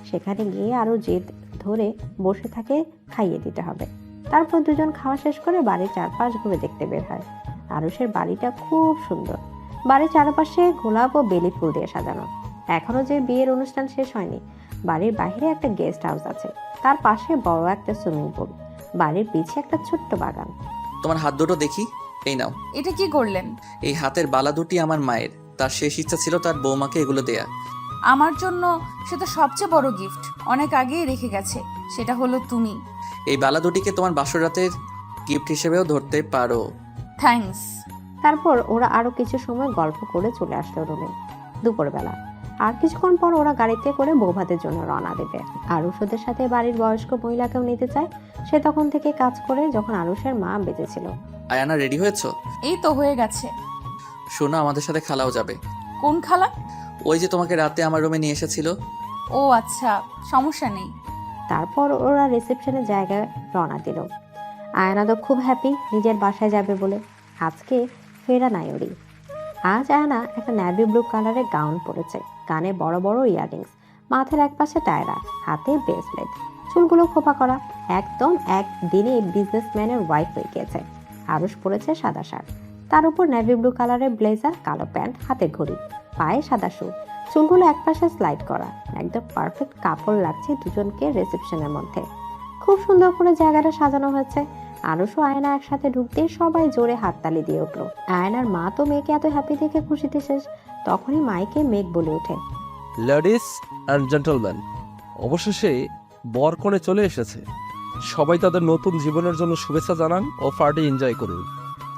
সেখানে গিয়ে আরও জেদ ধরে বসে থাকে খাইয়ে দিতে হবে। তারপর দুজন খাওয়া শেষ করে বাড়ির চারপাশ ঘুরে দেখতে বের হয়। আরুষের বাড়িটা খুব সুন্দর। বাড়ির চারপাশে গোলাপ ও বেলি ফুল দিয়ে সাজানো। এখনো যে বিয়ের অনুষ্ঠান শেষ হয়নি। বাড়ির বাইরে একটা গেস্ট হাউস আছে, তার পাশে বড় একটা সুইমিং পুল, বাড়ির পিছে একটা ছোট্ট বাগান। তোমার হাত দুটো দেখি। এই নাও। এটা কি করলেন? এই হাতের বালা দুটি আমার মায়ের, তার শেষ ইচ্ছা ছিল তার বৌমাকে এগুলো দেয়া। আমার জন্য সে তো সবচেয়ে বড় গিফট অনেক আগেই রেখে গেছে, সেটা হলো তুমি। এই বালা দুটিকে তোমার বাসর রাতের গিফট হিসেবেও ধরতে পারো। থ্যাঙ্কস। তারপর ওরা আরো কিছু সময় গল্প করে চলে আসলো রুমে। দুপুরবেলা আর কিছুক্ষণ পর ওরা গাড়িতে করে বৌভাতের জন্য রওনা দেবে। আরুষ ওদের সাথে বাড়ির বয়স্ক মহিলাকেও নিতে চায়। সে তখন থেকে কাজ করে যখন আরুষের মা বেঁচে ছিল। আয়ানা, রেডি হয়েছো? এই তো হয়ে গেছে। শোনো, আমাদের সাথে খালাও যাবে। কোন খালা? ওই যে তোমাকে রাতে আমার রুমে নিয়ে এসেছিল। ও আচ্ছা, সমস্যা নেই। তারপর ওরা রিসেপশনের জায়গায় রওনা দিল। আয়না তো খুব হ্যাপি নিজের বাসায় যাবে বলে। আজকে ফেরা নাই ওরই। আজ আয়না একটা নেভি ব্লু কালারের গাউন পরেছে, কানে বড় বড় ইয়াররিংস, মাথার এক পাশে টায়রা, হাতে ব্রেসলেট, চুলগুলো খোপা করা, একদম একদিনে বিজনেসম্যানের ওয়াইফ হয়ে গিয়েছে। আরুষ পরেছে সাদা শার্ট, তার উপর নেভি ব্লু কালারের ব্লেজার, কালো প্যান্ট, হাতে ঘড়ি, পায়ে সাদা শু, চুলগুলো একপাশে স্লাইড করা। একদম পারফেক্ট কাপড় লাগছে দুজনকে রিসেপশনের মধ্যে। খুব সুন্দর করে জায়গাটা সাজানো হয়েছে। আরুষ ও আয়না একসাথে ঢুকতে সবাই জোরে হাততালি দিয়ে উঠলো। আয়নার মা তো মেয়েকে এত হ্যাপি দেখে খুশিতে শেষ। তখনই মাইকে মেঘ বলে ওঠে, লেডিস অ্যান্ড জেন্টলম্যান, অবশেষে বর কনে চলে এসেছে। সবাই তাদের নতুন জীবনের জন্য শুভেচ্ছা জানান ও পার্টি এনজয় করুন।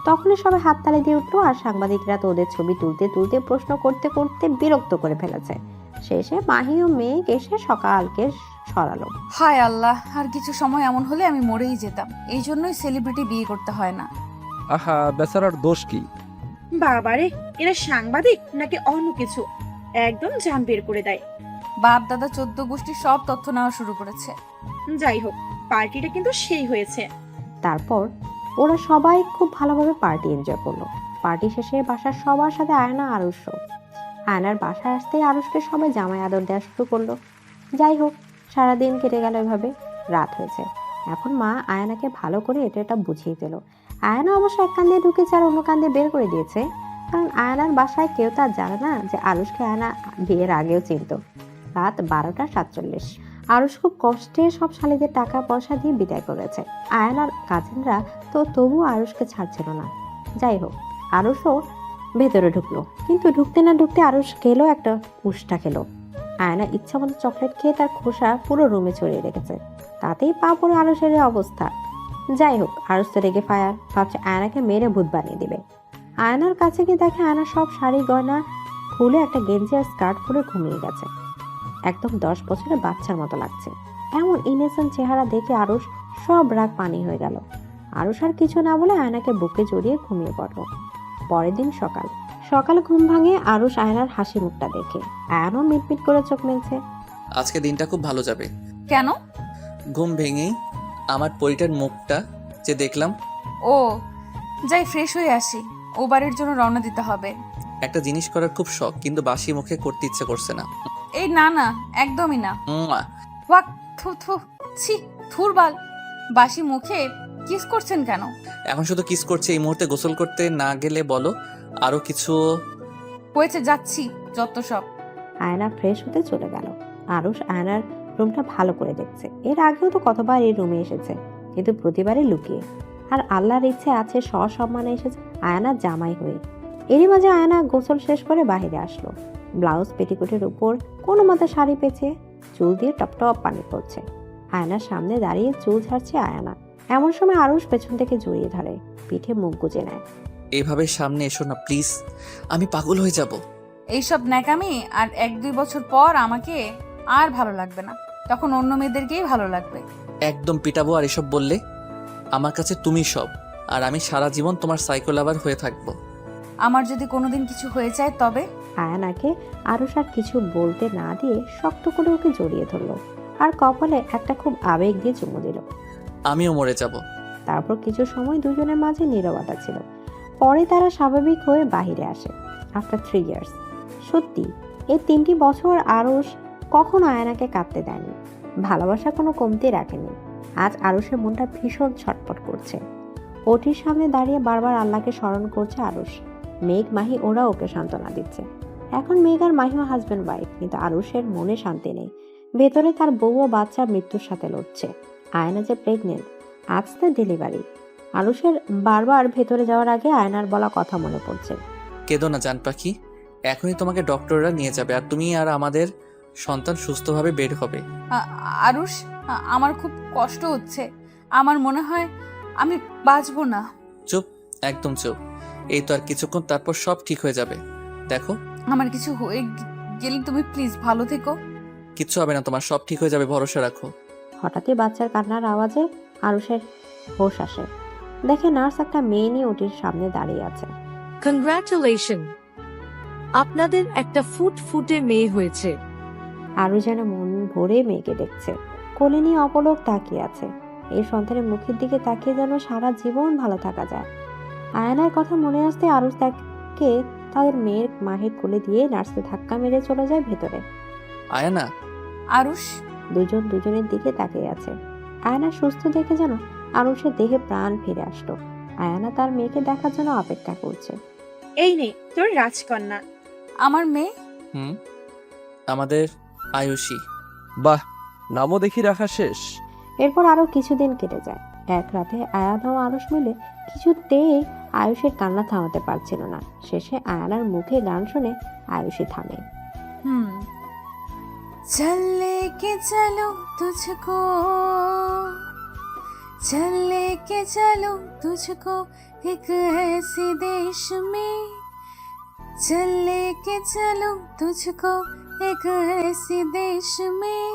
তখনই সবাই হাততালি দিয়ে উঠলো। আর সাংবাদিকরা তো ওদের ছবি তুলতে তুলতে প্রশ্ন করতে করতে বিরক্ত করে ফেলেছে। শেষে মাহি ও মেঘ এসে সকালকে সরালো। হায় আল্লাহ, আর কিছু সময় এমন হলে আমি মরেই যেতাম। এই জন্যই সেলিব্রিটি বিয়ে করতে হয় না। আহা, বেচারার দোষ কি? বাবারে, এরা সাংবাদিক নাকি অন্য কিছু, একদম জান বের করে দেয়। বাপ দাদা 14 গোষ্ঠীর সব তথ্য নেওয়া শুরু করেছে। যাই হোক, পার্টিটা কিন্তু সেই হয়েছে। তারপর ওরা সবাই খুব ভালোভাবে পার্টি এনজয় করলো। পার্টি শেষে বাসার সবার সাথে আয়না আরুষও। আয়নার বাসায় আসতেই আরুষকে সবাই জামাই আদর দেওয়া শুরু করলো। যাই হোক, সারাদিন কেটে গেল এভাবে। রাত হয়েছে। এখন মা আয়নাকে ভালো করে এটা বুঝিয়ে দিল। আয়না অবশ্য এক কান দিয়ে ঢুকেছে আর অন্য কান দিয়ে বের করে দিয়েছে, কারণ আয়নার বাসায় কেউ তার জানে না যে আরুষকে আয়না বিয়ের আগেও চিনত। রাত 12:47। আরুষ খুব কষ্টে সব শালীদের টাকা পয়সা দিয়ে বিদায় করেছে। আয়নার কাজিনরা তো তবু আরুষকে ছাড়ছিল না। যাই হোক, আরুষও ভেতরে ঢুকলো, কিন্তু ঢুকতে না ঢুকতে আরুষ খেলো একটা উষ্টা খেলো। আয়না ইচ্ছা মতো চকলেট খেয়ে তার খোসা পুরো রুমে ছড়িয়ে রেখেছে। তাতেই পা পড়ে আরুষের অবস্থা। যাই হোক, আরুষ তো রেগে ফায়ার, ভাবছে আয়নাকে মেরে ভূত বানিয়ে দিবে। আয়নার কাছে গিয়ে দেখে আয়না সব শাড়ি গয়না খুলে একটা গেঞ্জি আর স্কার্ট পরে ঘুমিয়ে গেছে। একদম 10 বছরের বাচ্চার মতো লাগছে। এমন ইনোসেন্ট চেহারা দেখে আরুষ সব রাগ পানি হয়ে গেল। আরুষ আর কিছু না বলে আয়নাকে বুকে জড়িয়ে ঘুমিয়ে পড়ল। পরের দিন সকালে ঘুম ভাঙে আরুষ আয়নার হাসি মুখটা দেখে। আয়নাও মিটমিট করে চোখ মেলছে। আজকে দিনটা খুব ভালো যাবে। কেন? ঘুম ভেঙেই আমার পরিটার মুখটা যে দেখলাম। ও, যাই ফ্রেশ হয়ে আসি, ও বাড়ির জন্য রওনা দিতে হবে। একটা জিনিস করার খুব শখ, কিন্তু বাসি মুখে করতে ইচ্ছে করছে না। এই না না, একদমই না। মুয়া। ওয়াক, থু থু, ছি, থুরবাল। বাসি মুখে কিস করছেন কেন? এখন শুধু কিস করছে, এই মুহূর্তে গোসল করতে না গেলে বলো আরো কিছু হয়েছে, যাচ্ছি, যত সব। আয়না ফ্রেশ হতে চলে গেল। আরুষ আয়নার রুমটা ভালো করে দেখছে। এর আগেও তো কতবার এই রুমে এসেছে, কিন্তু প্রতিবারই লুকিয়ে। আর আল্লাহর ইচ্ছে আছে সসম্মানে এসেছে আয়নার জামাই হয়ে। এরই মাঝে আয়না গোসল শেষ করে বাইরে আসলো। ব্লাউজ পেটিকোটের উপর কোনো মতে শাড়ি পেঁচে চুল দিয়ে টপ টপ পানি পড়ছে। আয়নার সামনে দাঁড়িয়ে চুল ছাড়ছে আয়না। এমন সময় আরুষ পেছন থেকে জড়িয়ে ধরে, পিঠে মুখ গুজে নেয়। এইভাবে সামনে এসো না প্লিজ, আমি পাগল হয়ে যাব। এইসব ন্যাকামি আর 1-2 বছর পর আমাকে আর ভালো লাগবে না, তখন অন্য মেয়েদেরকেই ভালো লাগবে। একদম পিটাবো আর এসব বললে। আমার কাছে তুমি সব, আর আমি সারা জীবন তোমার সাইকো লাভার হয়ে থাকবো। আমার যদি কোনোদিন কিছু হয়ে যায় তবে? আয়ানাকে আরুষ আর কিছু বলতে না দিয়ে শক্ত করে ওকে জড়িয়ে ধরলো আর কপালে একটা খুব আবেগ দিয়ে চুমু দিল। আমিও মরে যাব। তারপর কিছু সময় দুজনের মাঝে নীরবতা ছিল। পরে তারা স্বাভাবিক হয়ে বাহিরে আসে। After 3 years. সত্যি এই 3টি বছর আরুষ কখনো আয়নাকে কাঁদতে দেয়নি, ভালোবাসা কোনো কমতি রাখেনি। আজ আরুষের মনটা ভীষণ ছটফট করছে। ওটির সামনে দাঁড়িয়ে বারবার আল্লাহকে স্মরণ করছে আরুষ। মেঘ মাহি ওরা ওকে সান্ত্বনা দিচ্ছে। এখন মেঘ আর মাহিও হাজব্যান্ড ওয়াইফ, কিন্তু আরুষের মনে শান্তি নেই। ভেতরে তার বউ ও বাচ্চা মৃত্যুর সাথে লড়ছে। আয়না যে প্রেগনেন্ট, আজ তার ডেলিভারি। আরুষের বারবার ভেতরে যাওয়ার আগে আয়নার বলা কথা মনে পড়ছে। কেঁদো না জান পাখি, এখনই তোমাকে ডক্টররা নিয়ে যাবে আর তুমি আর আমাদের সন্তান সুস্থভাবে বের হবে। আরুষ, আমার খুব কষ্ট হচ্ছে। আমার মনে হয় আমি বাঁচবো না। চুপ, একদম চুপ। এই তো আর কিছুক্ষণ, তারপর সব ঠিক হয়ে যাবে। দেখো, আমার কিছু হয়ে গেলে তুমি প্লিজ ভালো থেকো। কিচ্ছু হবে না তোমার, সব ঠিক হয়ে যাবে, ভরসা রাখো। হঠাৎই বাচ্চার কান্নার আওয়াজে আরুষের হোশ আসে। দেখে নার্স একটা মেয়ে নিয়ে ওটির সামনে দাঁড়িয়ে আছে। কংগ্রাচুলেশন, আপনাদের একটা ফুটফুটে মেয়ে হয়েছে। আরু যেন মন ভরে মেয়েকে দেখছে, কোলে নিয়ে অপলক তাকিয়ে আছে। এই সন্তানের মুখের দিকে তাকিয়ে যেন সারা জীবন ভালো থাকা যায়। আয়নার কথা মনে আসতে আরুষ তাকে তাদের মেয়ের মাহির কোলে দিয়ে নার্সকে ধাক্কা মেরে চলে যায় ভেতরে। আয়ানা, আরুষ। দুজন দুজনের দিকে তাকিয়ে আছে। আয়না সুস্থ দেখে যেন আরুষের দেহে প্রাণ ফিরে আসলো। আয়ানা তার মেয়েকে দেখার জন্য অপেক্ষা করছে। এই নে তোর রাজকন্যা। আমার মেয়ে? আমাদের আয়ুষী। বাহ, নামও দেখি রাখা শেষ। এরপর আরো কিছুদিন কেটে যায়। এক রাতে আয়ানা ও আরুষ মিলে কিছুতেই আয়ুষের কান্না থামাতে পারছিল না। শেষে আয়ানার মুখে গান শুনে আয়ুষী থামে। चल लेके चलो तुझको, चल लेके चलो तुझको एक ऐसे देश में, चल लेके चलो तुझको एक ऐसे देश में,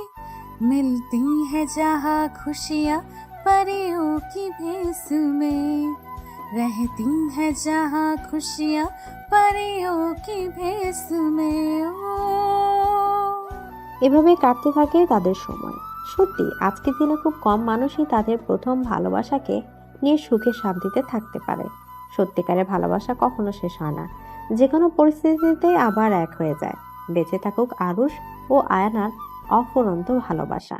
मिलती है जहाँ खुशियाँ परियों की भेस में, रहती है जहाँ खुशियाँ परियों की भेस में। এভাবে কাটতে থাকে তাদের সময়। সত্যি আজকের দিনে খুব কম মানুষই তাদের প্রথম ভালোবাসাকে নিয়ে সুখে শান্তিতে থাকতে পারে। সত্যিকারের ভালোবাসা কখনো শেষ হয় না, যে কোনো পরিস্থিতিতে আবার এক হয়ে যায়। বেঁচে থাকুক আরুষ ও আয়ানার অফুরন্ত ভালোবাসা।